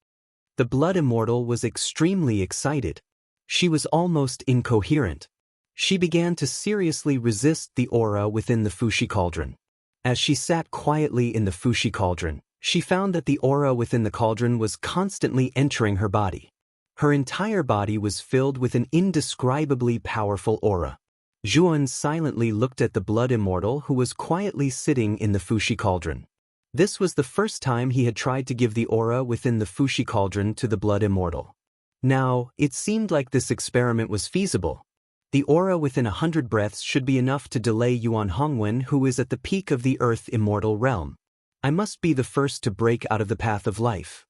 Speaker 1: The blood immortal was extremely excited. She was almost incoherent. She began to seriously resist the aura within the Fushi cauldron. As she sat quietly in the Fushi cauldron, she found that the aura within the cauldron was constantly entering her body. Her entire body was filled with an indescribably powerful aura. Zhuan silently looked at the blood immortal who was quietly sitting in the Fushi cauldron. This was the first time he had tried to give the aura within the Fushi cauldron to the blood immortal. Now, it seemed like this experiment was feasible. The aura within 100 breaths should be enough to delay Yuan Hongwen, who is at the peak of the earth immortal realm. I must be the first to break out of the path of life.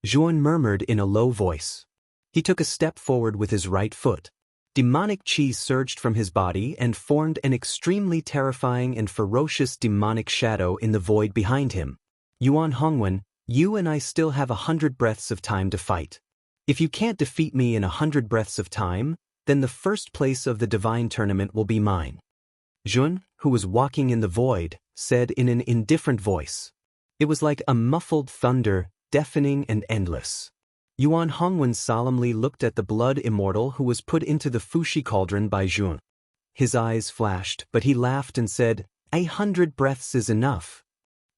Speaker 1: Zhuan murmured in a low voice. He took a step forward with his right foot. Demonic chi surged from his body and formed an extremely terrifying and ferocious demonic shadow in the void behind him. Yuan Hongwen, you and I still have 100 breaths of time to fight. If you can't defeat me in 100 breaths of time, then the first place of the divine tournament will be mine. Zhuan, who was walking in the void, said in an indifferent voice. It was like a muffled thunder, deafening and endless. Yuan Hongwen solemnly looked at the blood immortal who was put into the Fushi cauldron by Zhuan. His eyes flashed, but he laughed and said, 100 breaths is enough.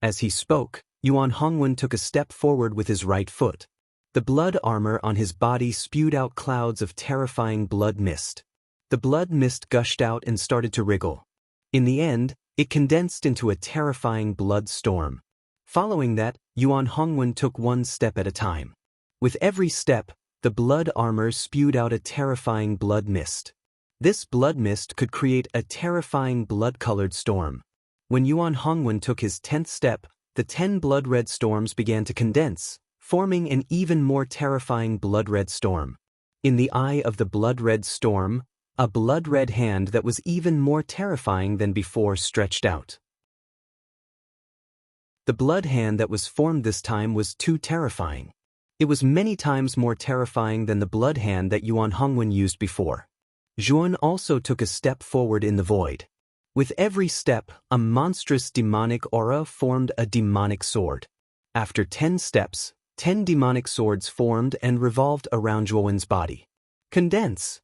Speaker 1: As he spoke, Yuan Hongwen took a step forward with his right foot. The blood armor on his body spewed out clouds of terrifying blood mist. The blood mist gushed out and started to wriggle. In the end, it condensed into a terrifying blood storm. Following that, Yuan Hongwen took one step at a time. With every step, the blood armor spewed out a terrifying blood mist. This blood mist could create a terrifying blood-colored storm. When Yuan Hongwen took his 10th step, the 10 blood-red storms began to condense, forming an even more terrifying blood-red storm. In the eye of the blood-red storm, a blood-red hand that was even more terrifying than before stretched out. The blood hand that was formed this time was too terrifying. It was many times more terrifying than the blood hand that Yuan Hongwen used before. Zhuan also took a step forward in the void. With every step, a monstrous demonic aura formed a demonic sword. After 10 steps, 10 demonic swords formed and revolved around Zhuan's body. Condense!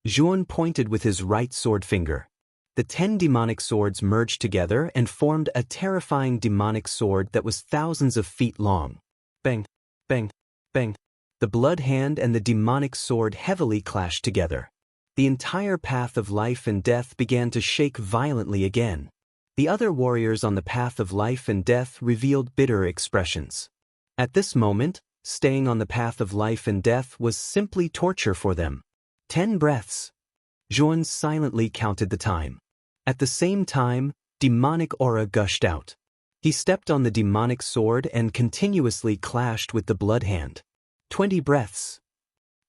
Speaker 1: Zhuan pointed with his right sword finger. The 10 demonic swords merged together and formed a terrifying demonic sword that was thousands of feet long. Bang! Bang! Bang! The blood hand and the demonic sword heavily clashed together. The entire path of life and death began to shake violently again. The other warriors on the path of life and death revealed bitter expressions. At this moment, staying on the path of life and death was simply torture for them. 10 breaths. Zhuan silently counted the time. At the same time, demonic aura gushed out. He stepped on the demonic sword and continuously clashed with the blood hand. 20 breaths.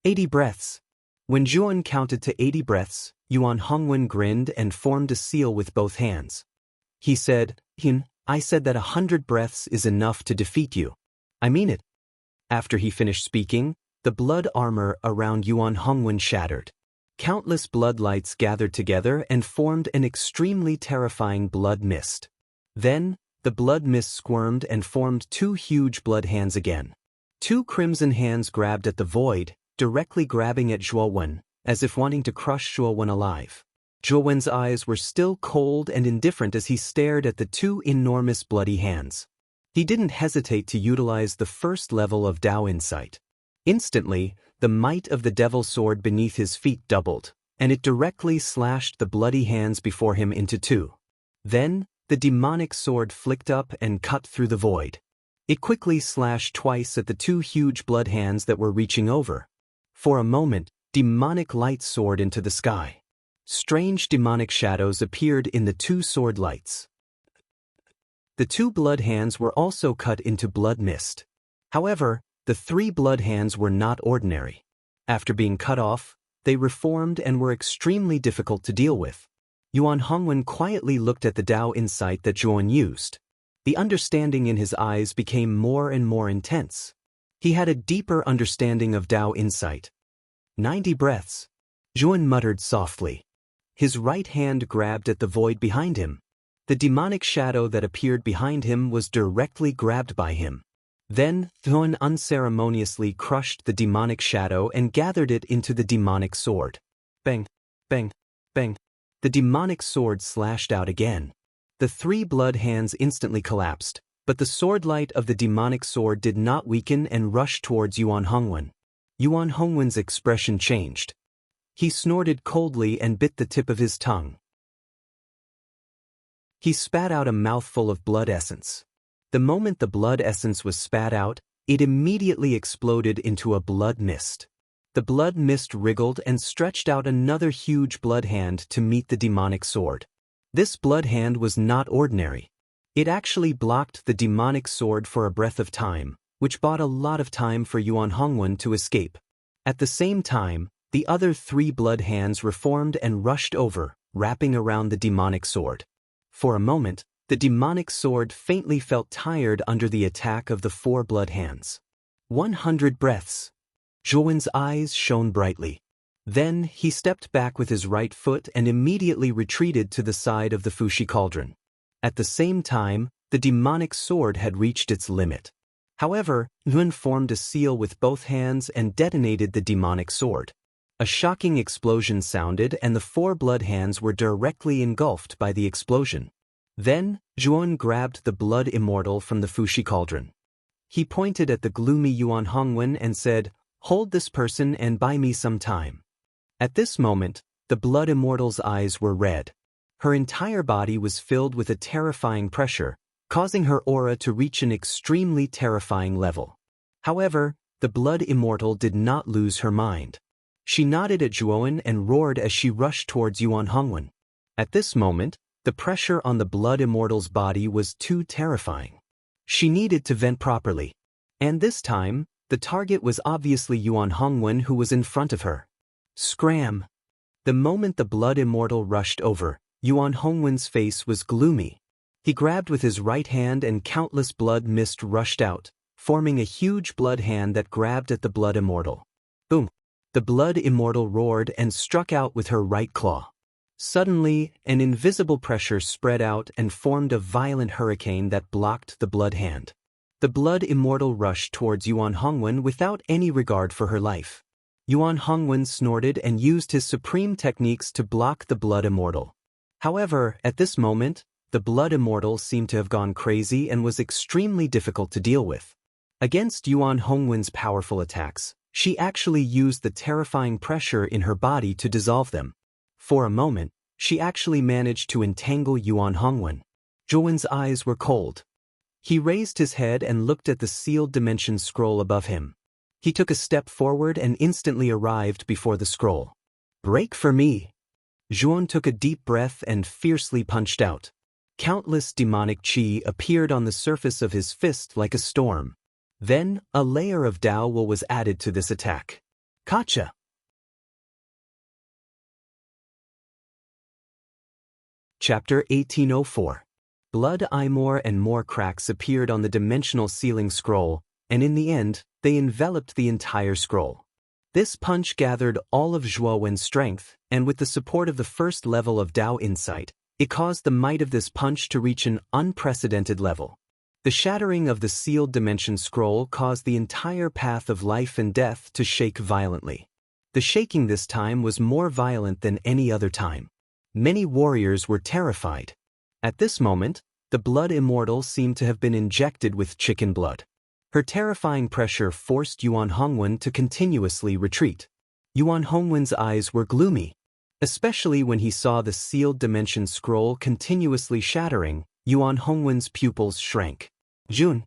Speaker 1: 80 breaths. When Zhuan counted to 80 breaths, Yuan Hongwen grinned and formed a seal with both hands. He said, I said that 100 breaths is enough to defeat you. I mean it. After he finished speaking, the blood armor around Yuan Hongwen shattered. Countless blood lights gathered together and formed an extremely terrifying blood mist. Then, the blood mist squirmed and formed 2 huge blood hands again. 2 crimson hands grabbed at the void, directly grabbing at Zhuowen, as if wanting to crush Zhuowen alive. Zhuowen's eyes were still cold and indifferent as he stared at the 2 enormous bloody hands. He didn't hesitate to utilize the first level of Dao insight. Instantly, the might of the devil sword beneath his feet doubled, and it directly slashed the bloody hands before him into 2. Then, the demonic sword flicked up and cut through the void. It quickly slashed twice at the 2 huge blood hands that were reaching over. For a moment, demonic light soared into the sky. Strange demonic shadows appeared in the 2 sword lights. The 2 blood hands were also cut into blood mist. However, the 3 blood hands were not ordinary. After being cut off, they reformed and were extremely difficult to deal with. Yuan Hongwen quietly looked at the Dao insight that Zhuan used. The understanding in his eyes became more and more intense. He had a deeper understanding of Tao insight. 90 breaths. Zhuan muttered softly. His right hand grabbed at the void behind him. The demonic shadow that appeared behind him was directly grabbed by him. Then, Zhuan unceremoniously crushed the demonic shadow and gathered it into the demonic sword. Bang, bang, bang. The demonic sword slashed out again. The 3 blood hands instantly collapsed, but the sword light of the demonic sword did not weaken and rushed towards Yuan Hongwen. Yuan Hongwen's expression changed. He snorted coldly and bit the tip of his tongue. He spat out a mouthful of blood essence. The moment the blood essence was spat out, it immediately exploded into a blood mist. The blood mist wriggled and stretched out another huge blood hand to meet the demonic sword. This blood hand was not ordinary. It actually blocked the demonic sword for a breath of time, which bought a lot of time for Yuan Hongwen to escape. At the same time, the other 3 blood hands reformed and rushed over, wrapping around the demonic sword. For a moment, the demonic sword faintly felt tired under the attack of the 4 blood hands. 100 breaths. Zhuan's eyes shone brightly. Then, he stepped back with his right foot and immediately retreated to the side of the Fushi cauldron. At the same time, the demonic sword had reached its limit. However, Zhuan formed a seal with both hands and detonated the demonic sword. A shocking explosion sounded and the 4 blood hands were directly engulfed by the explosion. Then, Zhuan grabbed the blood immortal from the Fushi cauldron. He pointed at the gloomy Yuan Hongwen and said, "Hold this person and buy me some time." At this moment, the blood immortal's eyes were red. Her entire body was filled with a terrifying pressure, causing her aura to reach an extremely terrifying level. However, the blood immortal did not lose her mind. She nodded at Zhuan and roared as she rushed towards Yuan Hongwen. At this moment, the pressure on the blood immortal's body was too terrifying. She needed to vent properly. And this time, the target was obviously Yuan Hongwen, who was in front of her. Scram! The moment the blood immortal rushed over, Yuan Hongwen's face was gloomy. He grabbed with his right hand and countless blood mist rushed out, forming a huge blood hand that grabbed at the blood immortal. Boom! The blood immortal roared and struck out with her right claw. Suddenly, an invisible pressure spread out and formed a violent hurricane that blocked the blood hand. The blood immortal rushed towards Yuan Hongwen without any regard for her life. Yuan Hongwen snorted and used his supreme techniques to block the blood immortal. However, at this moment, the blood immortal seemed to have gone crazy and was extremely difficult to deal with. Against Yuan Hongwen's powerful attacks, she actually used the terrifying pressure in her body to dissolve them. For a moment, she actually managed to entangle Yuan Hongwen. Zhuan's eyes were cold. He raised his head and looked at the sealed dimension scroll above him. He took a step forward and instantly arrived before the scroll. "Break for me!" Zhuan took a deep breath and fiercely punched out. Countless demonic qi appeared on the surface of his fist like a storm. Then, a layer of Tao Will was added to this attack. Gotcha! Chapter 1804. Blood eye. More and more cracks appeared on the dimensional ceiling scroll, and in the end, they enveloped the entire scroll. This punch gathered all of Zhuowen's strength, and with the support of the first level of Tao insight, it caused the might of this punch to reach an unprecedented level. The shattering of the sealed dimension scroll caused the entire path of life and death to shake violently. The shaking this time was more violent than any other time. Many warriors were terrified. At this moment, the blood immortal seemed to have been injected with chicken blood. Her terrifying pressure forced Yuan Hongwen to continuously retreat. Yuan Hongwen's eyes were gloomy. Especially when he saw the sealed dimension scroll continuously shattering, Yuan Hongwen's pupils shrank. "Jun!"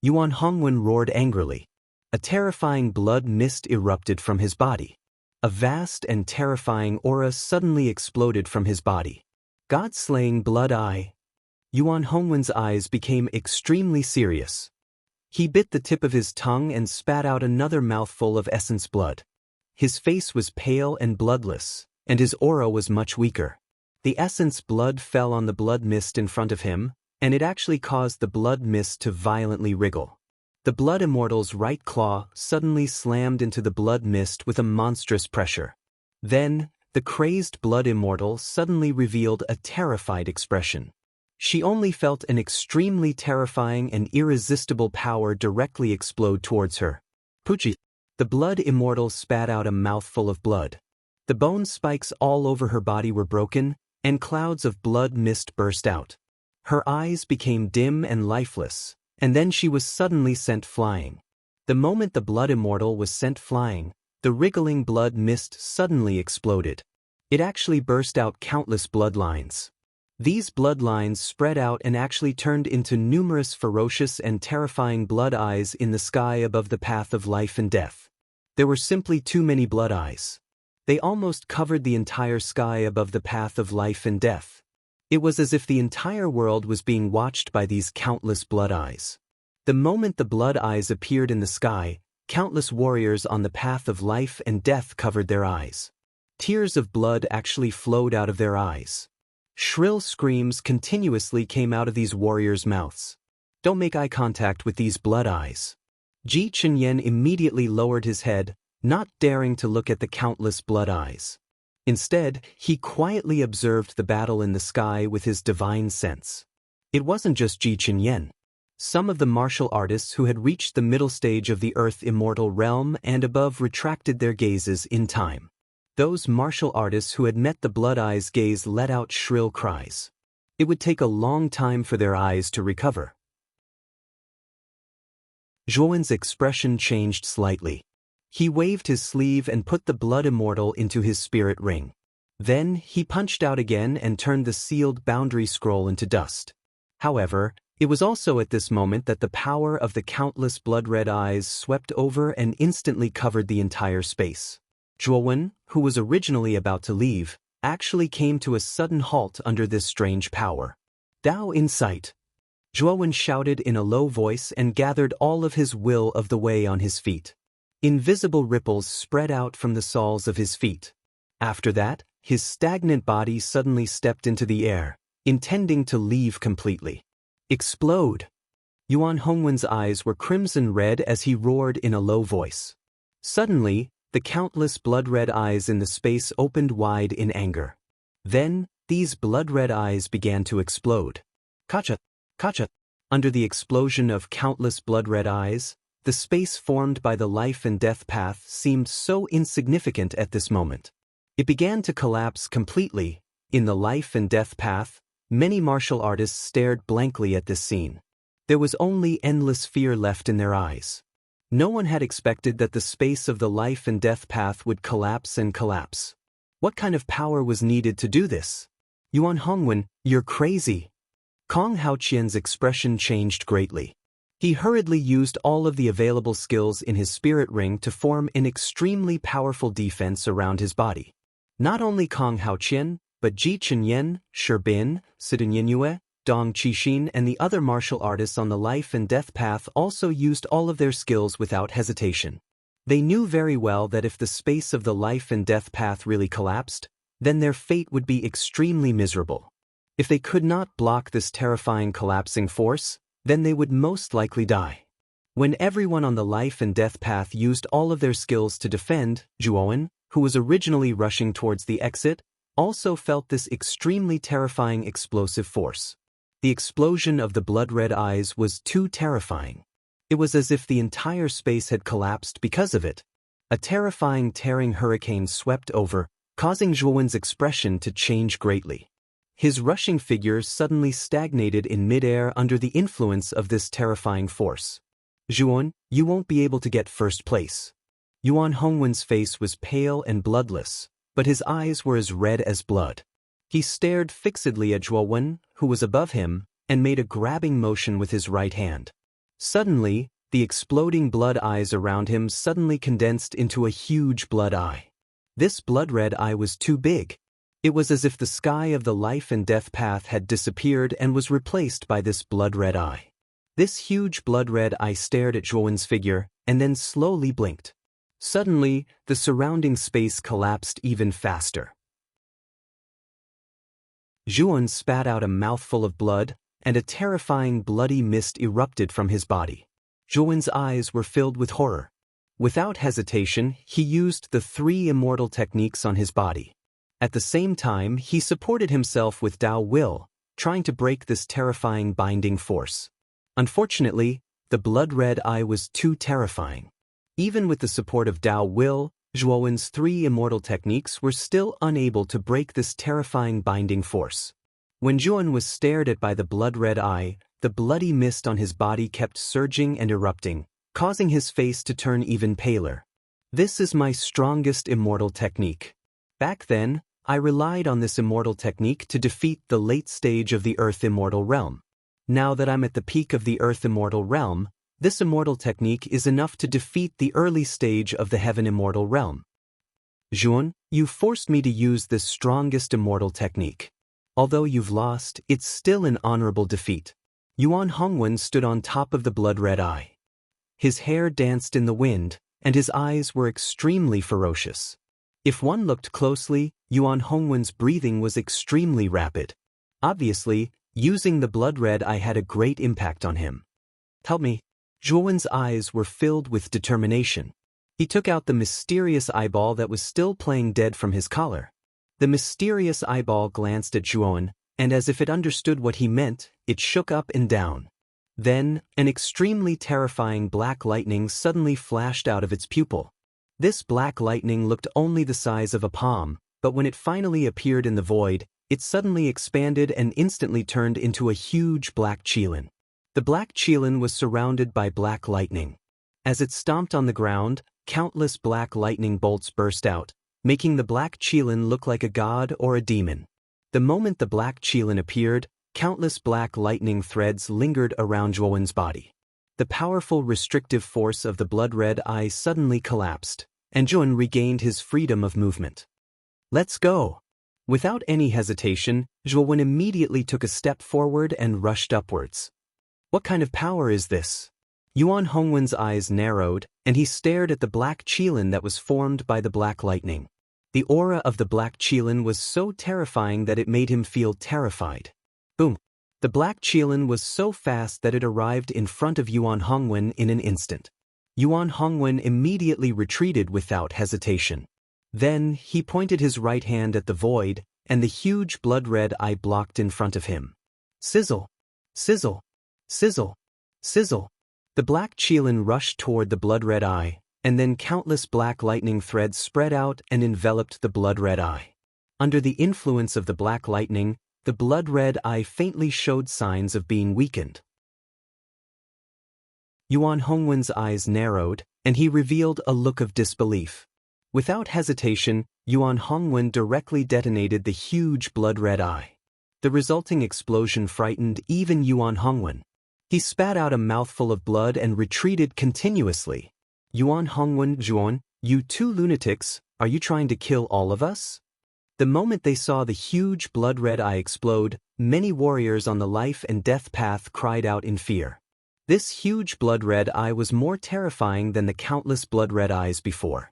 Speaker 1: Yuan Hongwen roared angrily. A terrifying blood mist erupted from his body. A vast and terrifying aura suddenly exploded from his body. God-slaying blood eye. Yuan Hongwen's eyes became extremely serious. He bit the tip of his tongue and spat out another mouthful of essence blood. His face was pale and bloodless, and his aura was much weaker. The essence blood fell on the blood mist in front of him, and it actually caused the blood mist to violently wriggle. The blood immortal's right claw suddenly slammed into the blood mist with a monstrous pressure. Then, the crazed blood immortal suddenly revealed a terrified expression. She only felt an extremely terrifying and irresistible power directly explode towards her. Puchi! The blood immortal spat out a mouthful of blood. The bone spikes all over her body were broken, and clouds of blood mist burst out. Her eyes became dim and lifeless, and then she was suddenly sent flying. The moment the blood immortal was sent flying, the wriggling blood mist suddenly exploded. It actually burst out countless bloodlines. These bloodlines spread out and actually turned into numerous ferocious and terrifying blood eyes in the sky above the path of life and death. There were simply too many blood eyes. They almost covered the entire sky above the path of life and death. It was as if the entire world was being watched by these countless blood eyes. The moment the blood eyes appeared in the sky, countless warriors on the path of life and death covered their eyes. Tears of blood actually flowed out of their eyes. Shrill screams continuously came out of these warriors' mouths. Don't make eye contact with these blood eyes. Ji Chenyen immediately lowered his head, not daring to look at the countless blood eyes. Instead, he quietly observed the battle in the sky with his divine sense. It wasn't just Ji Chenyen. Some of the martial artists who had reached the middle stage of the Earth Immortal realm and above retracted their gazes in time. Those martial artists who had met the blood eyes' gaze let out shrill cries. It would take a long time for their eyes to recover. Zhuowen's expression changed slightly. He waved his sleeve and put the blood immortal into his spirit ring. Then, he punched out again and turned the sealed boundary scroll into dust. However, it was also at this moment that the power of the countless blood-red eyes swept over and instantly covered the entire space. Zhuowen, who was originally about to leave, actually came to a sudden halt under this strange power. Dao in sight! Zhuowen shouted in a low voice and gathered all of his will of the way on his feet. Invisible ripples spread out from the soles of his feet. After that, his stagnant body suddenly stepped into the air, intending to leave completely. Explode! Yuan Hongwen's eyes were crimson red as he roared in a low voice. Suddenly, the countless blood-red eyes in the space opened wide in anger. Then, these blood-red eyes began to explode. Kacha! Kacha! Under the explosion of countless blood-red eyes, the space formed by the life and death path seemed so insignificant at this moment. It began to collapse completely. In the life and death path, many martial artists stared blankly at this scene. There was only endless fear left in their eyes. No one had expected that the space of the life and death path would collapse and collapse. What kind of power was needed to do this? Yuan Hongwen, you're crazy. Kong Haoqian's expression changed greatly. He hurriedly used all of the available skills in his spirit ring to form an extremely powerful defense around his body. Not only Kong Haoqian, but Ji Chenyen, Sherbin, Sidunyue, Dong Qixin and the other martial artists on the life and death path also used all of their skills without hesitation. They knew very well that if the space of the life and death path really collapsed, then their fate would be extremely miserable. If they could not block this terrifying collapsing force, then they would most likely die. When everyone on the life and death path used all of their skills to defend, Zhuowen, who was originally rushing towards the exit, also felt this extremely terrifying explosive force. The explosion of the blood-red eyes was too terrifying. It was as if the entire space had collapsed because of it. A terrifying tearing hurricane swept over, causing Zhuowen's expression to change greatly. His rushing figure suddenly stagnated in midair under the influence of this terrifying force. Zhuowen, you won't be able to get first place. Yuan Hongwen's face was pale and bloodless, but his eyes were as red as blood. He stared fixedly at Zhuowen, who was above him, and made a grabbing motion with his right hand. Suddenly, the exploding blood eyes around him suddenly condensed into a huge blood eye. This blood-red eye was too big. It was as if the sky of the life and death path had disappeared and was replaced by this blood-red eye. This huge blood-red eye stared at Zhuowen's figure and then slowly blinked. Suddenly, the surrounding space collapsed even faster. Zhuowen spat out a mouthful of blood, and a terrifying bloody mist erupted from his body. Zhuan's eyes were filled with horror. Without hesitation, he used the 3 immortal techniques on his body. At the same time, he supported himself with Tao Will, trying to break this terrifying binding force. Unfortunately, the blood-red eye was too terrifying. Even with the support of Tao Will, Zhuan's 3 immortal techniques were still unable to break this terrifying binding force. When Zhuan was stared at by the blood-red eye, the bloody mist on his body kept surging and erupting, causing his face to turn even paler. This is my strongest immortal technique. Back then, I relied on this immortal technique to defeat the late stage of the Earth Immortal Realm. Now that I'm at the peak of the Earth Immortal Realm, this immortal technique is enough to defeat the early stage of the Heaven Immortal Realm. Zhuan, you forced me to use this strongest immortal technique. Although you've lost, it's still an honorable defeat. Yuan Hongwen stood on top of the blood-red eye. His hair danced in the wind, and his eyes were extremely ferocious. If one looked closely, Yuan Hongwen's breathing was extremely rapid. Obviously, using the blood-red eye had a great impact on him. Tell me. Zhuan's eyes were filled with determination. He took out the mysterious eyeball that was still playing dead from his collar. The mysterious eyeball glanced at Zhuan, and as if it understood what he meant, it shook up and down. Then, an extremely terrifying black lightning suddenly flashed out of its pupil. This black lightning looked only the size of a palm, but when it finally appeared in the void, it suddenly expanded and instantly turned into a huge black qilin. The black qilin was surrounded by black lightning. As it stomped on the ground, countless black lightning bolts burst out, making the black qilin look like a god or a demon. The moment the black qilin appeared, countless black lightning threads lingered around Zhuan's body. The powerful restrictive force of the blood-red eye suddenly collapsed, and Zhuan regained his freedom of movement. Let's go! Without any hesitation, Zhuan immediately took a step forward and rushed upwards. What kind of power is this? Yuan Hongwen's eyes narrowed, and he stared at the black qilin that was formed by the black lightning. The aura of the black qilin was so terrifying that it made him feel terrified. Boom! The black qilin was so fast that it arrived in front of Yuan Hongwen in an instant. Yuan Hongwen immediately retreated without hesitation. Then, he pointed his right hand at the void, and the huge blood-red eye blocked in front of him. Sizzle! Sizzle! Sizzle! Sizzle! The black qilin rushed toward the blood-red eye, and then countless black lightning threads spread out and enveloped the blood-red eye. Under the influence of the black lightning, the blood-red eye faintly showed signs of being weakened. Yuan Hongwen's eyes narrowed, and he revealed a look of disbelief. Without hesitation, Yuan Hongwen directly detonated the huge blood-red eye. The resulting explosion frightened even Yuan Hongwen. He spat out a mouthful of blood and retreated continuously. Yuan Hongwen, Zhuan, you 2 lunatics, are you trying to kill all of us? The moment they saw the huge blood-red eye explode, many warriors on the life and death path cried out in fear. This huge blood-red eye was more terrifying than the countless blood-red eyes before.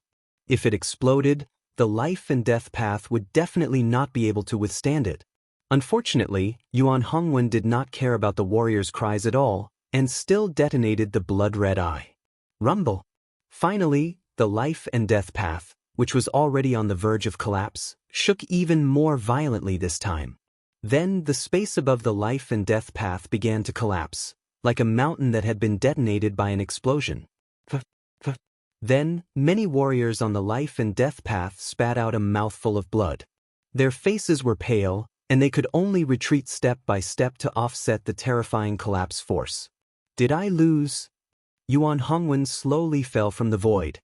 Speaker 1: If it exploded, the life and death path would definitely not be able to withstand it. Unfortunately, Yuan Hongwen did not care about the warriors' cries at all, and still detonated the blood-red eye. Rumble! Finally, the life and death path, which was already on the verge of collapse, shook even more violently this time. Then the space above the life and death path began to collapse, like a mountain that had been detonated by an explosion. Then, many warriors on the life and death path spat out a mouthful of blood. Their faces were pale, and they could only retreat step by step to offset the terrifying collapse force. Did I lose? Yuan Hongwen slowly fell from the void.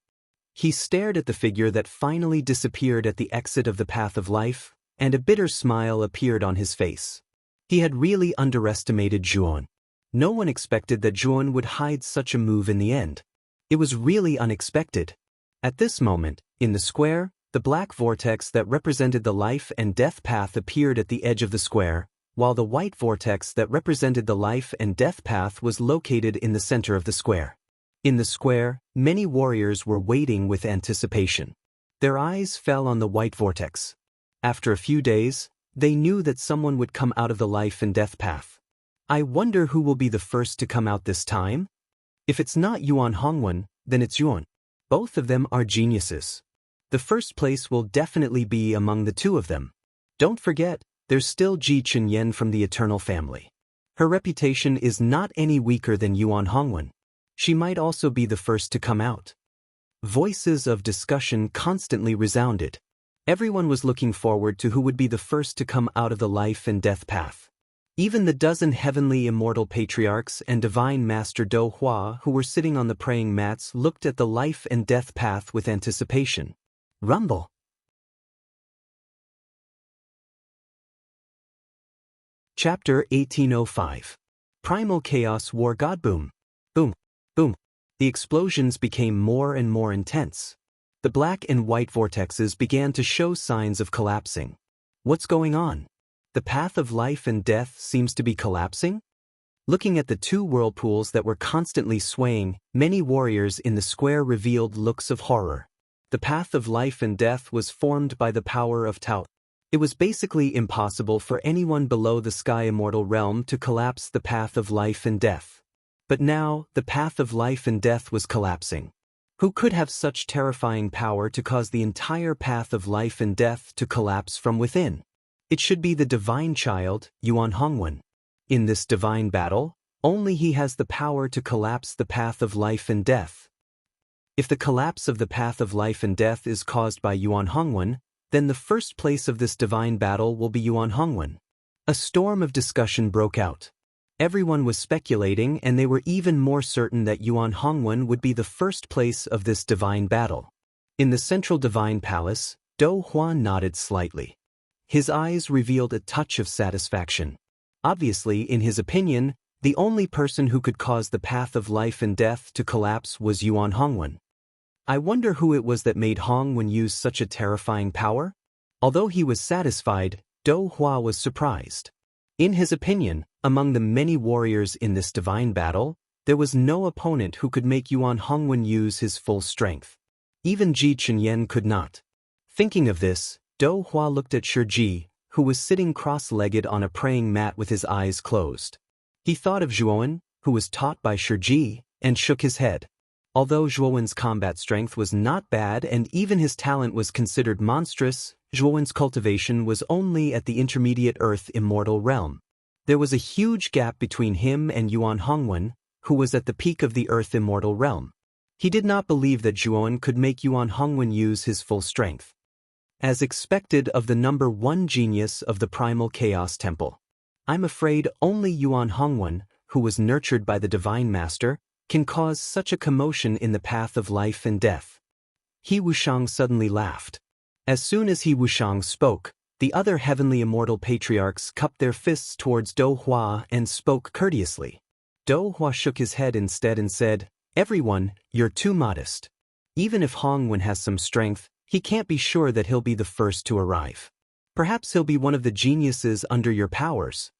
Speaker 1: He stared at the figure that finally disappeared at the exit of the path of life, and a bitter smile appeared on his face. He had really underestimated Zhuan. No one expected that Zhuan would hide such a move in the end. It was really unexpected. At this moment, in the square, the black vortex that represented the life and death path appeared at the edge of the square, while the white vortex that represented the life and death path was located in the center of the square. In the square, many warriors were waiting with anticipation. Their eyes fell on the white vortex. After a few days, they knew that someone would come out of the life and death path. I wonder who will be the first to come out this time? If it's not Yuan Hongwen, then it's Yuan. Both of them are geniuses. The first place will definitely be among the two of them. Don't forget, there's still Ji Chunyen from the Eternal Family. Her reputation is not any weaker than Yuan Hongwen. She might also be the first to come out. Voices of discussion constantly resounded. Everyone was looking forward to who would be the first to come out of the life and death path. Even the dozen heavenly immortal patriarchs and divine master Do Hua who were sitting on the praying mats looked at the life and death path with anticipation. Rumble. Chapter 1805. Primal Chaos War God Boom. Boom. Boom. The explosions became more and more intense. The black and white vortexes began to show signs of collapsing. What's going on? The path of life and death seems to be collapsing? Looking at the two whirlpools that were constantly swaying, many warriors in the square revealed looks of horror. The path of life and death was formed by the power of Tao. It was basically impossible for anyone below the Sky Immortal realm to collapse the path of life and death. But now, the path of life and death was collapsing. Who could have such terrifying power to cause the entire path of life and death to collapse from within? It should be the divine child, Yuan Hongwen. In this divine battle, only he has the power to collapse the path of life and death. If the collapse of the path of life and death is caused by Yuan Hongwen, then the first place of this divine battle will be Yuan Hongwen. A storm of discussion broke out. Everyone was speculating, and they were even more certain that Yuan Hongwen would be the first place of this divine battle. In the central divine palace, Do Hua nodded slightly. His eyes revealed a touch of satisfaction. Obviously, in his opinion, the only person who could cause the path of life and death to collapse was Yuan Hongwen. I wonder who it was that made Hongwen use such a terrifying power? Although he was satisfied, Do Hua was surprised. In his opinion, among the many warriors in this divine battle, there was no opponent who could make Yuan Hongwen use his full strength. Even Ji Chunyen could not. Thinking of this, Do Hua looked at Shiji, who was sitting cross-legged on a praying mat with his eyes closed. He thought of Zhuowen, who was taught by Shiji, and shook his head. Although Zhuowen's combat strength was not bad and even his talent was considered monstrous, Zhuowen's cultivation was only at the intermediate Earth Immortal realm. There was a huge gap between him and Yuan Hongwen, who was at the peak of the Earth Immortal realm. He did not believe that Zhuowen could make Yuan Hongwen use his full strength. As expected of the number one genius of the Primal Chaos Temple, I'm afraid only Yuan Hongwen, who was nurtured by the Divine Master, can cause such a commotion in the path of life and death. He Wushang suddenly laughed. As soon as He Wushang spoke, the other heavenly immortal patriarchs cupped their fists towards Do Hua and spoke courteously. Do Hua shook his head instead and said, "Everyone, you're too modest. Even if Hongwen has some strength, he can't be sure that he'll be the first to arrive. Perhaps he'll be one of the geniuses under your powers."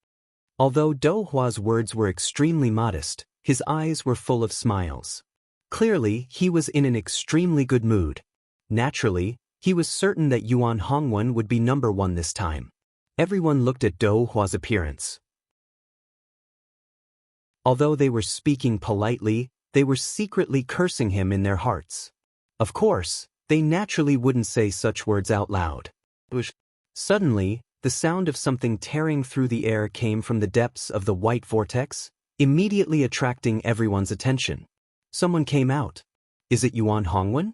Speaker 1: Although Do Hua's words were extremely modest, his eyes were full of smiles. Clearly, he was in an extremely good mood. Naturally, he was certain that Yuan Hongwen would be number one this time. Everyone looked at Do Hua's appearance. Although they were speaking politely, they were secretly cursing him in their hearts. Of course, they naturally wouldn't say such words out loud. Suddenly, the sound of something tearing through the air came from the depths of the white vortex, immediately attracting everyone's attention. Someone came out. Is it Yuan Hongwen?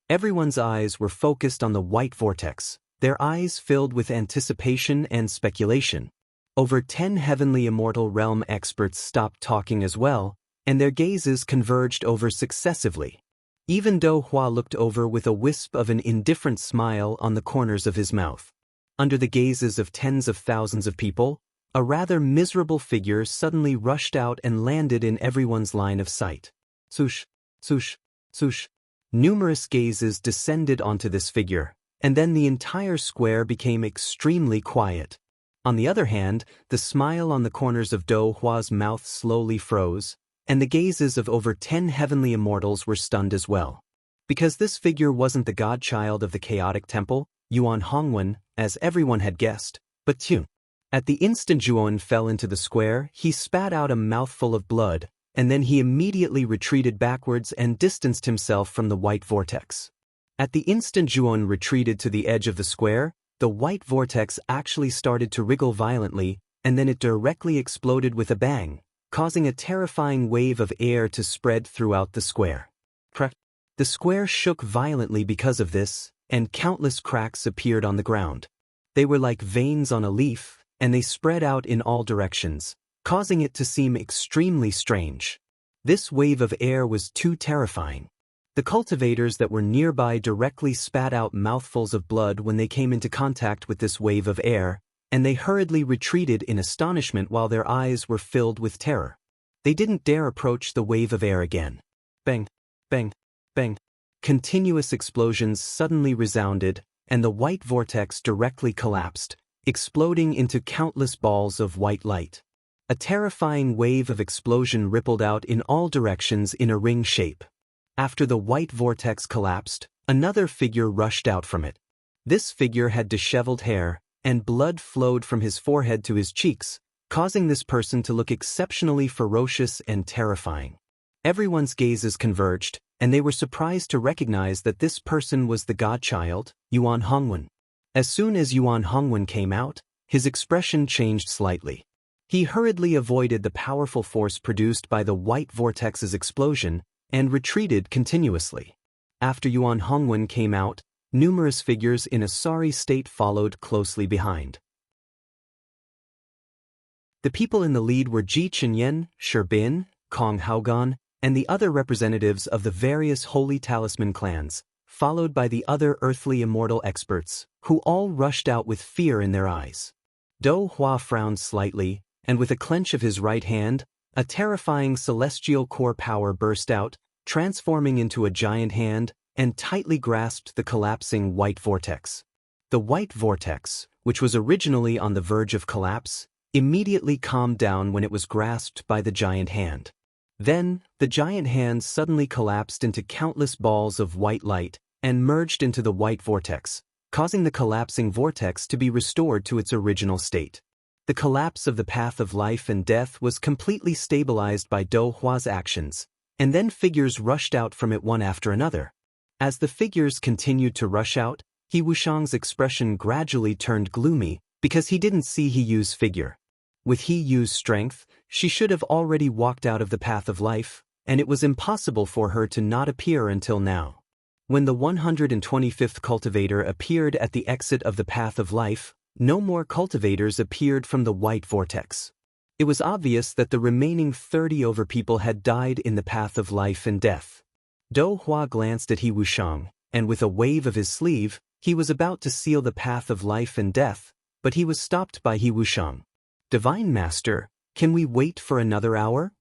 Speaker 1: Everyone's eyes were focused on the white vortex, their eyes filled with anticipation and speculation. Over 10 heavenly immortal realm experts stopped talking as well, and their gazes converged over successively. Even Do Hua looked over with a wisp of an indifferent smile on the corners of his mouth. Under the gazes of tens of thousands of people, a rather miserable figure suddenly rushed out and landed in everyone's line of sight. Swoosh, swoosh, swoosh. Numerous gazes descended onto this figure, and then the entire square became extremely quiet. On the other hand, the smile on the corners of Do Hua's mouth slowly froze, and the gazes of over 10 heavenly immortals were stunned as well. Because this figure wasn't the godchild of the chaotic temple, Yuan Hongwen, as everyone had guessed, but Tune. At the instant Juon fell into the square, he spat out a mouthful of blood, and then he immediately retreated backwards and distanced himself from the white vortex. At the instant Juon retreated to the edge of the square, the white vortex actually started to wriggle violently, and then it directly exploded with a bang, causing a terrifying wave of air to spread throughout the square. The square shook violently because of this, and countless cracks appeared on the ground. They were like veins on a leaf, and they spread out in all directions, causing it to seem extremely strange. This wave of air was too terrifying. The cultivators that were nearby directly spat out mouthfuls of blood when they came into contact with this wave of air, and they hurriedly retreated in astonishment while their eyes were filled with terror. They didn't dare approach the wave of air again. Bang, bang, bang. Continuous explosions suddenly resounded, and the white vortex directly collapsed, exploding into countless balls of white light. A terrifying wave of explosion rippled out in all directions in a ring shape. After the white vortex collapsed, another figure rushed out from it. This figure had disheveled hair, and blood flowed from his forehead to his cheeks, causing this person to look exceptionally ferocious and terrifying. Everyone's gazes converged, and they were surprised to recognize that this person was the godchild, Yuan Hongwen. As soon as Yuan Hongwen came out, his expression changed slightly. He hurriedly avoided the powerful force produced by the white vortex's explosion and retreated continuously. After Yuan Hongwen came out, numerous figures in a sorry state followed closely behind. The people in the lead were Ji Chenyen, Shi Bin, Kong Haogan, and the other representatives of the various holy talisman clans, followed by the other earthly immortal experts, who all rushed out with fear in their eyes. Do Hua frowned slightly, and with a clench of his right hand, a terrifying celestial core power burst out, transforming into a giant hand, and tightly grasped the collapsing white vortex. The white vortex, which was originally on the verge of collapse, immediately calmed down when it was grasped by the giant hand. Then, the giant hand suddenly collapsed into countless balls of white light and merged into the white vortex, causing the collapsing vortex to be restored to its original state. The collapse of the path of life and death was completely stabilized by Do Hua's actions, and then figures rushed out from it one after another. As the figures continued to rush out, He Wushang's expression gradually turned gloomy because he didn't see He Yu's figure. With He Yu's strength, she should have already walked out of the path of life, and it was impossible for her to not appear until now. When the 125th cultivator appeared at the exit of the path of life, no more cultivators appeared from the white vortex. It was obvious that the remaining 30 over people had died in the path of life and death. Do Hua glanced at He Wushang, and with a wave of his sleeve, he was about to seal the path of life and death, but he was stopped by He Wushang. "Divine Master, can we wait for another hour?"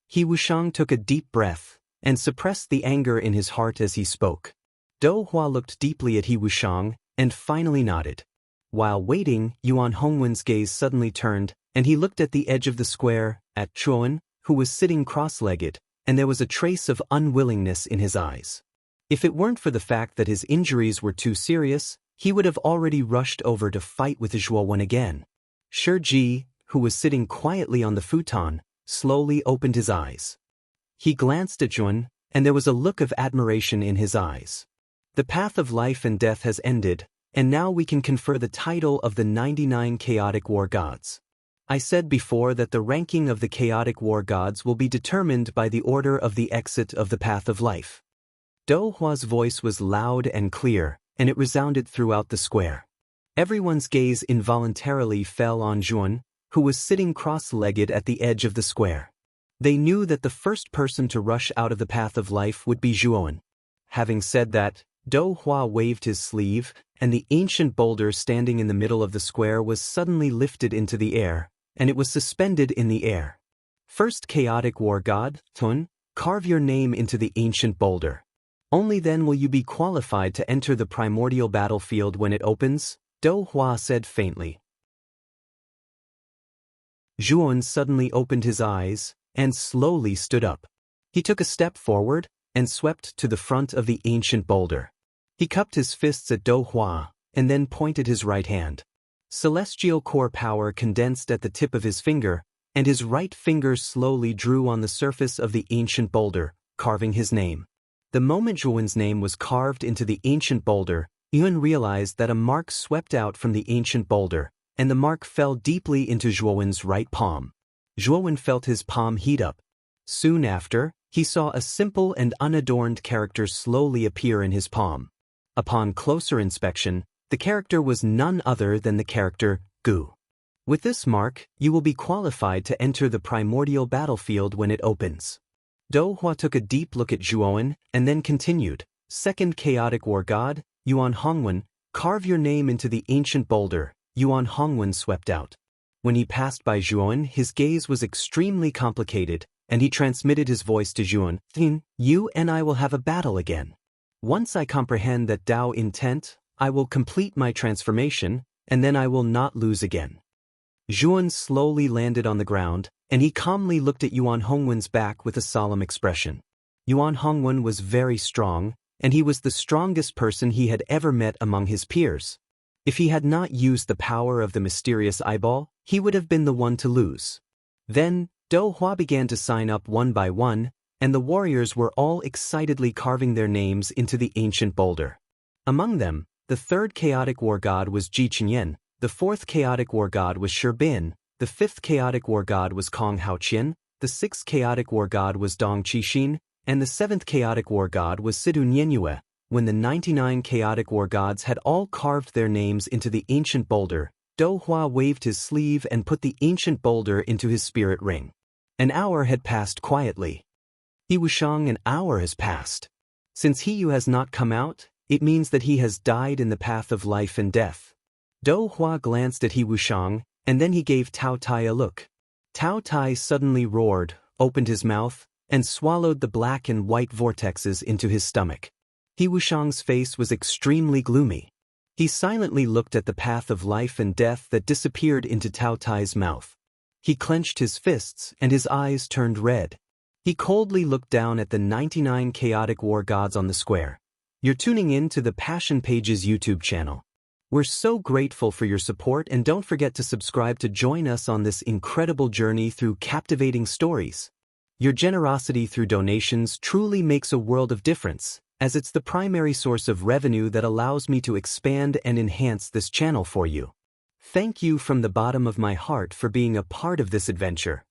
Speaker 1: He Wushang took a deep breath, and suppressed the anger in his heart as he spoke. Do Hua looked deeply at He Wushang, and finally nodded. While waiting, Yuan Hongwen's gaze suddenly turned, and he looked at the edge of the square, at Chuan, who was sitting cross-legged, and there was a trace of unwillingness in his eyes. If it weren't for the fact that his injuries were too serious, he would have already rushed over to fight with Zhuowen again. Shi Ji, who was sitting quietly on the futon, slowly opened his eyes. He glanced at Juan, and there was a look of admiration in his eyes. The path of life and death has ended, and now we can confer the title of the 99 chaotic war gods. I said before that the ranking of the chaotic war gods will be determined by the order of the exit of the path of life. Do Hua's voice was loud and clear, and it resounded throughout the square. Everyone's gaze involuntarily fell on Juan, who was sitting cross-legged at the edge of the square. They knew that the first person to rush out of the path of life would be Zhuowen. Having said that, Do Hua waved his sleeve, and the ancient boulder standing in the middle of the square was suddenly lifted into the air, and it was suspended in the air. "First chaotic war god, Tun, carve your name into the ancient boulder. Only then will you be qualified to enter the primordial battlefield when it opens," Do Hua said faintly. Zhuowen suddenly opened his eyes, and slowly stood up. He took a step forward, and swept to the front of the ancient boulder. He cupped his fists at Do Hua, and then pointed his right hand. Celestial core power condensed at the tip of his finger, and his right finger slowly drew on the surface of the ancient boulder, carving his name. The moment Zhuan's name was carved into the ancient boulder, Yuan realized that a mark swept out from the ancient boulder, and the mark fell deeply into Zhuan's right palm. Zhuan felt his palm heat up. Soon after, he saw a simple and unadorned character slowly appear in his palm. Upon closer inspection, the character was none other than the character Gu. With this mark, you will be qualified to enter the primordial battlefield when it opens. Dou Hua took a deep look at Zhuan and then continued, Second chaotic war god, Yuan Hongwen, carve your name into the ancient boulder. Yuan Hongwen swept out. When he passed by Zhuan, his gaze was extremely complicated, and he transmitted his voice to Zhuan, You and I will have a battle again. Once I comprehend that Dao intent, I will complete my transformation, and then I will not lose again. Zhuan slowly landed on the ground, and he calmly looked at Yuan Hongwen's back with a solemn expression. Yuan Hongwen was very strong, and he was the strongest person he had ever met among his peers. If he had not used the power of the mysterious eyeball, he would have been the one to lose. Then, Dou Hua began to sign up one by one, and the warriors were all excitedly carving their names into the ancient boulder. Among them, the third chaotic war god was Ji Chenyan, the fourth chaotic war god was Shi Bin, the fifth chaotic war god was Kong Haoqian, the sixth chaotic war god was Dong Qixin, and the seventh chaotic war god was Sidu Nianyue. When the 99 chaotic war gods had all carved their names into the ancient boulder, Dou Hua waved his sleeve and put the ancient boulder into his spirit ring. An hour had passed quietly. He Wushang, an hour has passed. Since he who has not come out, it means that he has died in the path of life and death. Dou Hua glanced at He Wushang, and then he gave Tao Tai a look. Tao Tai suddenly roared, opened his mouth, and swallowed the black and white vortexes into his stomach. He Wushang's face was extremely gloomy. He silently looked at the path of life and death that disappeared into Tao Tai's mouth. He clenched his fists and his eyes turned red. He coldly looked down at the 99 chaotic war gods on the square. You're tuning in to the Passion Pages YouTube channel. We're so grateful for your support, and don't forget to subscribe to join us on this incredible journey through captivating stories. Your generosity through donations truly makes a world of difference, as it's the primary source of revenue that allows me to expand and enhance this channel for you. Thank you from the bottom of my heart for being a part of this adventure.